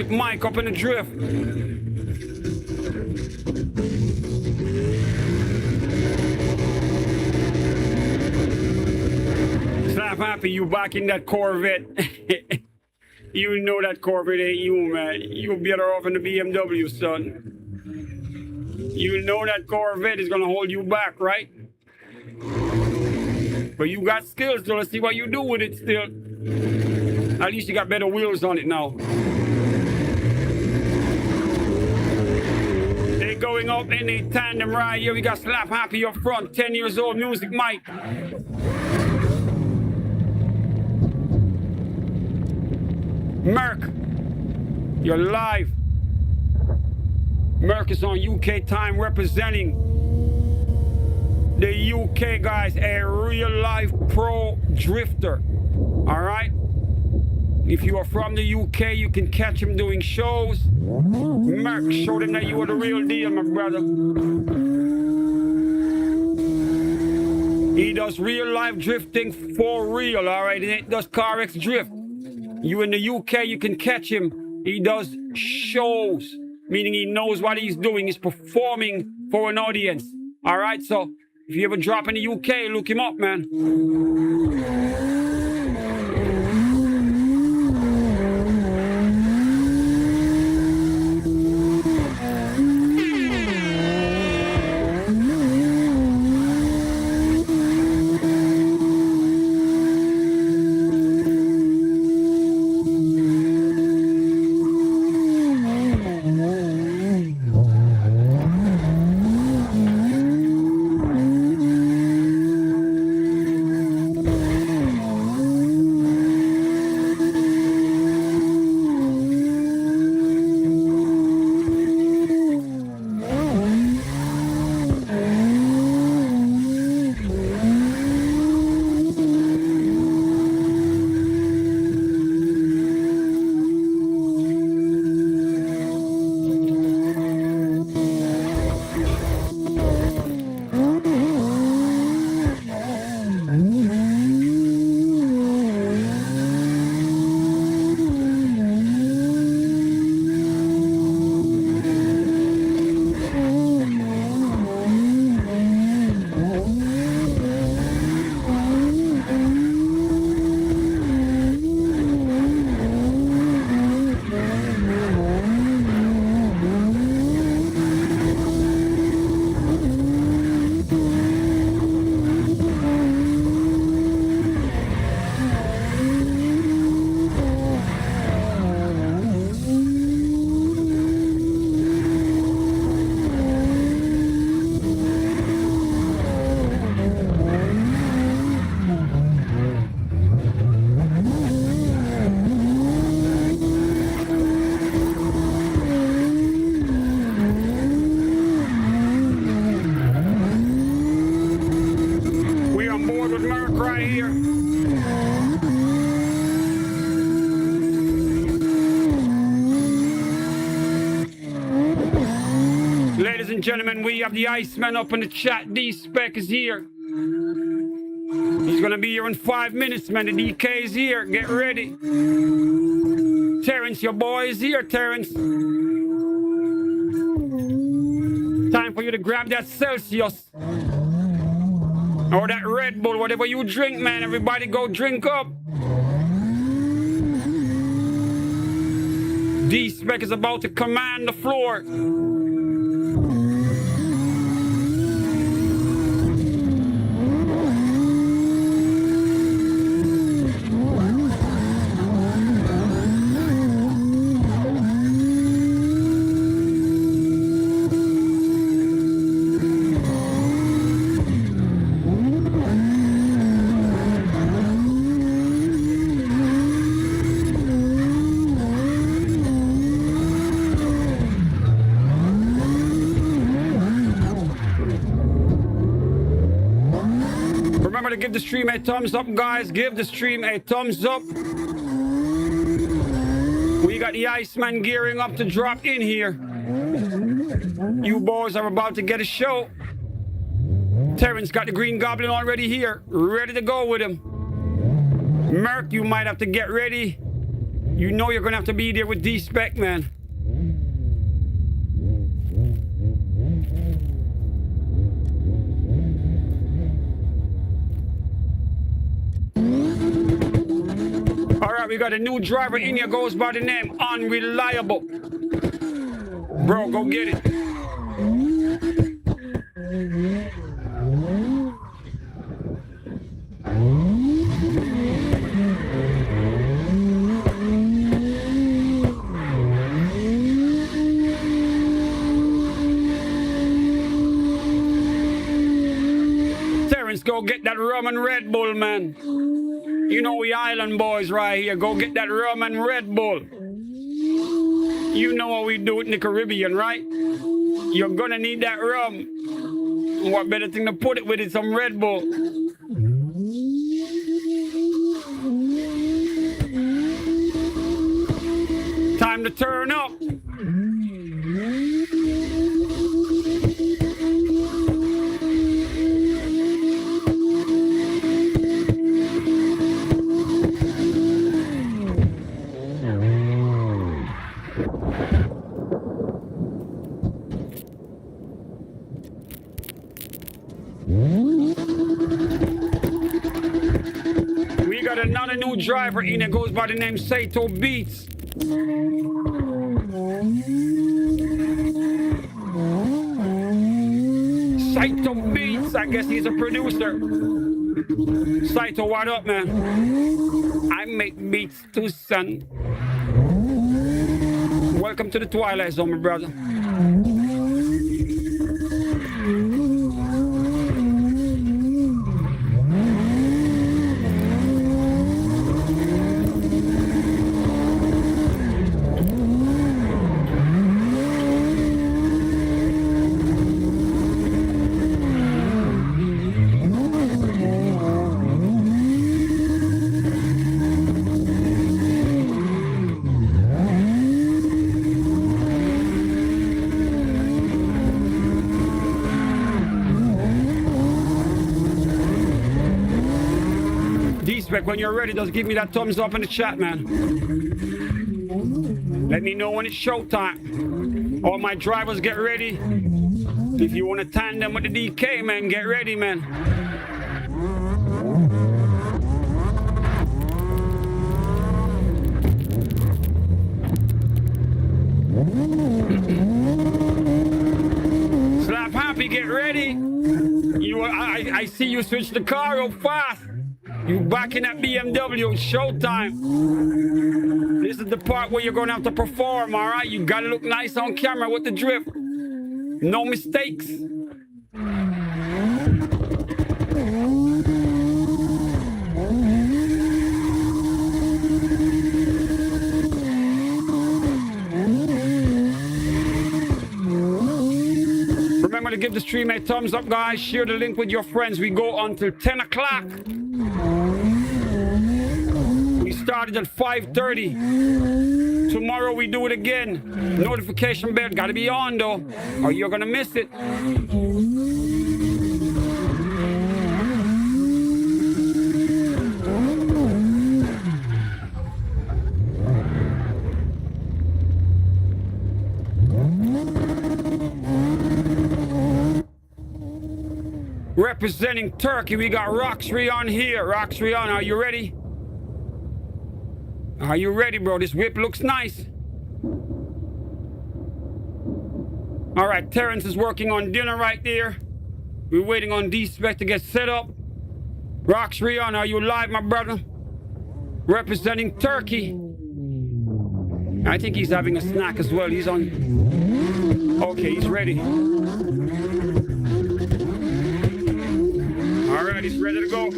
Mike up in the drift. Snap happy you back in that Corvette. You know that Corvette ain't you, man. You better off in the BMW, son. You know that Corvette is gonna hold you back, right? But you got skills, so let's see what you do with it still. At least you got better wheels on it now. They going up in a tandem right here. We got Slap Happy up front, 10 years old, Music Mike. Merc, you're live. Merc is on UK time representing the UK guys, a real life pro drifter. All right? If you are from the UK, you can catch him doing shows. Merc, show them that you are the real deal, my brother. He does real life drifting for real, all right? He does CARX Drift. You in the UK, you can catch him. He does shows, meaning he knows what he's doing. He's performing for an audience. All right, so if you ever drop in the UK, look him up, man. Ladies and gentlemen, we have the Iceman up in the chat. D-Spec is here. He's gonna be here in 5 minutes, man. The DK is here. Get ready. Terrence, your boy is here, Terrence. Time for you to grab that Celsius. Or that Red Bull, whatever you drink, man. Everybody go drink up. D-Spec is about to command the floor. Remember to give the stream a thumbs up, guys. Give the stream a thumbs up. We got the Iceman gearing up to drop in here. You boys are about to get a show. Terrence got the Green Goblin already here, ready to go with him. Merc, you might have to get ready. You know you're gonna have to be there with D-Spec, man. we got a new driver in here, goes by the name Unreliable. Bro, go get it. Terrence, go get that rum and Red Bull, man. You know we island boys right here. Go get that rum and Red Bull. You know what we do in the Caribbean, right? You're gonna need that rum. What better thing to put it with is some Red Bull. Time to turn up. We got another new driver in there, goes by the name Saito Beats. Saito Beats, I guess he's a producer. Saito, what up, man? I make beats too, son. Welcome to the Twilight Zone, my brother. When you're ready, just give me that thumbs up in the chat, man. Let me know when it's showtime. All my drivers, get ready. If you want to tandem with the DK, man, get ready, man. Slap Happy, get ready. I see you switch the car up fast. You back in that BMW, showtime. This is the part where you're gonna have to perform, all right? You gotta look nice on camera with the drift. No mistakes. Remember to give the stream a thumbs up, guys. Share the link with your friends. We go until 10 o'clock. We started at 5:30. Tomorrow we do it again. Notification bell gotta be on though, or you're gonna miss it. Representing Turkey, we got Roxry on here. Roxry on, are you ready? Are you ready, bro? This whip looks nice. All right, Terrence is working on dinner right there. We're waiting on D-Spec to get set up. Roxry on, are you live, my brother? Representing Turkey. I think he's having a snack as well. He's on. Okay, he's ready. All right, he's ready to go.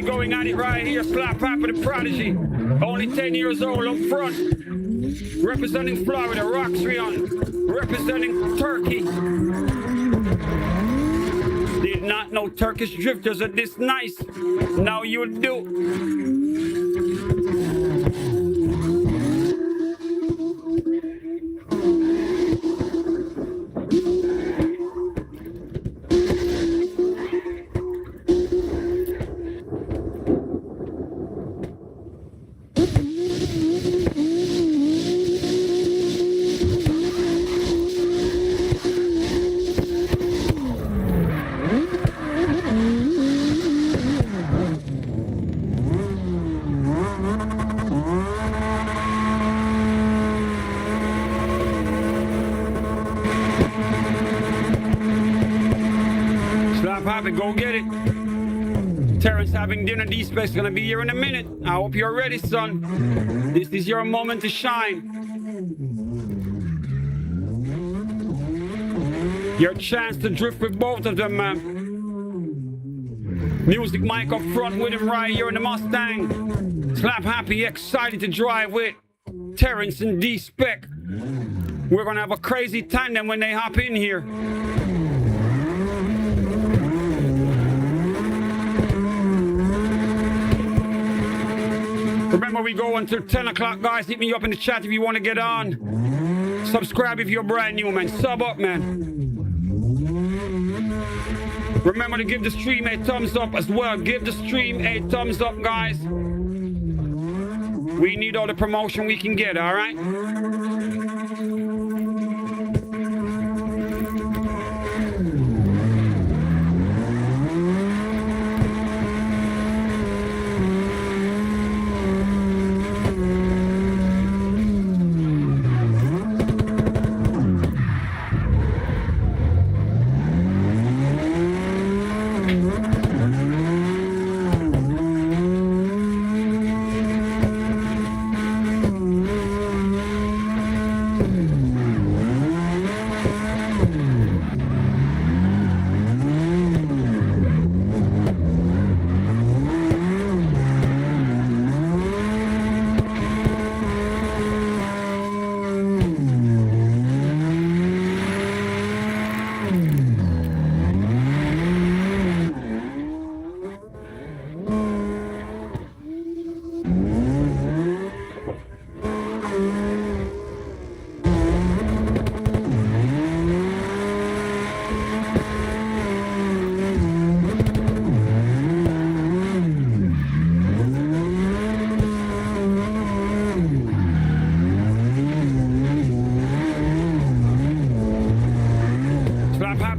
Happy going at it right here. Slap Happy the Prodigy. Only 10 years old up front. Representing Florida, Roxrion. Representing Turkey. Did not know Turkish drifters are this nice. Now you do. Go get it. Terrence having dinner. D-Spec's gonna be here in a minute. I hope you're ready, son. This is your moment to shine. Your chance to drift with both of them, man. Music Mike up front with him right here in the Mustang. Slap Happy, excited to drive with Terrence and D-Spec. We're gonna have a crazy tandem when they hop in here. Remember, we go until 10 o'clock, guys. Hit me up in the chat if you want to get on. Subscribe if you're brand new, man. Sub up, man. Remember to give the stream a thumbs up as well. Give the stream a thumbs up, guys. We need all the promotion we can get, all right?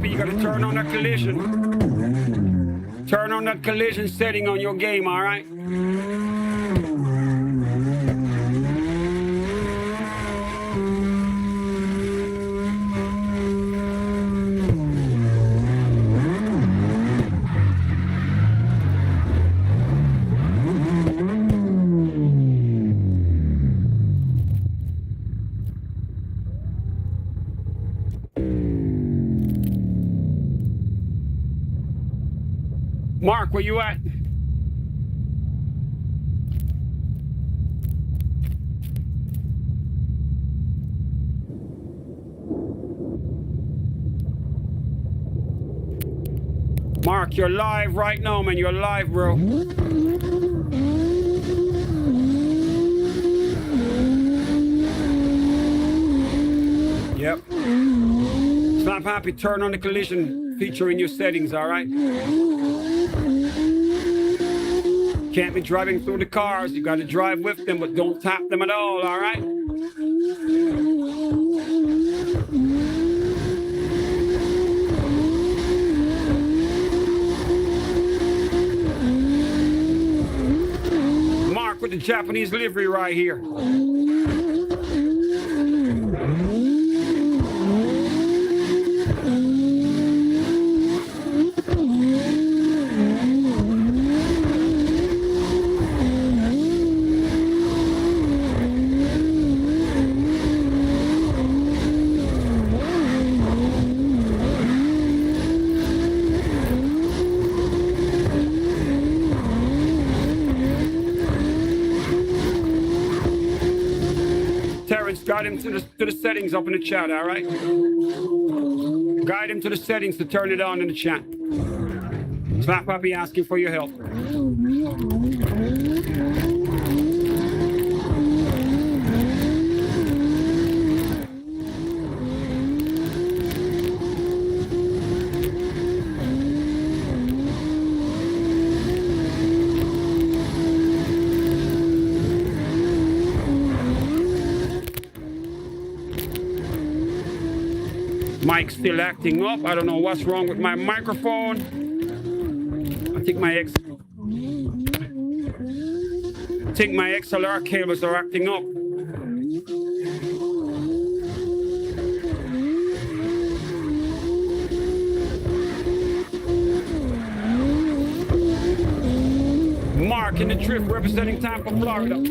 You gotta turn on that collision. Turn on that collision setting on your game, all right? Mark, where you at? Mark, you're live right now, man. You're live, bro. Yep. Slap Happy, turn on the collision feature in your settings, all right? Can't be driving through the cars. You got to drive with them, but don't tap them at all right? Mark with the Japanese livery right here. Guide him to the settings up in the chat, all right? Guide him to the settings to turn it on in the chat. Slap Pappy asking for your help. Mic's still acting up. I don't know what's wrong with my microphone. I think my XLR cables are acting up. Mark in the Drift representing Tampa, Florida.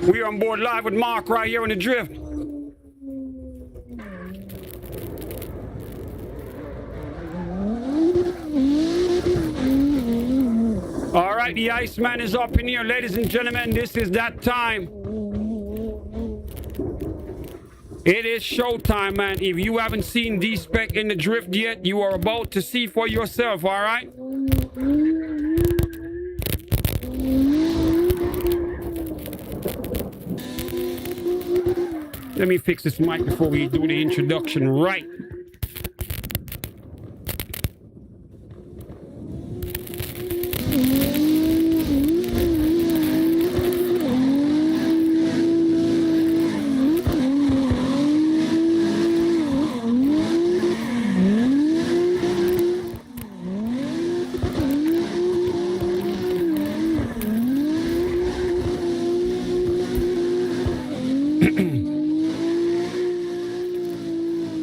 We're on board live with Mark right here in the Drift. All right, the Iceman is up in here, ladies and gentlemen. This is that time. It is showtime, man. If you haven't seen D-Spec in the Drift yet, you are about to see for yourself, all right? Let me fix this mic before we do the introduction right.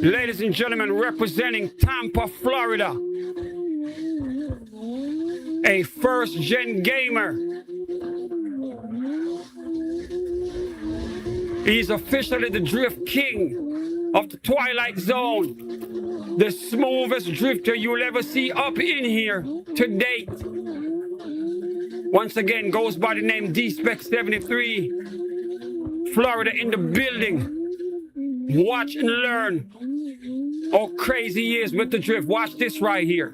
Ladies and gentlemen, representing Tampa, Florida, a first-gen gamer. He's officially the Drift King of the Twilight Zone, the smoothest drifter you'll ever see up in here to date. Once again, goes by the name D-Spec 73, Florida in the building. Watch and learn. Oh, crazy he is with the Drift. Watch this right here.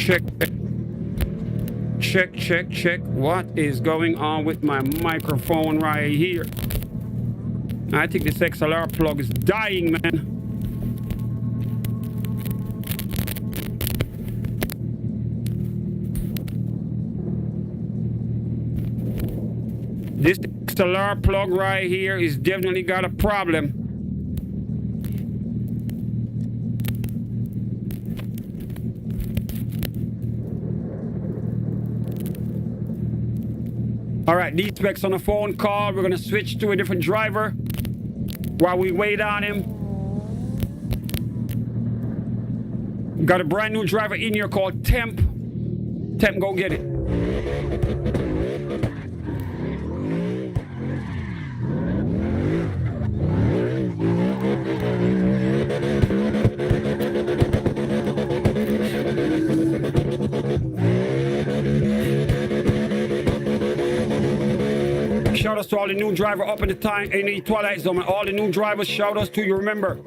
Check. Check, check, check. What is going on with my microphone right here? I think this XLR plug is dying, man. This XLR plug right here is definitely got a problem. All right, D-Spec's on a phone call. We're gonna switch to a different driver while we wait on him. Got a brand new driver in here called Temp. Temp, go get it. Shout outs to all the new drivers up in the Twilight Zone. All the new drivers, shout outs to you. Remember,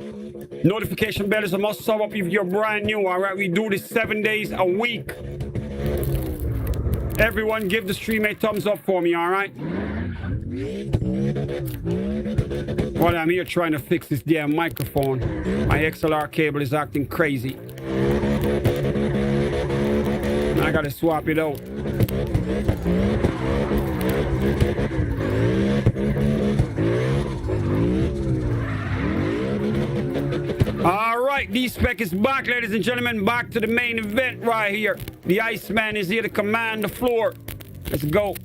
notification bell is a must sub up if you're brand new. All right, we do this 7 days a week. Everyone give the stream a thumbs up for me, all right? While I'm here trying to fix this damn microphone, my XLR cable is acting crazy. I gotta swap it out. All right, D-Spec is back, ladies and gentlemen. Back to the main event right here. The Iceman is here to command the floor. Let's go.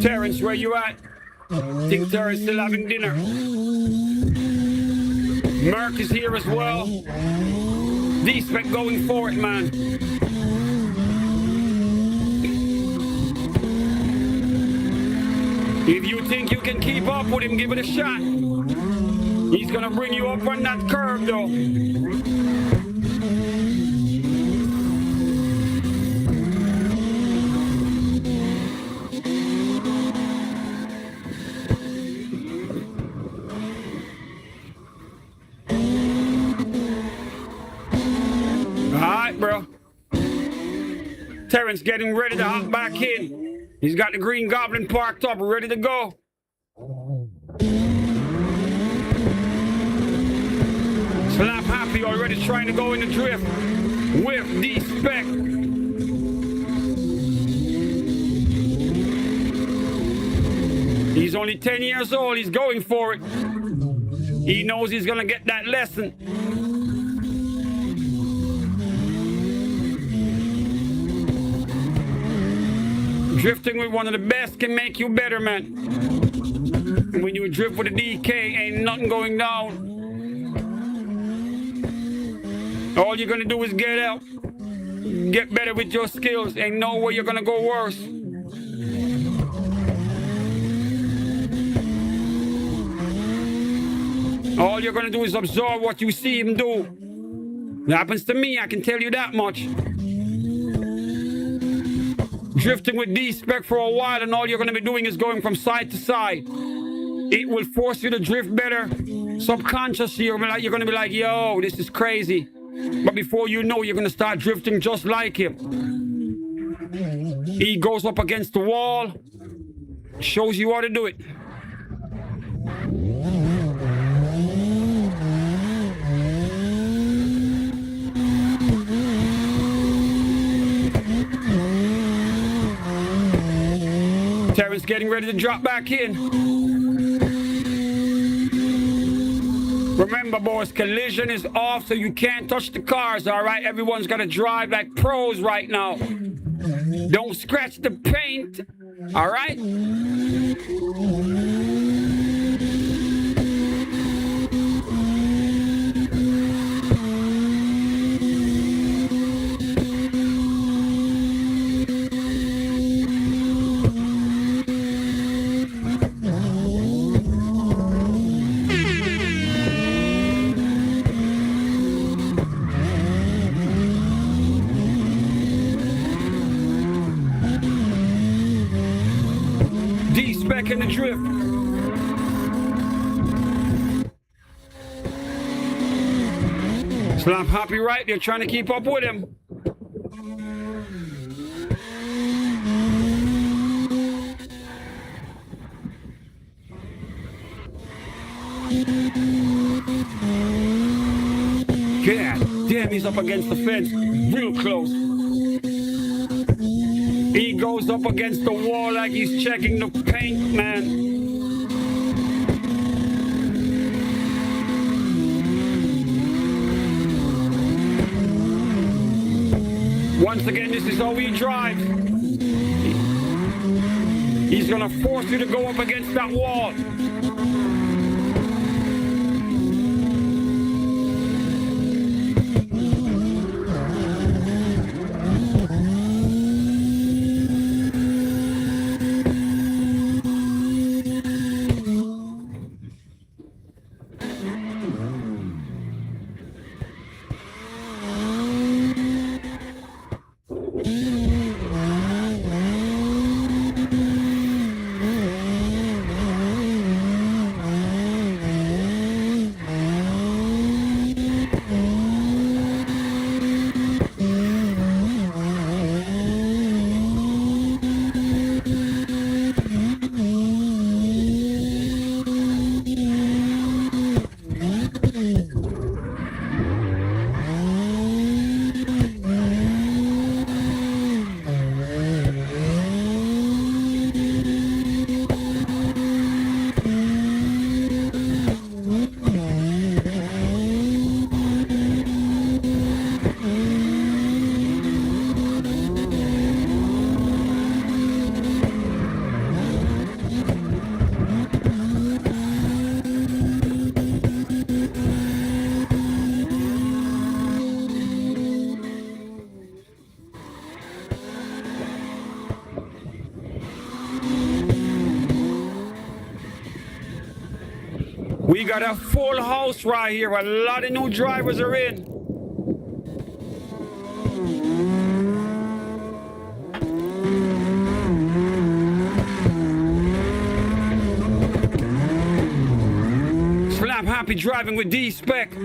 Terrence, where you at? Think Terrence still having dinner. Merc is here as well. D-Spec going for it, man. If you think you can keep up with him, give it a shot. He's gonna bring you up on that curve, though. Bro. Terrence getting ready to hop back in. He's got the Green Goblin parked up, ready to go. Slap Happy already trying to go in the drift with D-Spec. He's only 10 years old. He's going for it. He knows he's gonna get that lesson. Drifting with one of the best can make you better, man. When you drift with a DK, ain't nothing going down. All you're gonna do is get out. Get better with your skills. Ain't no way you're gonna go worse. All you're gonna do is absorb what you see him do. It happens to me, I can tell you that much. Drifting with D-Spec for a while and all you're going to be doing is going from side to side. It will force you to drift better. Subconsciously, you're going to be like, yo, this is crazy. But before you know, you're going to start drifting just like him. He goes up against the wall, shows you how to do it. Terrence getting ready to drop back in. Remember, boys, collision is off, so you can't touch the cars, all right? Everyone's got to drive like pros right now. Don't scratch the paint, all right? D-Spec in the drift. Slap Happy right there trying to keep up with him. God damn, he's up against the fence. Real close. He goes up against the wall like he's checking the paint, man. Once again, this is how he drives. He's gonna force you to go up against that wall. We got a full house right here. A lot of new drivers are in. Slap Happy driving with D-Spec.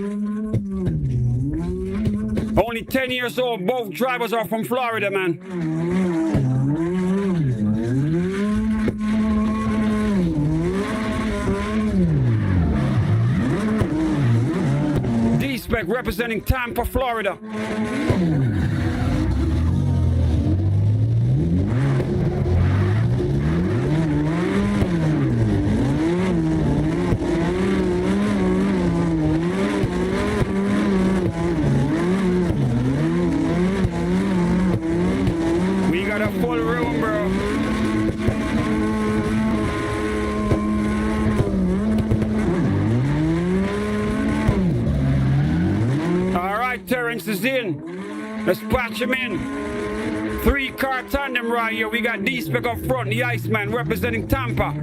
Only 10 years old. Both drivers are from Florida, man. D-Spec representing Tampa, Florida. We got a full room, bro. Terrence is in. Let's patch him in. 3-car tandem right here. We got D-Spec up front, the Iceman representing Tampa.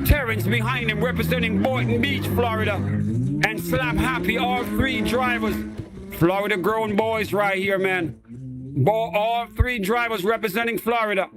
Terrence behind him representing Boynton Beach, Florida. And Slap Happy, all 3 drivers. Florida grown boys right here, man. All 3 drivers representing Florida.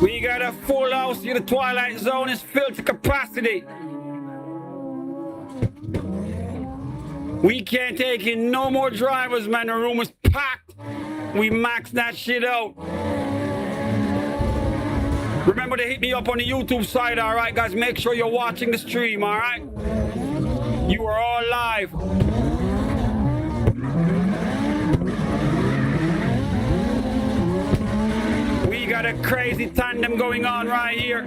We got a full house here. The Twilight Zone is filled to capacity. We can't take in no more drivers, man. The room is packed. We maxed that shit out. Remember to hit me up on the YouTube side, all right, guys? Make sure you're watching the stream, all right? You are all live. We got a crazy tandem going on right here.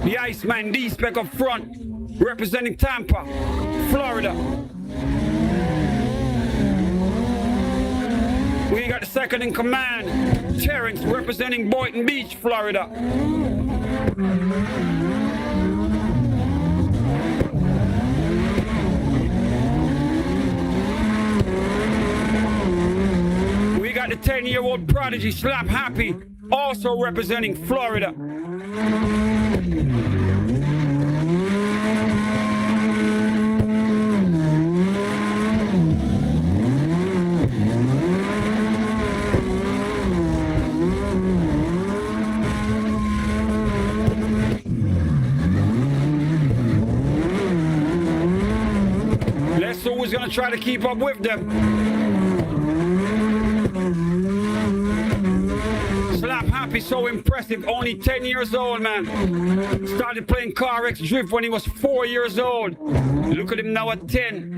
The Iceman D-Spec up front, representing Tampa, Florida. We got the second in command, Terrence, representing Boynton Beach, Florida. We got the 10-year-old prodigy, Slap Happy, also representing Florida. Let's see who's gonna try to keep up with them. Slap Happy, so impressive, only 10 years old, man. Started playing CARX Drift when he was 4 years old. Look at him now at 10.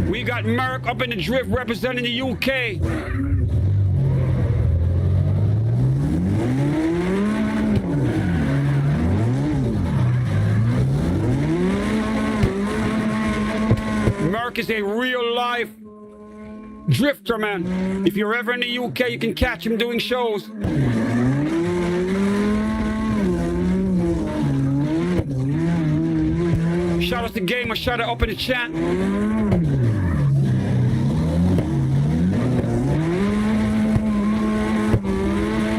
We got Merck up in the drift representing the UK. Merck is a real life drifter, man. If you're ever in the UK, you can catch him doing shows. Shout out to Gamer, shout out up in the chat.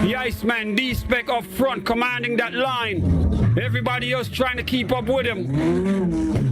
The Iceman D-Spec up front, commanding that line. Everybody else trying to keep up with him.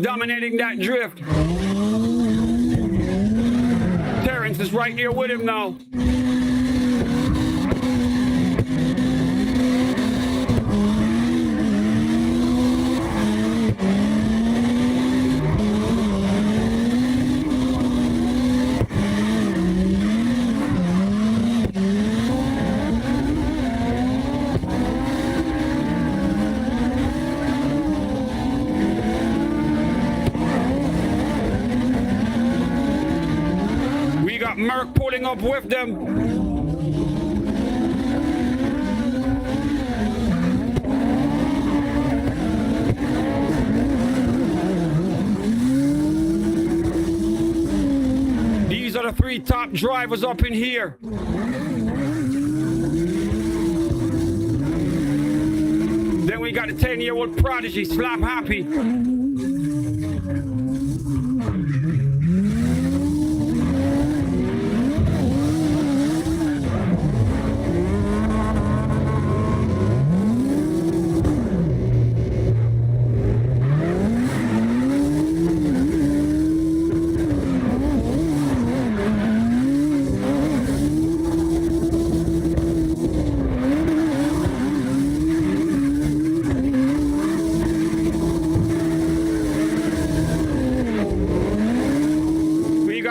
Dominating that drift. Terrence is right here with him now. Merck pulling up with them. These are the 3 top drivers up in here. Then we got the 10-year-old prodigy, Slap Happy.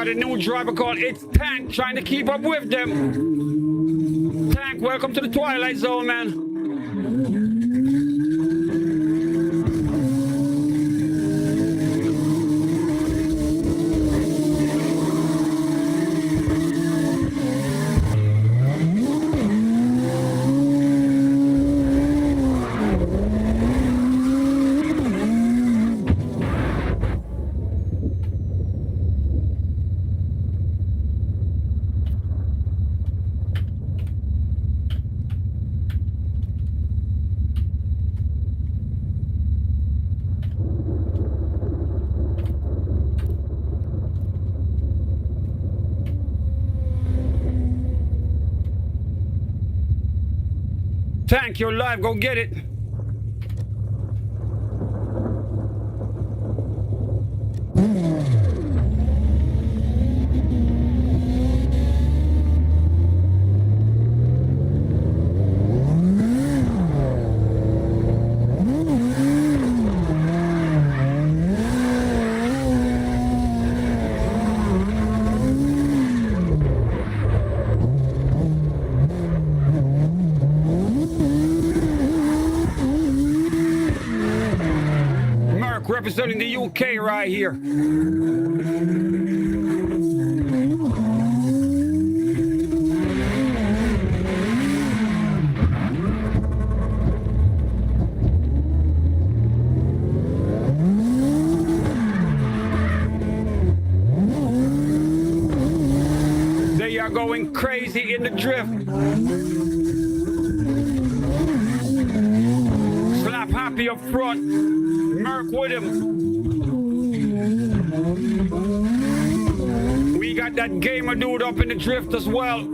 A new driver called It's Tank trying to keep up with them. Tank, welcome to the Twilight Zone, man. Tank, you're live. Go get it. Representing the UK right here. They are going crazy in the drift. Slap happy up front. Merc with him. We got that gamer dude up in the drift as well.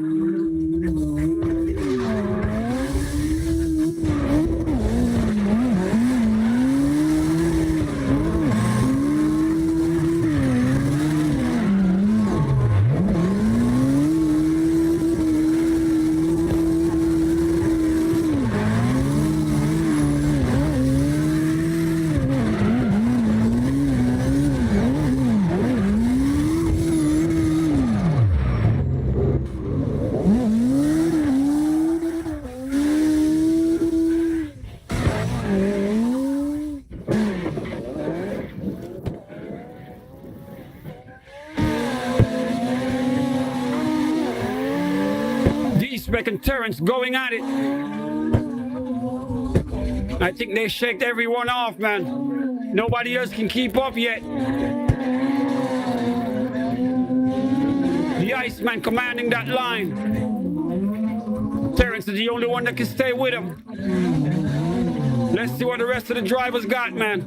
D-Spec and Terrence going at it. I think they shaked everyone off, man. Nobody else can keep up yet. The Iceman commanding that line. Terrence is the only one that can stay with him. Let's see what the rest of the drivers got, man.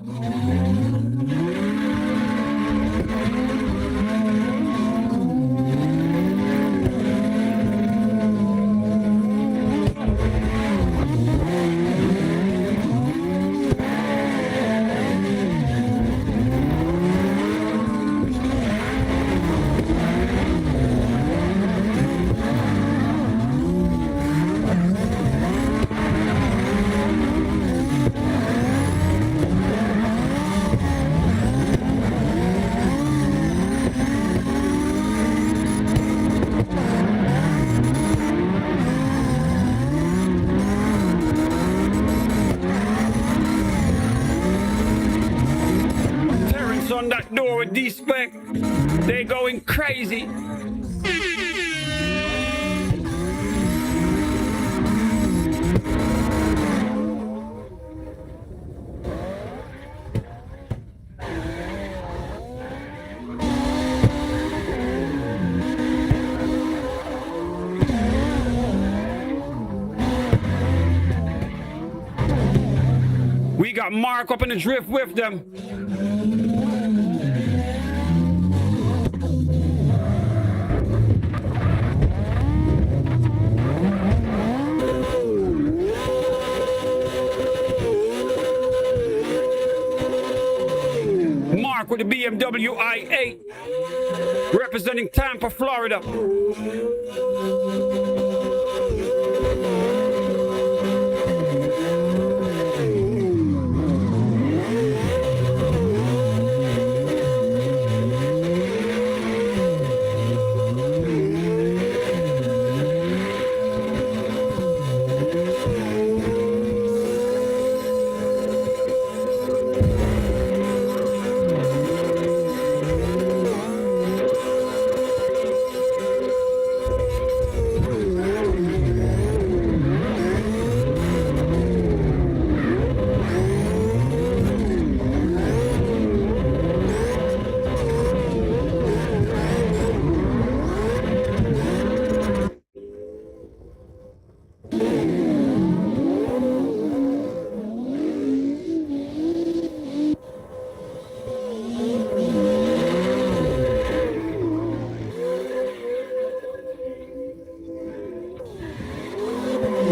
On that door with D-Spec, they going crazy. We got Mark up in the drift with them. With the BMW i8 representing Tampa, Florida.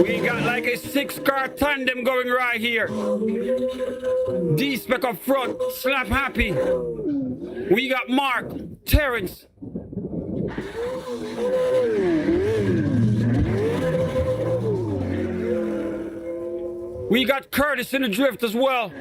We got like a 6-car tandem going right here. D-Spec up front, Slap Happy. We got Mark, Terrence. We got Curtis in the drift as well.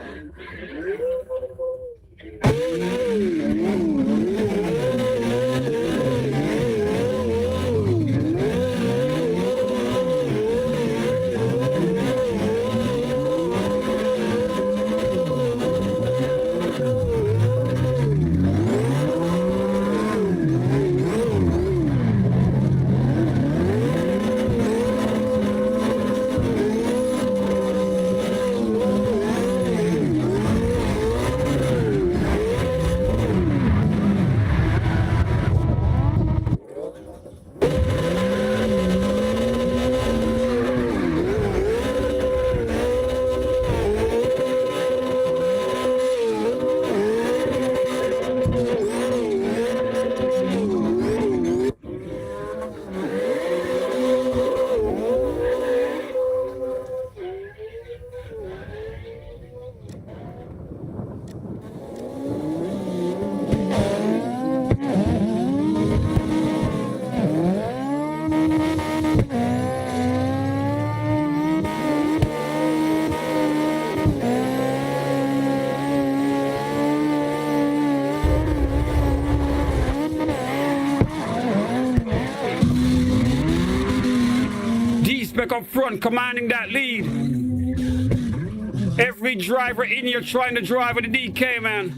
D-Spec up front, commanding that lead. Every driver in here trying to drive with a DK, man.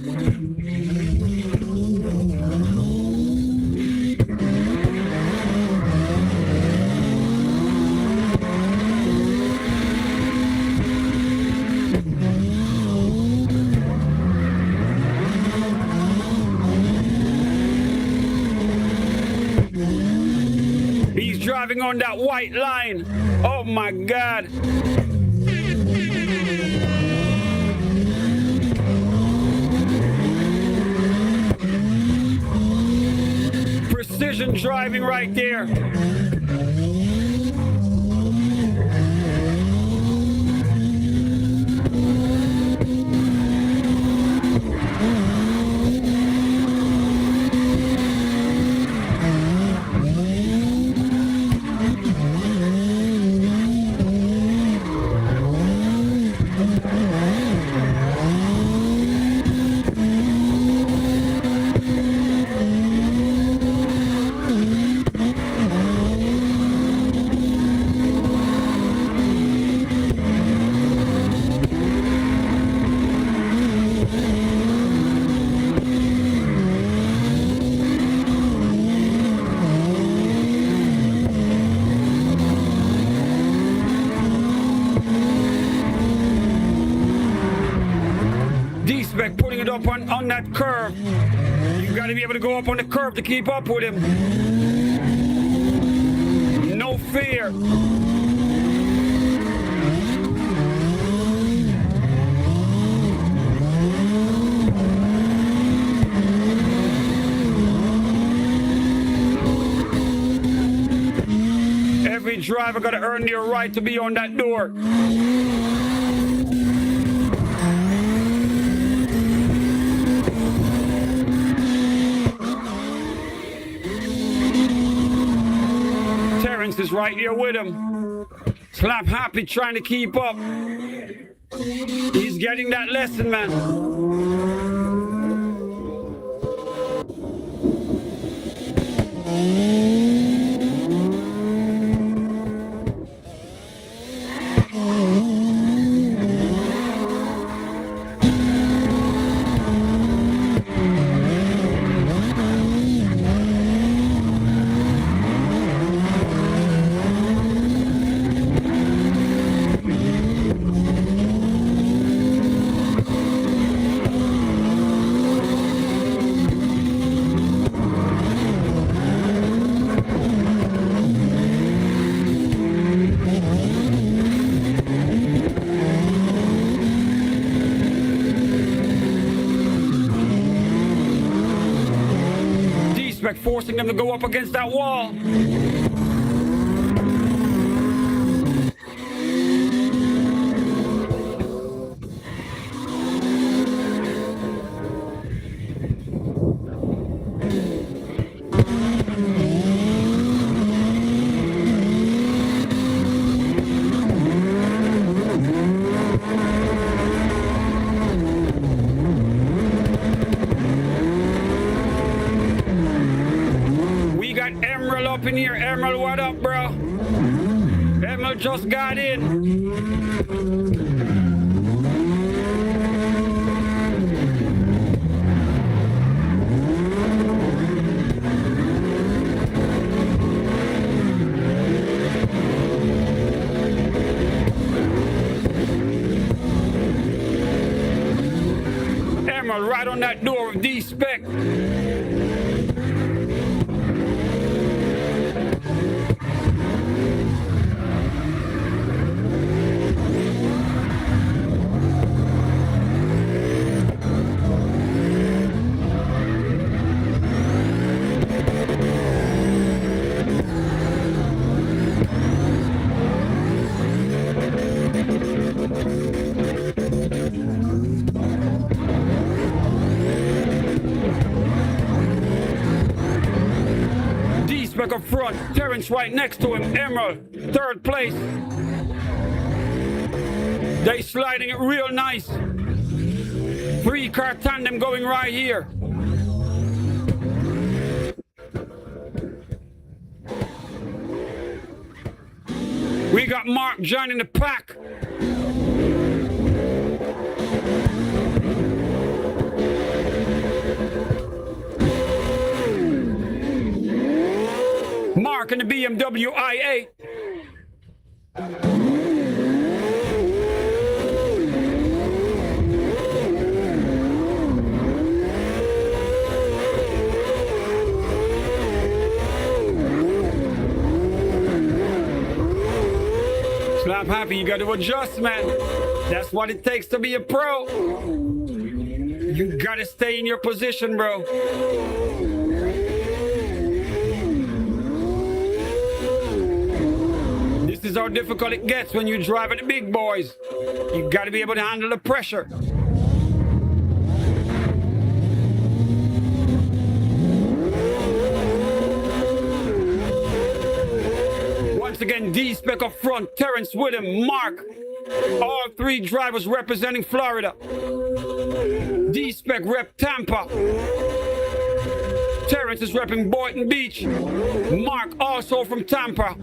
He's driving on that white line. Oh my God. Precision driving right there. D-Spec putting it up on that curve. You got to be able to go up on the curve to keep up with him. No fear. Every driver got to earn their right to be on that door. Terrence is right here with him. Slap Happy trying to keep up. He's getting that lesson, man. D-Spec forcing them to go up against that wall. bro. Emil just got in. Emil right on that door of D-Spec. D-Spec up front, Terrence right next to him, Emerald, third place. They sliding it real nice. 3-car tandem going right here. We got Mark joining the pack. Mark in the BMW i8. Slap happy, you gotta adjust, man. That's what it takes to be a pro. You gotta stay in your position, bro. This is how difficult it gets when you drive at the big boys. You gotta be able to handle the pressure. Once again, D-Spec up front, Terrence with him, Mark. All 3 drivers representing Florida. D-Spec rep Tampa. Terrence is repping Boynton Beach. Mark also from Tampa.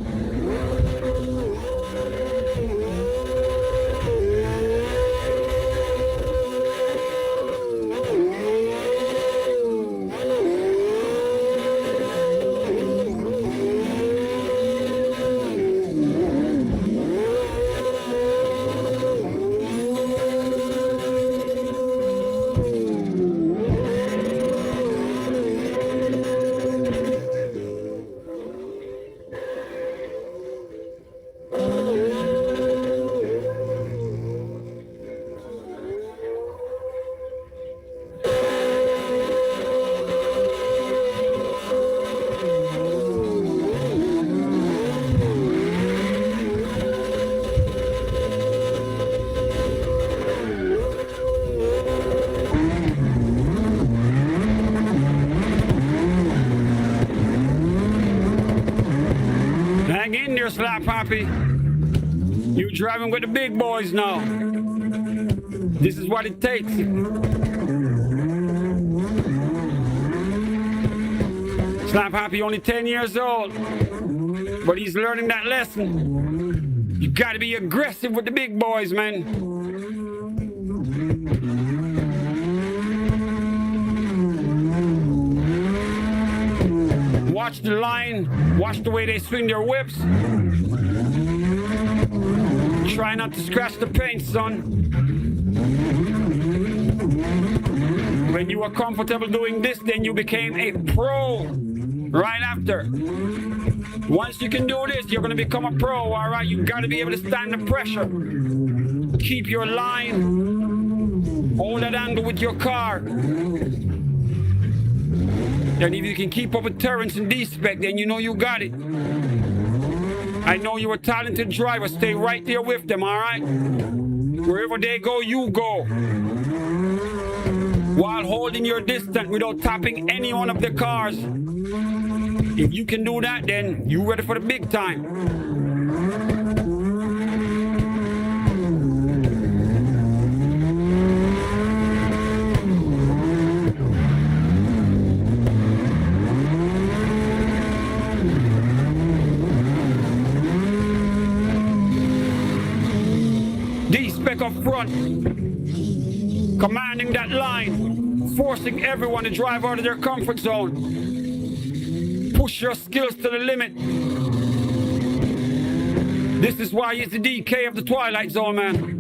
Hang in there, Slap Happy. You driving with the big boys now. This is what it takes. Slap Happy only 10 years old, but he's learning that lesson. You gotta be aggressive with the big boys, man. Watch the line, watch the way they swing their whips. Try not to scratch the paint, son. When you were comfortable doing this, then you became a pro right after. Once you can do this, you're gonna become a pro, all right? You gotta be able to stand the pressure. Keep your line, hold that angle with your car. And if you can keep up with Terrence and D-Spec, then you know you got it. I know you're a talented driver. Stay right there with them, all right? Wherever they go, you go. While holding your distance without tapping any one of the cars. If you can do that, then you're ready for the big time. D-Spec up front, commanding that line, forcing everyone to drive out of their comfort zone. Push your skills to the limit. This is why he's the DK of the Twilight Zone, man.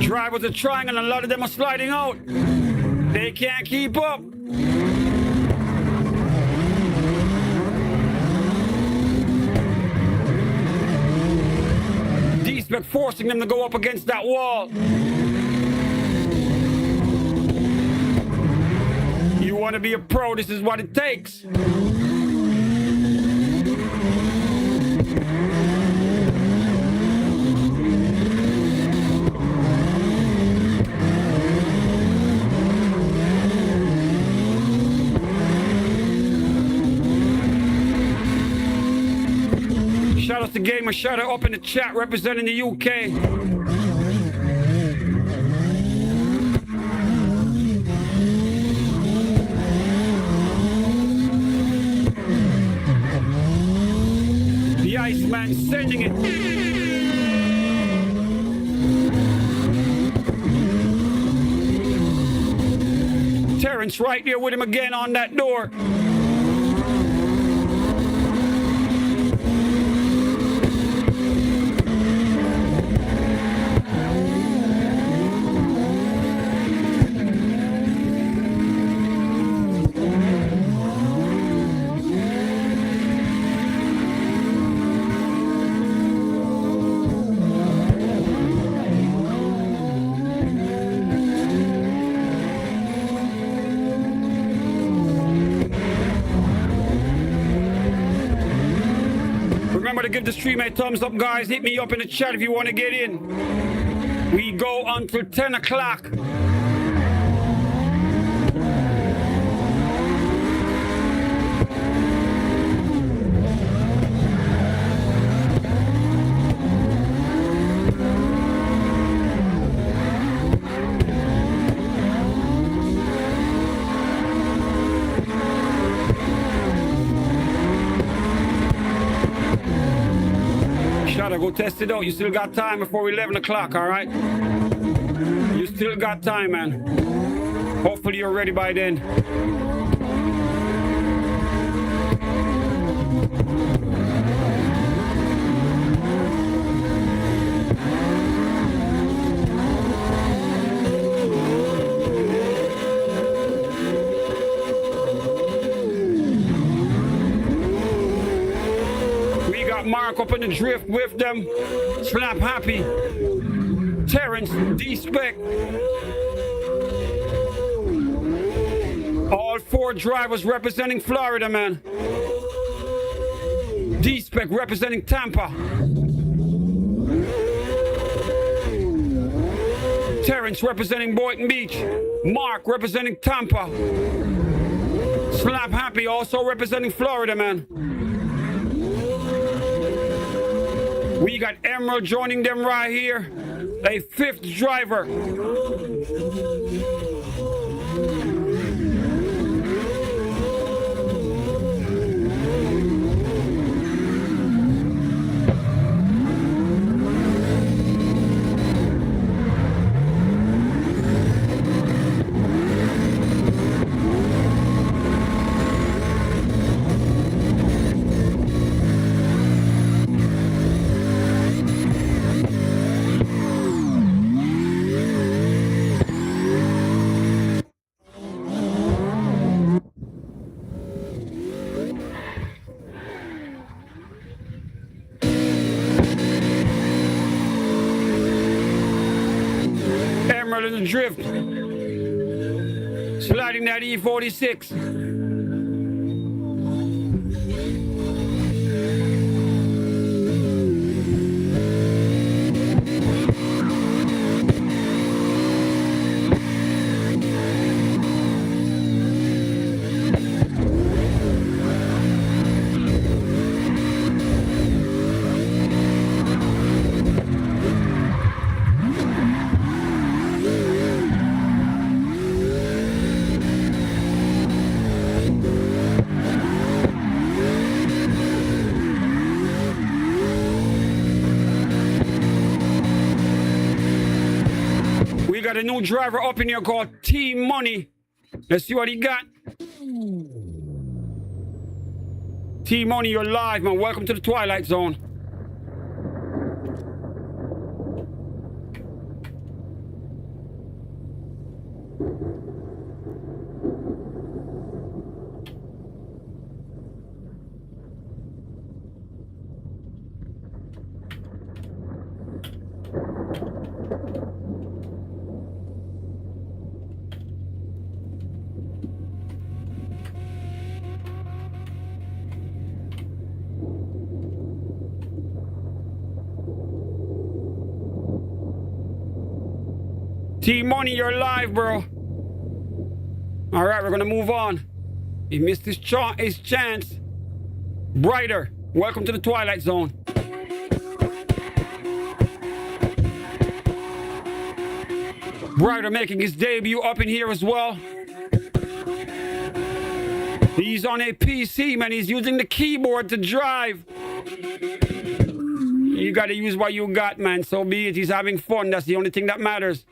Drivers are trying and a lot of them are sliding out. They can't keep up. D-Spec forcing them to go up against that wall. You want to be a pro, this is what it takes. Shout out to Gamer, shout out up in the chat representing the UK. The Iceman sending it. Terrence right there with him again on that door. Remember to give the stream a thumbs up, guys. Hit me up in the chat if you want to get in. We go until 10 o'clock. Go test it out. You still got time before 11 o'clock, all right? You still got time, man. Hopefully you're ready by then. Mark up in the drift with them. Slap Happy. Terrence, D-Spec. All four drivers representing Florida, man. D-Spec representing Tampa. Terrence representing Boynton Beach. Mark representing Tampa. Slap Happy also representing Florida, man. We got Emerald joining them right here. A fifth driver. In the drift, sliding that E46. got a new driver up in here called T Money. Let's see what he got. T Money, you're live, man. Welcome to the Twilight Zone. T-Money, you're live, bro. All right, we're going to move on. He missed his chance. Brighter, welcome to the Twilight Zone. Brighter making his debut up in here as well. He's on a PC, man. He's using the keyboard to drive. You got to use what you got, man. So be it. He's having fun. That's the only thing that matters.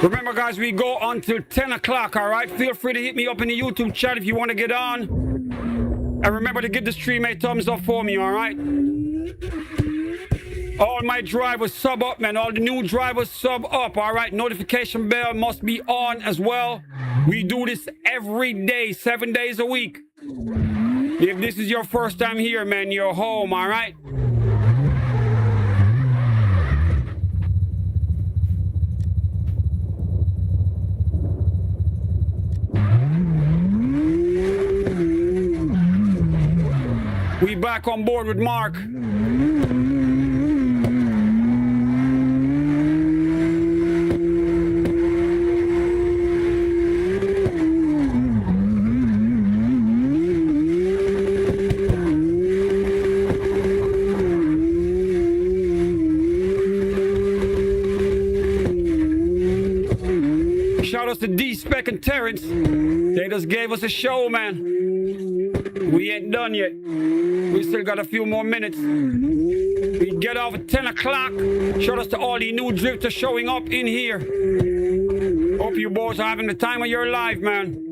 Remember, guys, we go until 10 o'clock, all right? Feel free to hit me up in the YouTube chat if you want to get on. And remember to give the stream a thumbs up for me, all right? All my drivers sub up, man. All the new drivers sub up, all right? Notification bell must be on as well. We do this every day, 7 days a week. If this is your first time here, man, you're home, all right? We back on board with Mark. Shout out to D-Spec and Terrence. They just gave us a show, man. We ain't done yet. We still got a few more minutes. We get off at 10 o'clock. Shout out to all the new drifters showing up in here. Hope you boys are having the time of your life, man.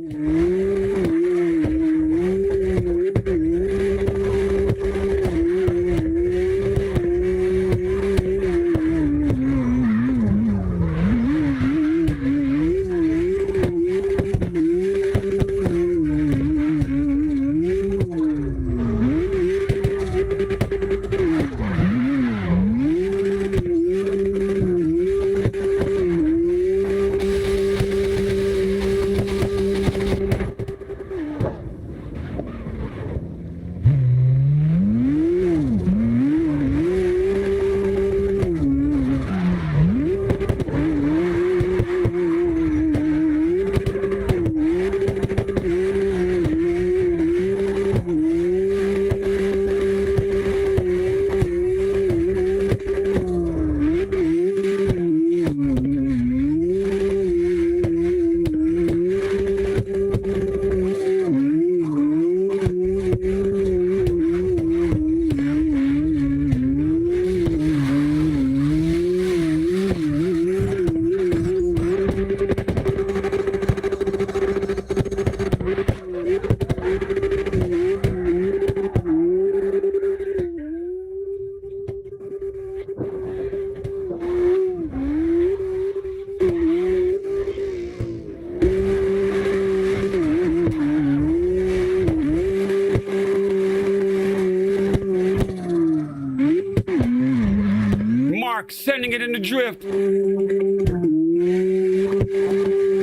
Mark sending it in the drift.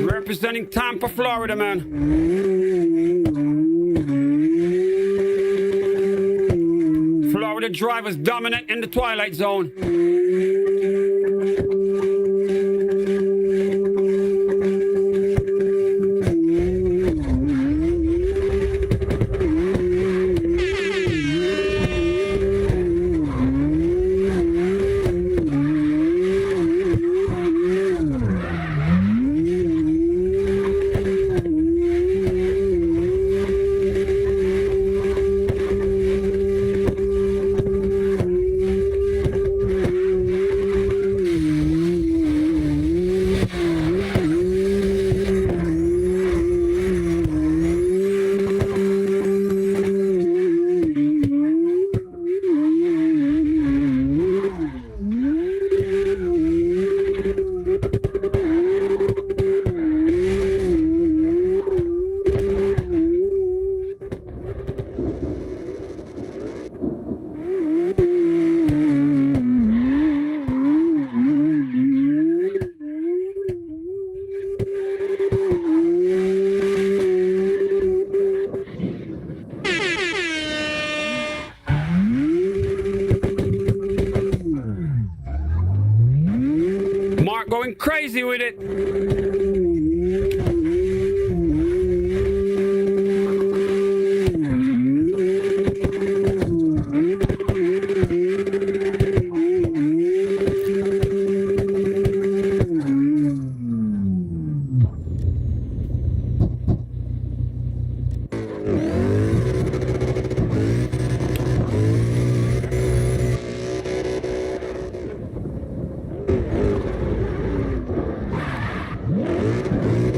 Representing Tampa, Florida, man. Florida drivers dominant in the twilight zone. Mark going crazy with it.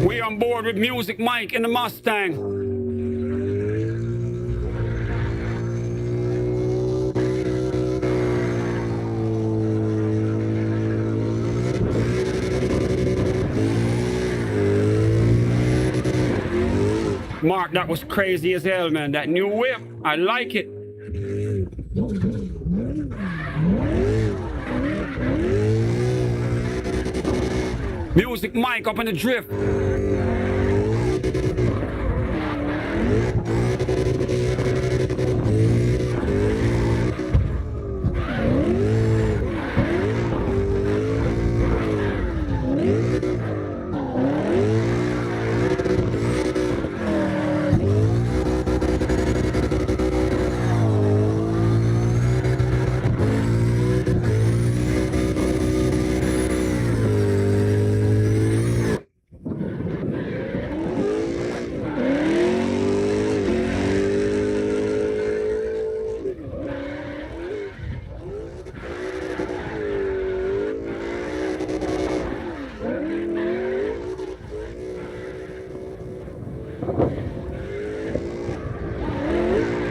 We on board with Music Mike in the Mustang. Mark, that was crazy as hell, man. That new whip, I like it. Music Mike up in the drift.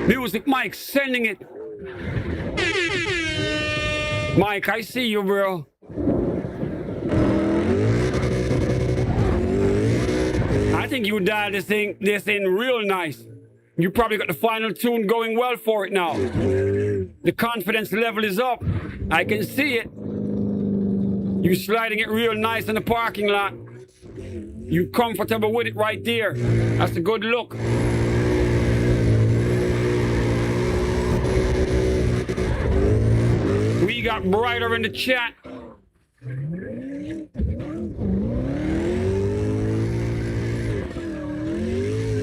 Music Mike sending it. Mike, I see you, bro. I think you dialed this in real nice. You probably got the final tune going well for it now. The confidence level is up. I can see it. You sliding it real nice in the parking lot. You comfortable with it right there. That's a good look. We got brighter in the chat.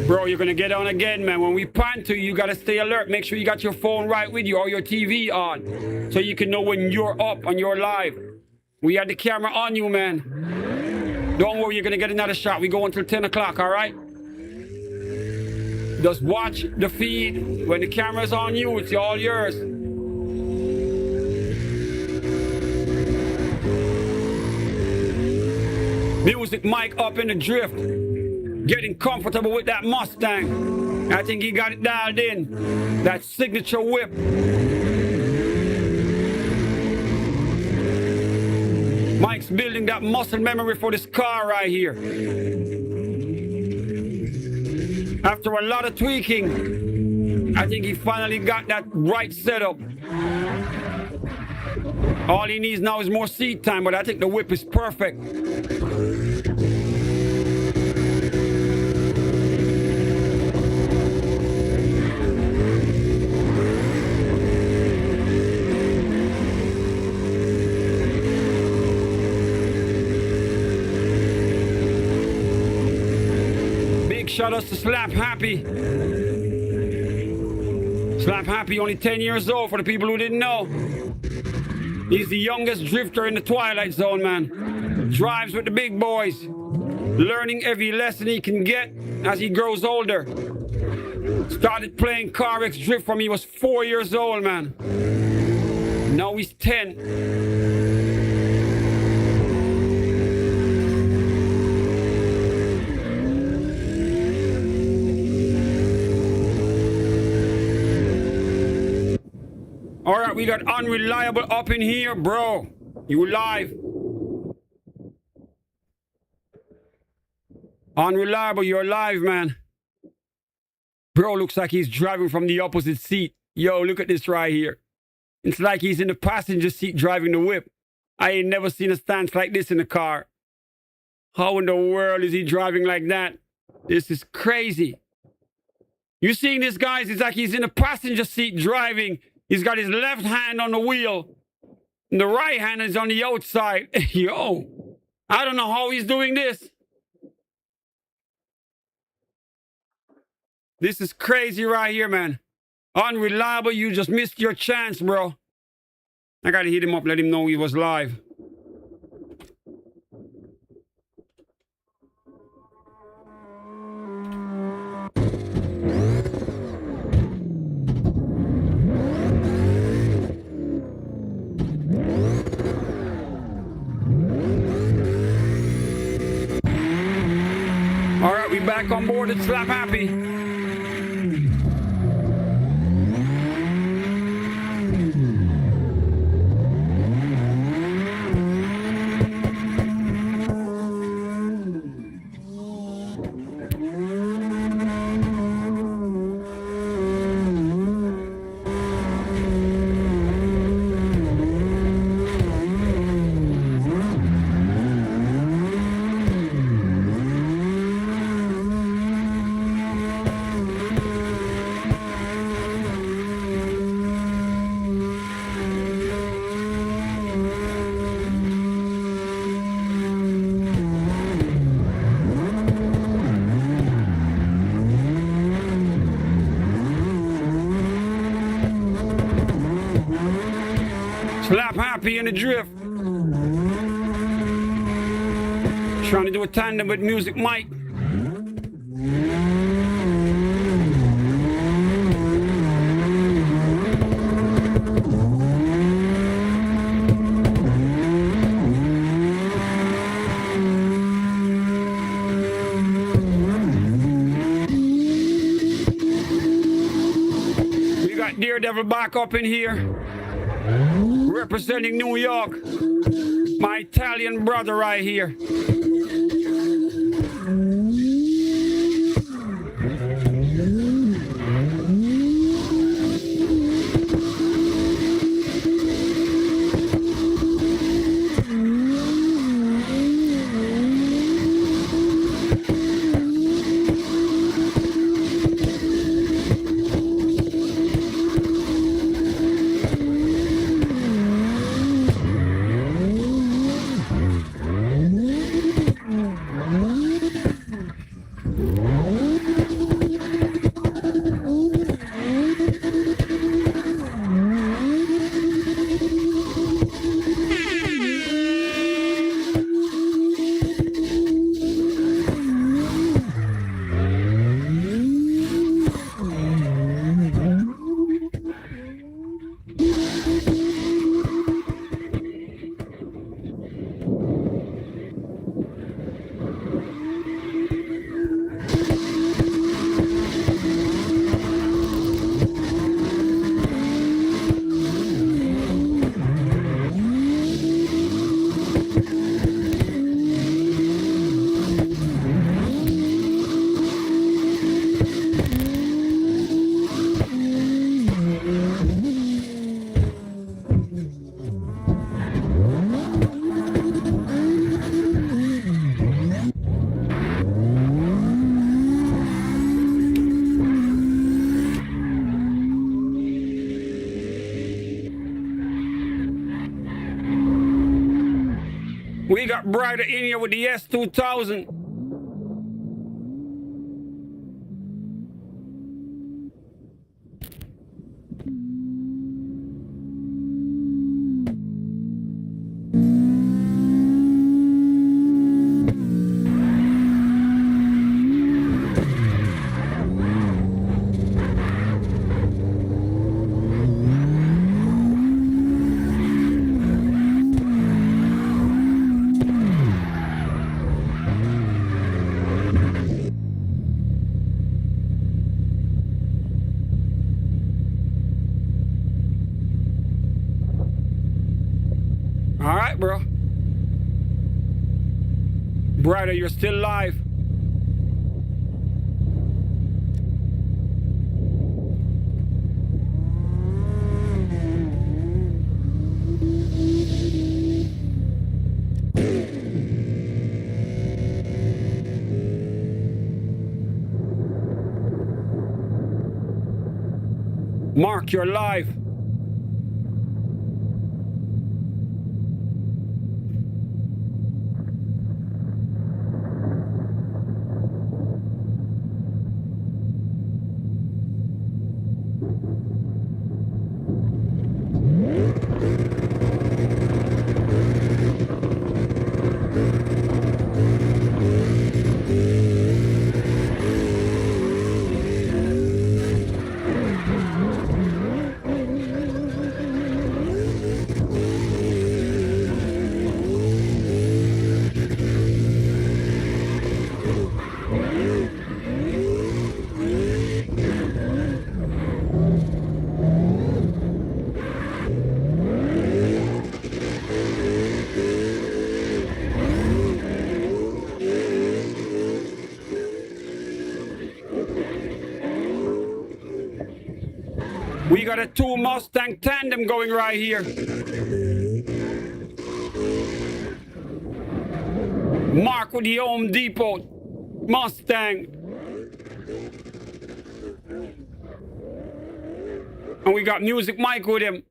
Bro, you're gonna get on again, man. When we pan to you, you gotta stay alert. Make sure you got your phone right with you or your TV on, so you can know when you're up on your live. We had the camera on you, man. Don't worry, you're gonna get another shot. We go until 10 o'clock, all right? Just watch the feed. When the camera's on you, it's all yours. Music Mike up in the drift, getting comfortable with that Mustang. I think he got it dialed in. That signature whip. Mike's building that muscle memory for this car right here. After a lot of tweaking, I think he finally got that right setup. All he needs now is more seat time, but I think the whip is perfect. Big shout outs to Slap Happy. Slap Happy, only 10 years old for the people who didn't know. He's the youngest drifter in the Twilight Zone, man. Drives with the big boys. Learning every lesson he can get as he grows older. Started playing CARX Drift when he was 4 years old, man. Now he's 10. All right, we got Unreliable up in here, bro. You live. Unreliable, you're live, man. Bro looks like he's driving from the opposite seat. Yo, look at this right here. It's like he's in the passenger seat driving the whip. I ain't never seen a stance like this in a car. How in the world is he driving like that? This is crazy. You seeing this, guys? It's like he's in the passenger seat driving. He's got his left hand on the wheel, and the right hand is on the outside. Yo, I don't know how he's doing this. This is crazy right here, man. Unreliable, you just missed your chance, bro. I gotta hit him up, let him know he was live. All right, we back on board at Slap Happy. Slap Happy in the drift. Trying to do a tandem with Music Mike. We got Daredevil back up in here. Representing New York, my Italian brother right here. We got Brighter in here with the S2000. All right, bro. Brighter, you're still live. Mark, you're live. We got a 2 Mustang tandem going right here. Mark with the Home Depot Mustang. And we got Music Mike with him.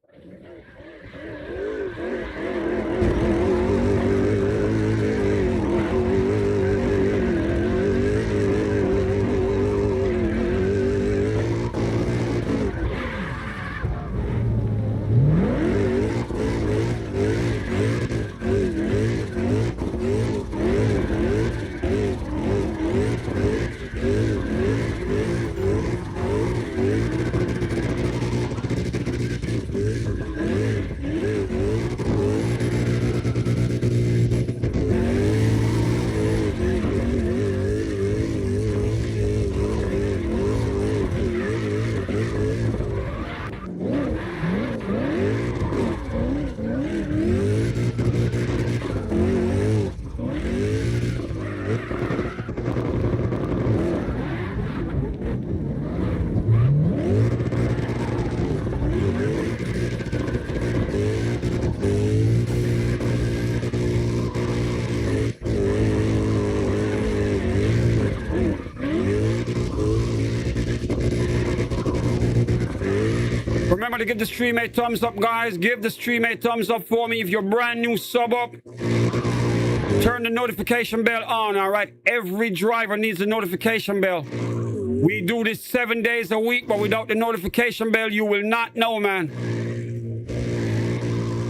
Remember to give the stream a thumbs up, guys. Give the stream a thumbs up for me. If you're brand new, sub up. Turn the notification bell on, all right? Every driver needs a notification bell. We do this 7 days a week, but without the notification bell, you will not know, man.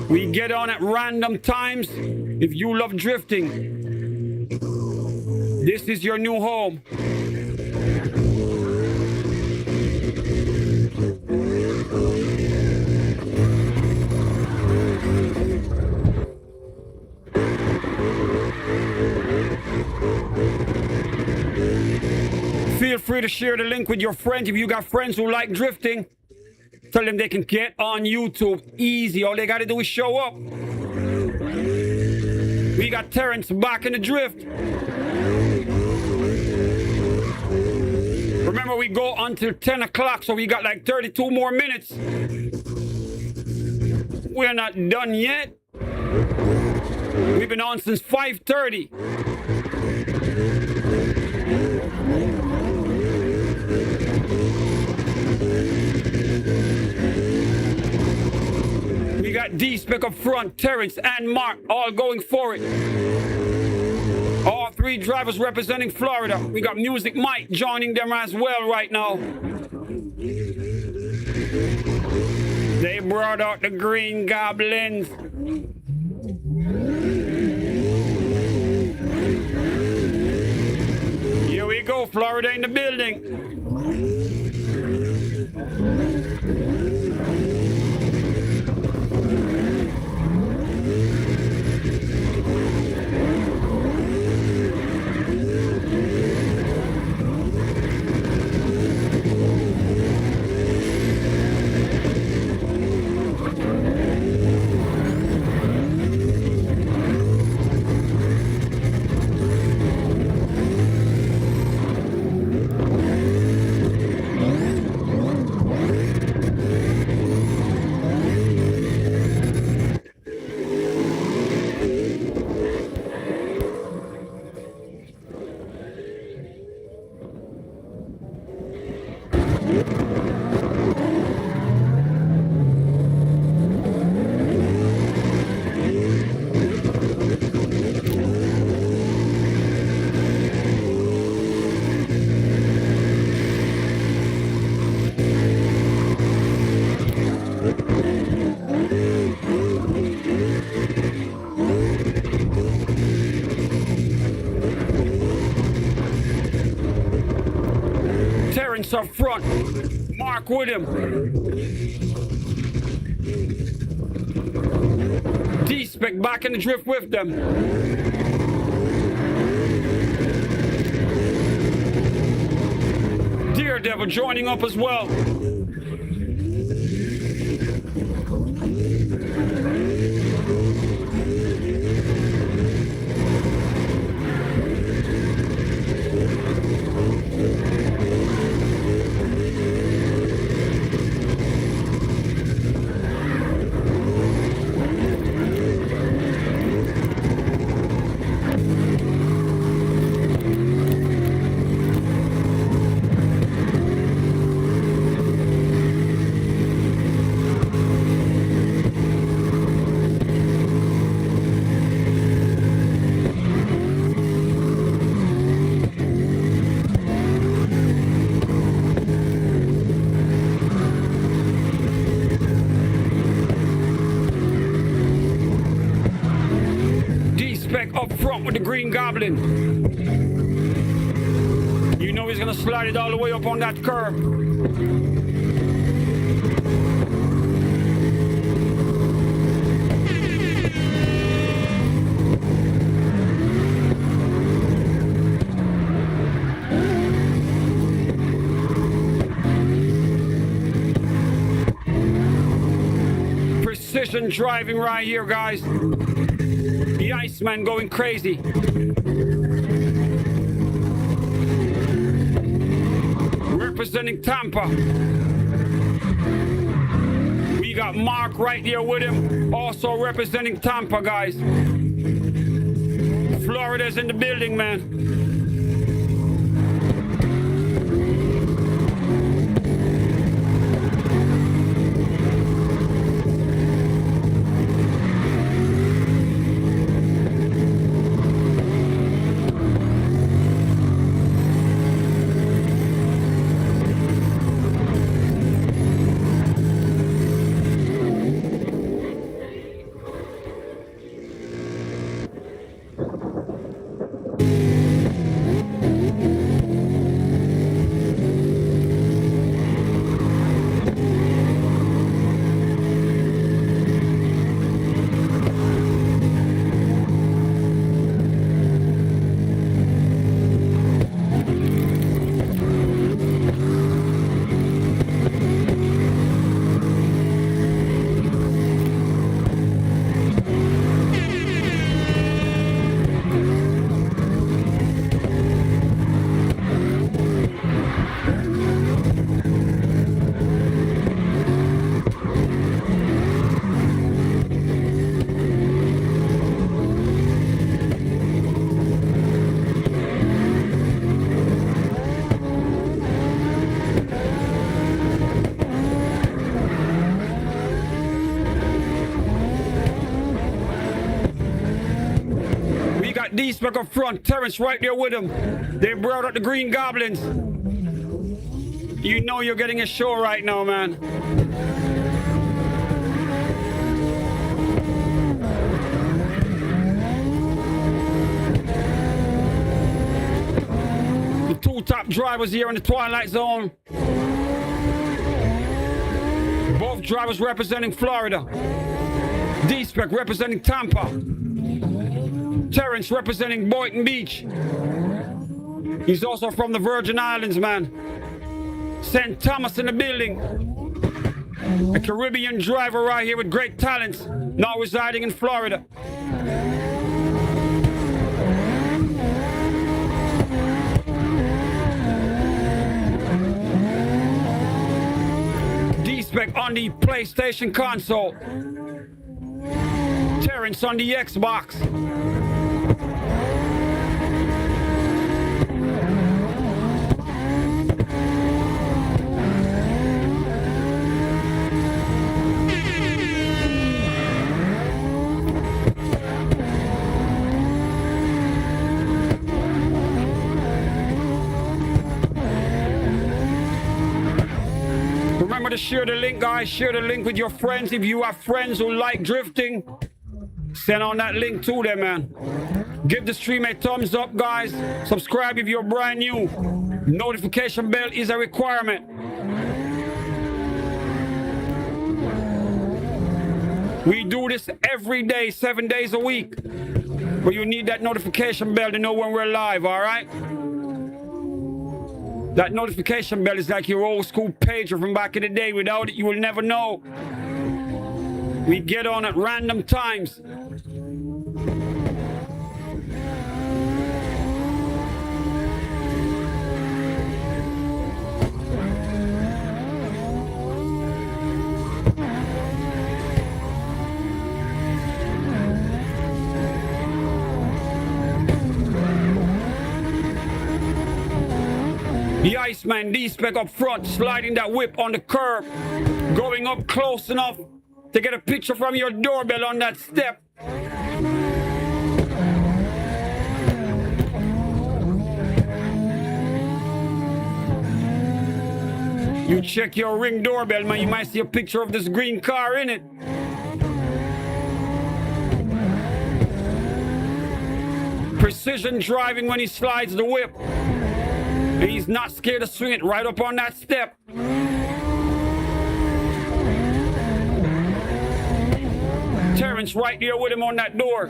We get on at random times. If you love drifting, this is your new home. Feel free to share the link with your friends. If you got friends who like drifting, tell them they can get on YouTube. Easy. All they got to do is show up. We got Terrence back in the drift. Remember, we go until 10 o'clock, so we got like 32 more minutes. We're not done yet. We've been on since 5:30. got D-Spec up front, Terrence and Mark all going for it. All three drivers representing Florida. We got Music Mike joining them as well right now. They brought out the Green Goblins. Here we go, Florida in the building. Terrence up front, Mark with him. D-Spec back in the drift with them. Daredevil joining up as well. Up front with the Green Goblin. You know he's gonna slide it all the way up on that curb. Precision driving right here, guys. The Iceman going crazy. Representing Tampa. We got Mark right there with him. Also representing Tampa, guys. Florida's in the building, man. got D-Spec up front, Terrence right there with him. They brought out the Green Goblins. You know you're getting a show right now, man. The two top drivers here in the Twilight Zone. Both drivers representing Florida. D-Spec representing Tampa. Terrence representing Boynton Beach. He's also from the Virgin Islands, man. St. Thomas in the building. A Caribbean driver right here with great talents, now residing in Florida. D-Spec on the PlayStation console. Terrence on the Xbox. Remember to share the link, guys. Share the link with your friends. If you have friends who like drifting, send on that link to them, man. Give the stream a thumbs up, guys. Subscribe if you're brand new. Notification bell is a requirement. We do this every day, 7 days a week. But you need that notification bell to know when we're live, all right? That notification bell is like your old school pager from back in the day. Without it, you will never know. We get on at random times. The Iceman D-Spec up front, sliding that whip on the curb, going up close enough to get a picture from your doorbell on that step. You check your Ring doorbell, man, you might see a picture of this green car in it. Precision driving when he slides the whip. And he's not scared to swing it right up on that step. Terrence right there with him on that door.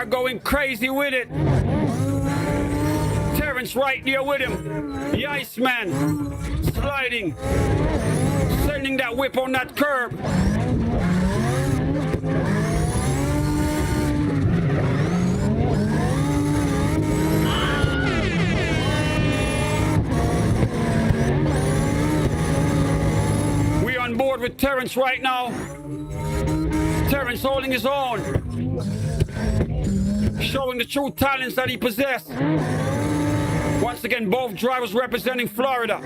Going crazy with it. Terrence right there with him. The Iceman sliding, sending that whip on that curb. We on board with Terrence right now. Terrence holding his own. Showing the true talents that he possesses. Once again, both drivers representing Florida.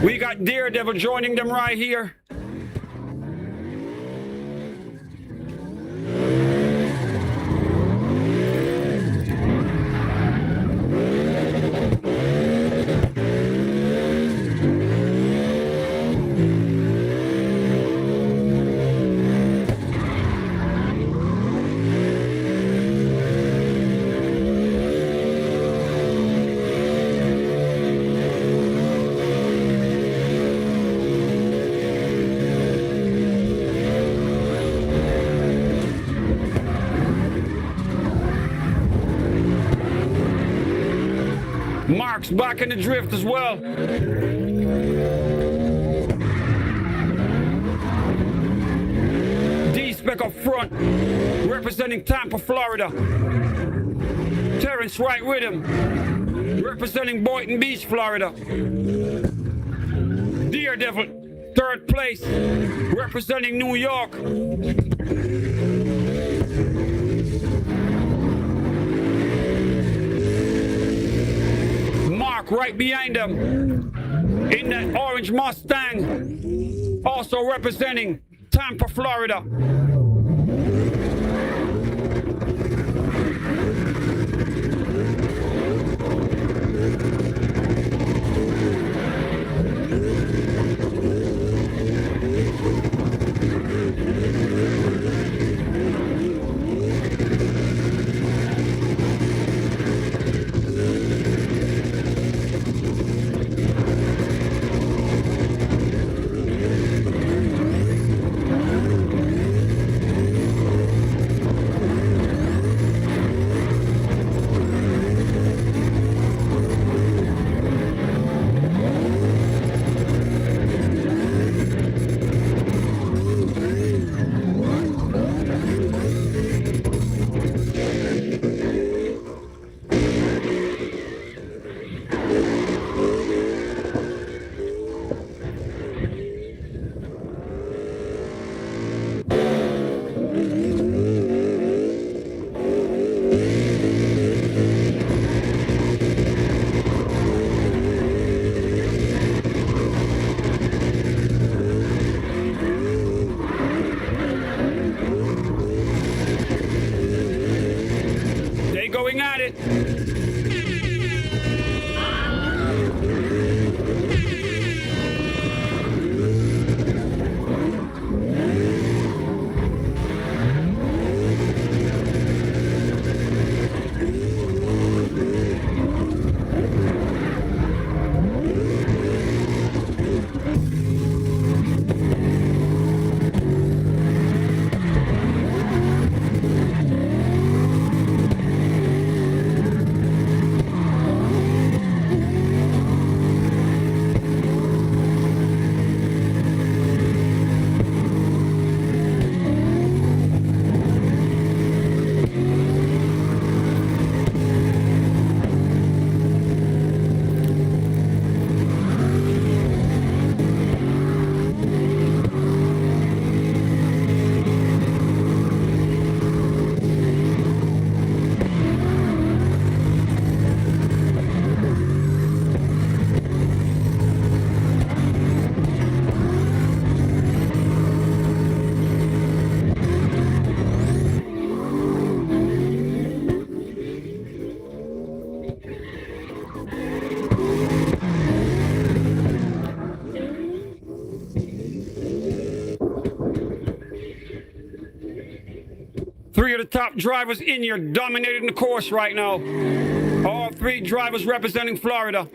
We got Daredevil joining them right here. Mark's back in the drift as well. D-Spec up front, representing Tampa, Florida. Terrence right with him, representing Boynton Beach, Florida. Daredevil, third place, representing New York. Mark right behind them in that orange Mustang, also representing Tampa, Florida. Going at it. Three of the top drivers in here dominating the course right now. All three drivers representing Florida.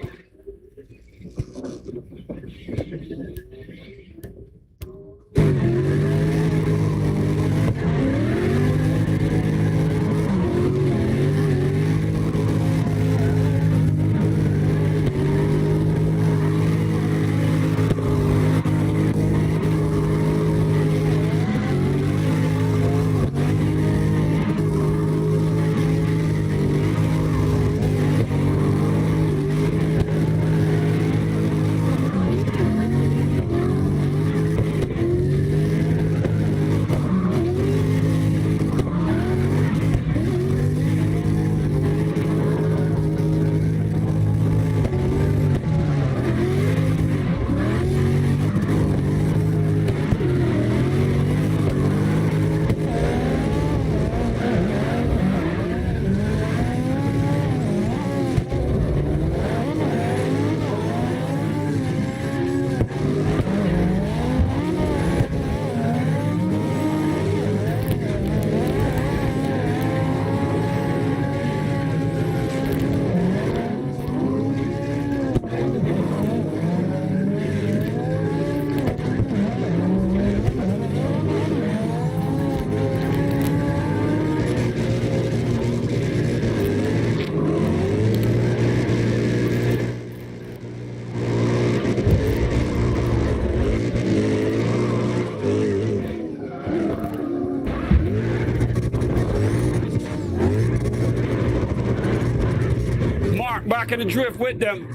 Mark back in the drift with them.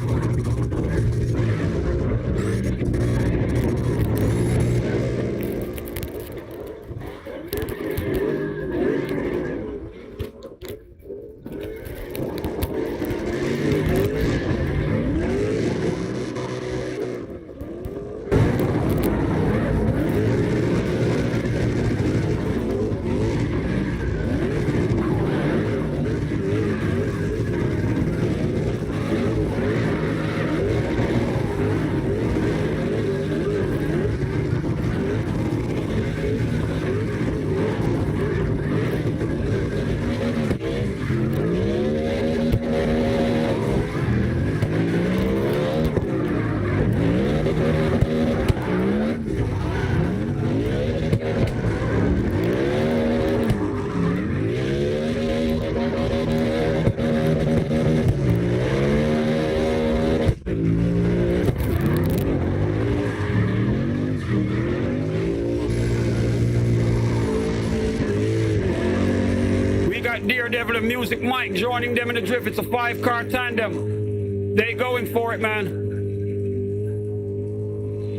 Daredevil and Music Mike joining them in the drift. It's a 5-car tandem. They going for it, man.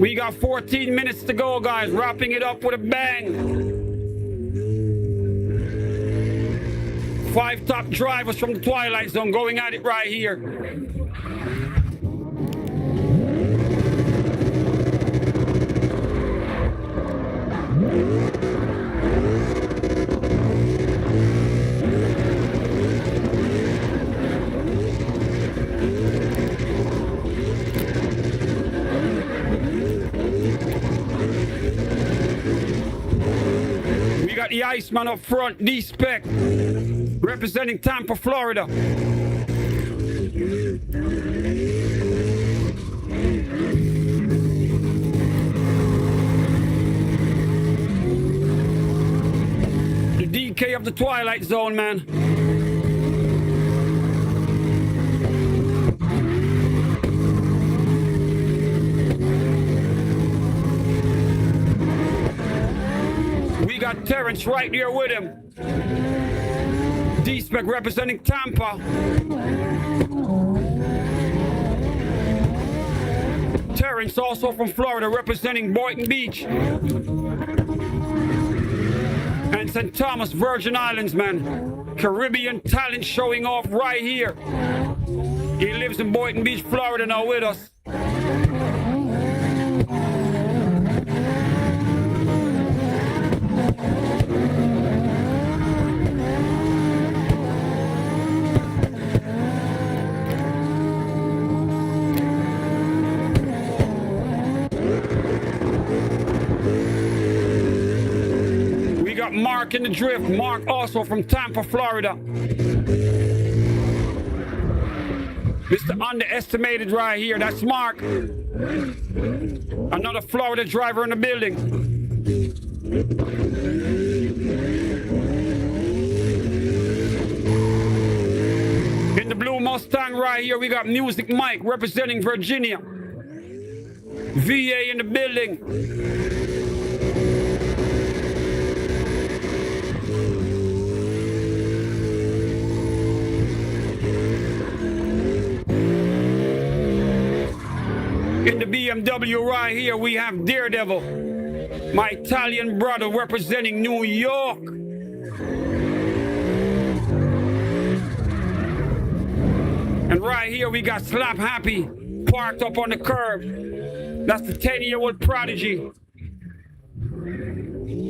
We got 14 minutes to go, guys. Wrapping it up with a bang. 5 top drivers from the Twilight Zone going at it right here. The Iceman up front, D-Spec, representing Tampa, Florida. The DK of the Twilight Zone, man. Got Terrence right there with him. D-Spec representing Tampa. Terrence also from Florida representing Boynton Beach. And St. Thomas, Virgin Islands, man. Caribbean talent showing off right here. He lives in Boynton Beach, Florida now with us. Mark in the drift. Mark also from Tampa, Florida. Mr. Underestimated right here. That's Mark. Another Florida driver in the building. In the blue Mustang right here, we got Music Mike representing Virginia. VA in the building. In the BMW right here, we have Daredevil, my Italian brother representing New York. And right here, we got Slap Happy parked up on the curb. That's the 10-year-old prodigy.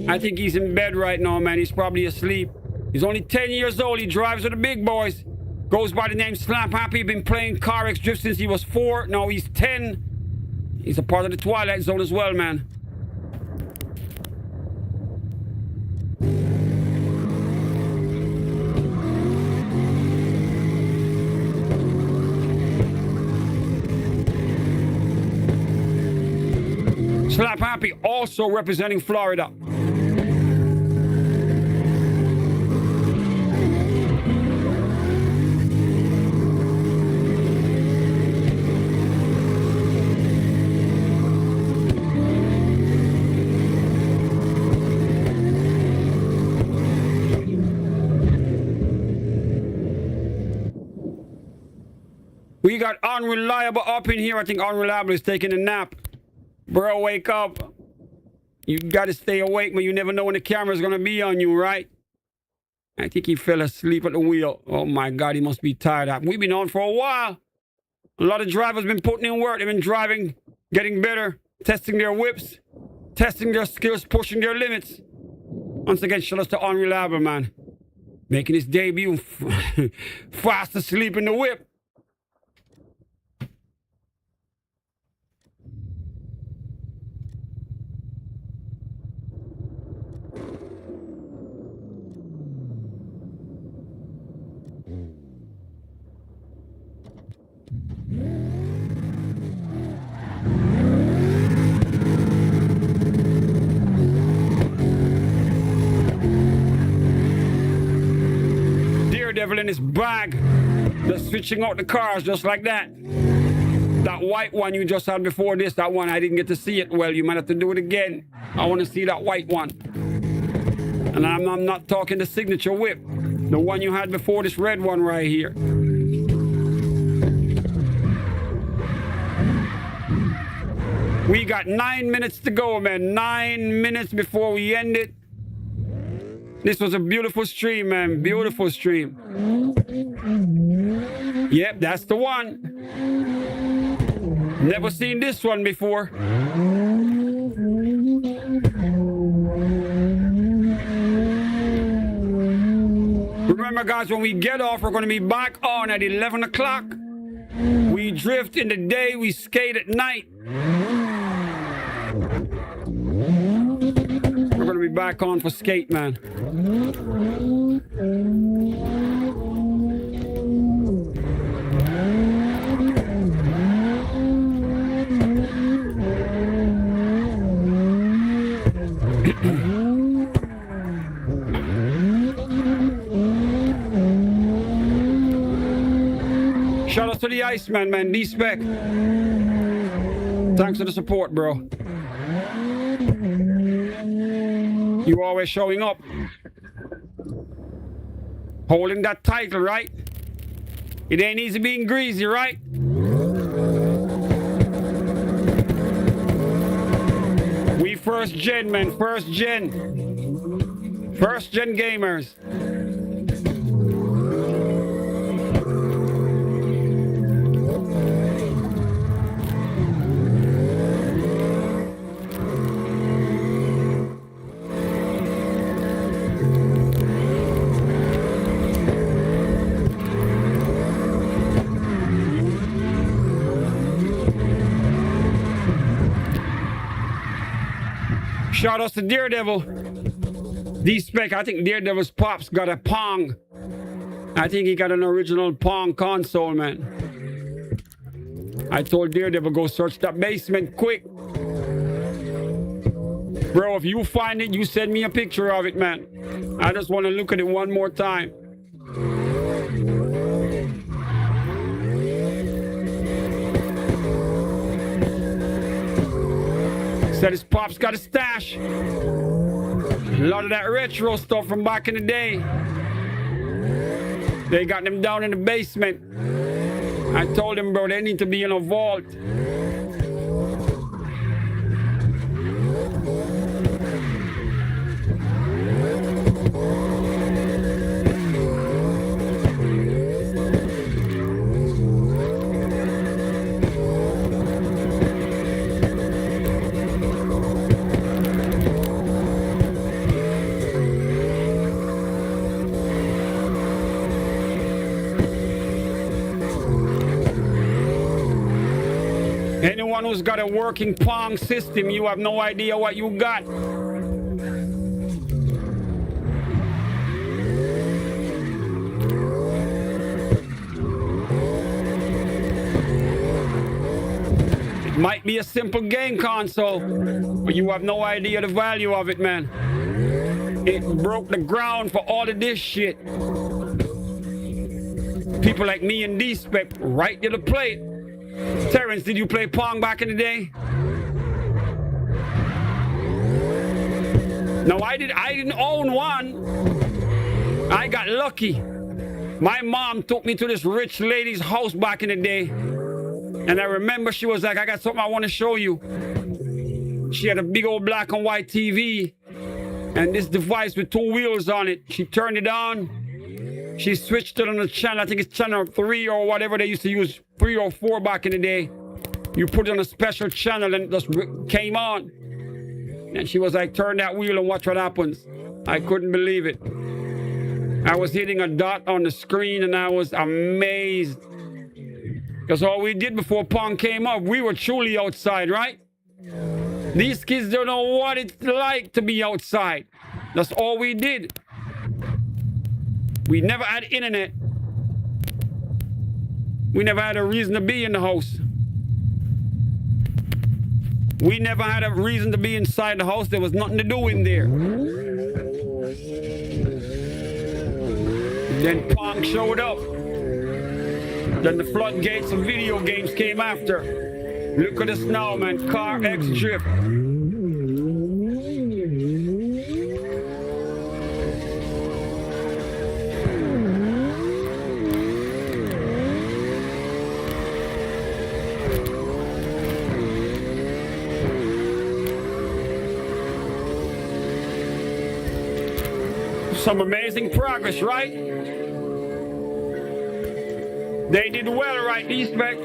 I think he's in bed right now, man. He's probably asleep. He's only 10 years old. He drives with the big boys. Goes by the name Slap Happy. Been playing CARX Drift since he was 4. Now he's 10. He's a part of the Twilight Zone as well, man. Slap Happy also representing Florida. We got Unreliable up in here. I think Unreliable is taking a nap. Bro, wake up. You got to stay awake, man. You never know when the camera's going to be on you, right? I think he fell asleep at the wheel. Oh, my God. He must be tired. We've been on for a while. A lot of drivers been putting in work. They've been driving, getting better, testing their whips, testing their skills, pushing their limits. Once again, shout out to Unreliable, man. Making his debut fast asleep in the whip. Daredevil in his bag. Just switching out the cars just like that. That white one you just had before this, that one I didn't get to see it well. You might have to do it again. I want to see that white one. And I'm not talking the signature whip. The one you had before this red one right here. We got 9 minutes to go, man. 9 minutes before we end it. This was a beautiful stream, man. Beautiful stream. Yep, that's the one. Never seen this one before. Remember, guys, when we get off, we're going to be back on at 11 o'clock. We drift in the day, we skate at night. We're going to be back on for skate, man. Shout out to the Iceman, man. D-Spec. Thanks for the support, bro. You always showing up. Holding that title, right? It ain't easy being greasy, right? We first gen, man. First gen. First gen gamers. Shout outs to Daredevil. D-Spec, I think Daredevil's pops got a Pong. I think he got an original Pong console, man. I told Daredevil, go search that basement quick. Bro, if you find it, you send me a picture of it, man. I just want to look at it one more time. Said his pops got a stash. A lot of that retro stuff from back in the day. They got them down in the basement. I told him, bro, they need to be in a vault. Anyone who's got a working Pong system, you have no idea what you got. It might be a simple game console, but you have no idea the value of it, man. It broke the ground for all of this shit. People like me and D-Spec right to the plate. Terrence, did you play Pong back in the day? No, I didn't own one. I got lucky. My mom took me to this rich lady's house back in the day. And I remember she was like, I got something I want to show you. She had a big old black and white TV. And this device with 2 wheels on it. She turned it on. She switched it on the channel. I think it's channel 3 or whatever they used to use. 3 or 4 back in the day. You put it on a special channel and it just came on. And she was like, turn that wheel and watch what happens. I couldn't believe it. I was hitting a dot on the screen and I was amazed. Because all we did before Pong came up, we were truly outside, right? These kids don't know what it's like to be outside. That's all we did. We never had internet. We never had a reason to be in the house. We never had a reason to be inside the house. There was nothing to do in there. Then Pong showed up. Then the floodgates of video games came after. Look at us now, man. CARX Drift. Some amazing progress, right? They did well, right, D-Spec?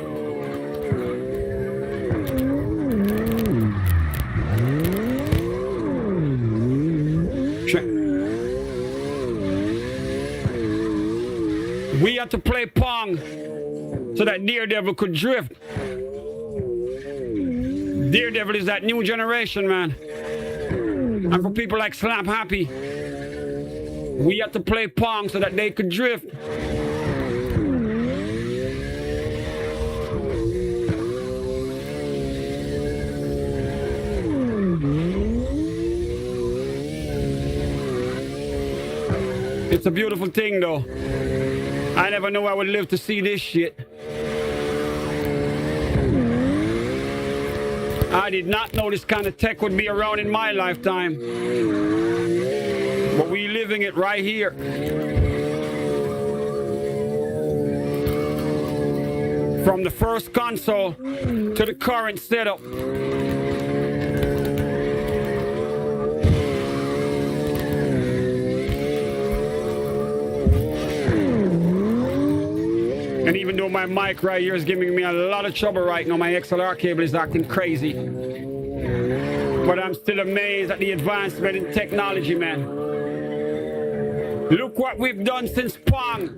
We had to play Pong so that Daredevil could drift. Daredevil is that new generation, man. And for people like Slap Happy, we had to play Pong so that they could drift. It's a beautiful thing, though. I never knew I would live to see this shit. I did not know this kind of tech would be around in my lifetime. But we living it right here. From the first console to the current setup. And even though my mic right here is giving me a lot of trouble right now, my XLR cable is acting crazy. But I'm still amazed at the advancement in technology, man. Look what we've done since Pong.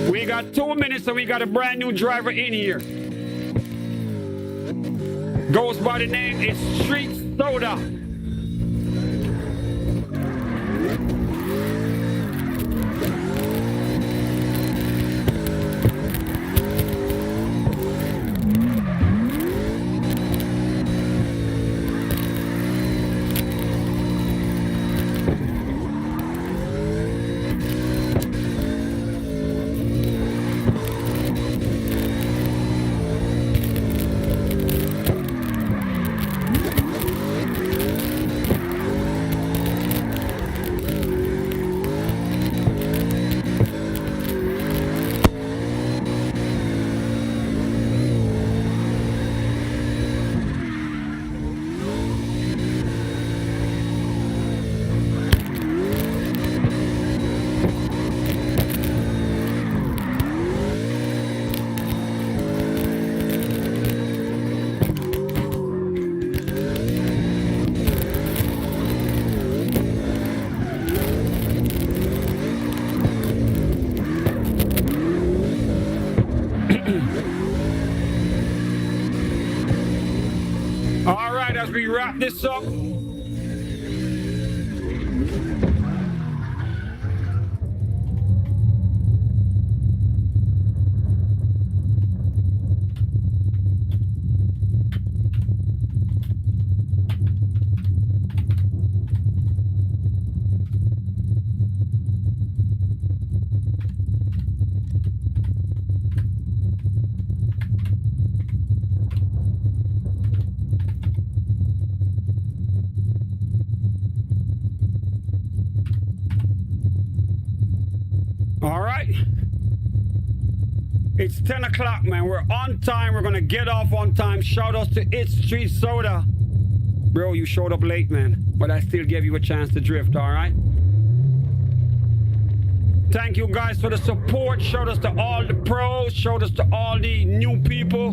We got 2 minutes and we got a brand new driver in here. Goes by the name, it's Street Soda. All right, as we wrap this up, All right. It's 10 o'clock, man. We're on time. We're going to get off on time. Shout out to It's Street Soda. Bro, you showed up late, man. But I still gave you a chance to drift, all right? Thank you guys for the support. Shout out to all the pros. Shout out to all the new people.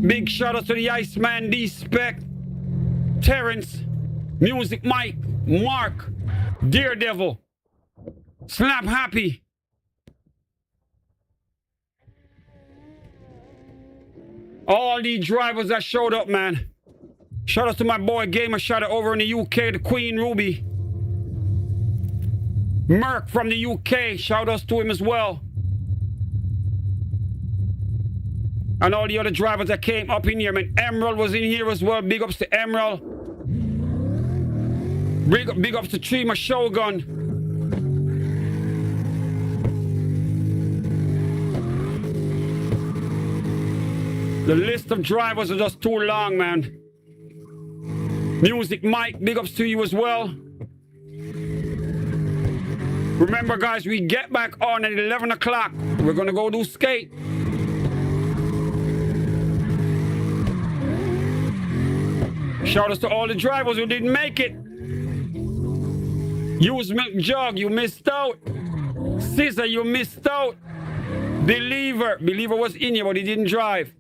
Big shout out to the Iceman, D-Spec, Terrence, Music Mike, Mark, Daredevil, Slap Happy. All the drivers that showed up, man. Shout out to my boy Gamer Shadow over in the UK, the Queen Ruby. Merc from the UK, shout outs to him as well. And all the other drivers that came up in here, man. Emerald was in here as well. Big ups to Emerald. Big ups to Trima Shogun. The list of drivers are just too long, man. Music Mike, big ups to you as well. Remember, guys, we get back on at 11 o'clock. We're going to go do skate. Shout out to all the drivers who didn't make it. Use Milk Jug, you missed out. Scissor, you missed out. Believer was in here, but he didn't drive.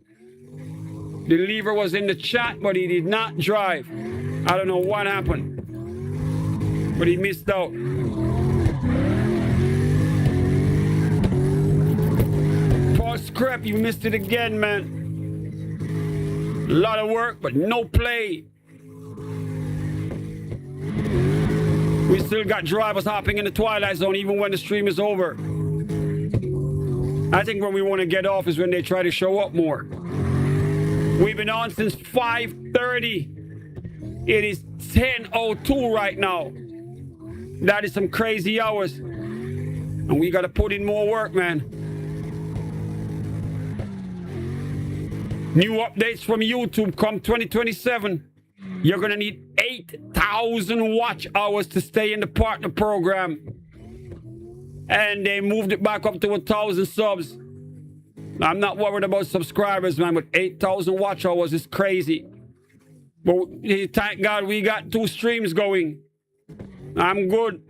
Believer was in the chat, but he did not drive. I don't know what happened, but he missed out. Paul Scrap, you missed it again, man. A lot of work, but no play. We still got drivers hopping in the Twilight Zone even when the stream is over. I think when we want to get off is when they try to show up more. We've been on since 5:30. It is 10:02 right now. That is some crazy hours. And we got to put in more work, man. New updates from YouTube come 2027. You're going to need 8,000 watch hours to stay in the partner program. And they moved it back up to 1,000 subs. I'm not worried about subscribers, man, but 8,000 watch hours is crazy. But thank God we got 2 streams going. I'm good.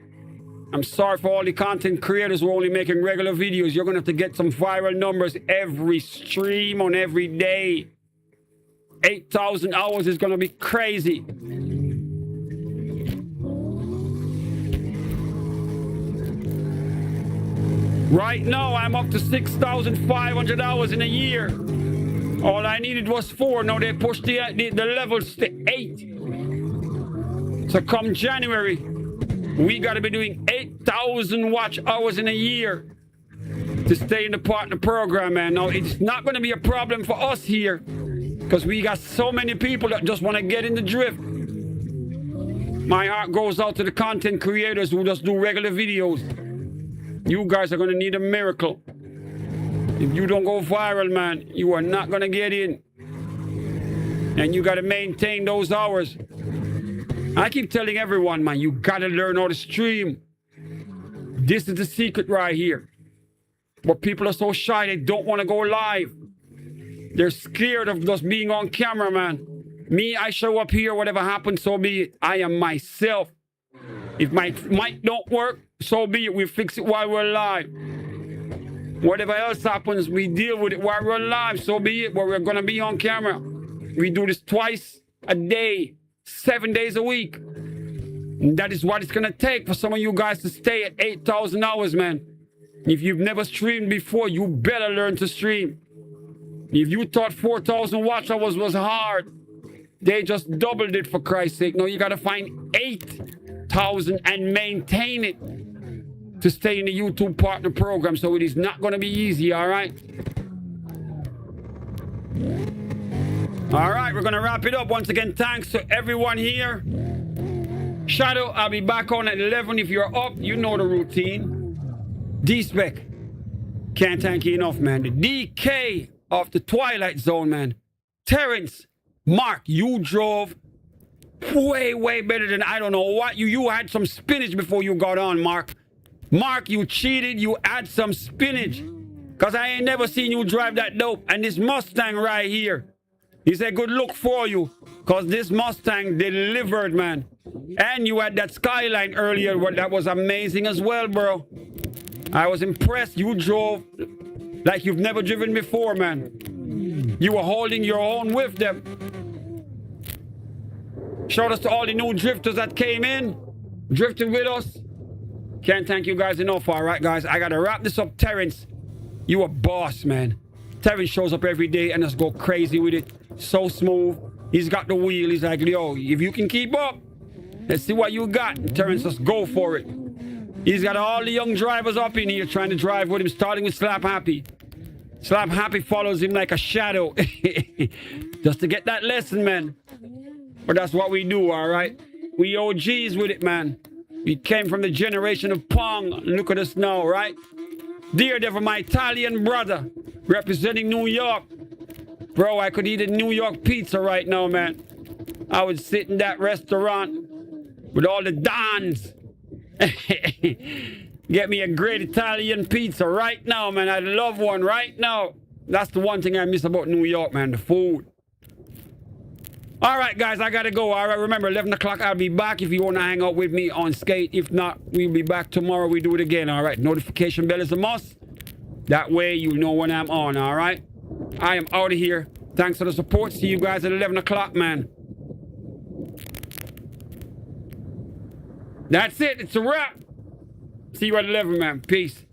I'm sorry for all the content creators who are only making regular videos. You're going to have to get some viral numbers every stream on every day. 8,000 hours is going to be crazy. Right now, I'm up to 6,500 hours in a year. All I needed was 4. Now they pushed the levels to 8. So come January, we got to be doing 8,000 watch hours in a year to stay in the partner program, man. Now, it's not going to be a problem for us here because we got so many people that just want to get in the drift. My heart goes out to the content creators who just do regular videos. You guys are going to need a miracle. If you don't go viral, man, you are not going to get in. And you got to maintain those hours. I keep telling everyone, man, you got to learn how to stream. This is the secret right here. But people are so shy, they don't want to go live. They're scared of just being on camera, man. Me, I show up here, whatever happens, so be it. I am myself. If my mic don't work, so be it. We fix it while we're live. Whatever else happens, we deal with it while we're live, so be it. But we're going to be on camera. We do this twice a day, 7 days a week. And that is what it's going to take for some of you guys to stay at 8,000 hours, man. If you've never streamed before, you better learn to stream. If you thought 4,000 watch hours was hard, they just doubled it, for Christ's sake. No, you got to find 8,000 and maintain it to stay in the YouTube partner program. So it is not going to be easy, all right? All right, we're going to wrap it up. Once again, thanks to everyone here. Shadow, I'll be back on at 11. If you're up, you know the routine. D-Spec, can't thank you enough, man. The DK of the Twilight Zone, man. Terrence, Mark, you drove way better than I don't know what. You had some spinach before you got on, Mark. Mark, you cheated. You add some spinach. Because I ain't never seen you drive that dope. And this Mustang right here. He said, good look for you. Because this Mustang delivered, man. And you had that Skyline earlier. That was amazing as well, bro. I was impressed. You drove like you've never driven before, man. You were holding your own with them. Shout out to all the new drifters that came in. Drifted with us. Can't thank you guys enough. All right, guys. I got to wrap this up. Terrence, you a boss, man. Terrence shows up every day and just go crazy with it. So smooth. He's got the wheel. He's like, yo, if you can keep up, let's see what you got. And Terrence, just go for it. He's got all the young drivers up in here trying to drive with him, starting with Slap Happy. Slap Happy follows him like a shadow. Just to get that lesson, man. But that's what we do, all right? We OGs with it, man. We came from the generation of Pong. Look at us now, right? Daredevil, my Italian brother, representing New York. Bro, I could eat a New York pizza right now, man. I would sit in that restaurant with all the Dons. Get me a great Italian pizza right now, man. I'd love one right now. That's the one thing I miss about New York, man, the food. All right, guys, I got to go. All right, remember, 11 o'clock, I'll be back if you want to hang out with me on Skate. If not, we'll be back tomorrow. We do it again, all right? Notification bell is a must. That way you know when I'm on, all right? I am out of here. Thanks for the support. See you guys at 11 o'clock, man. That's it. It's a wrap. See you at 11, man. Peace.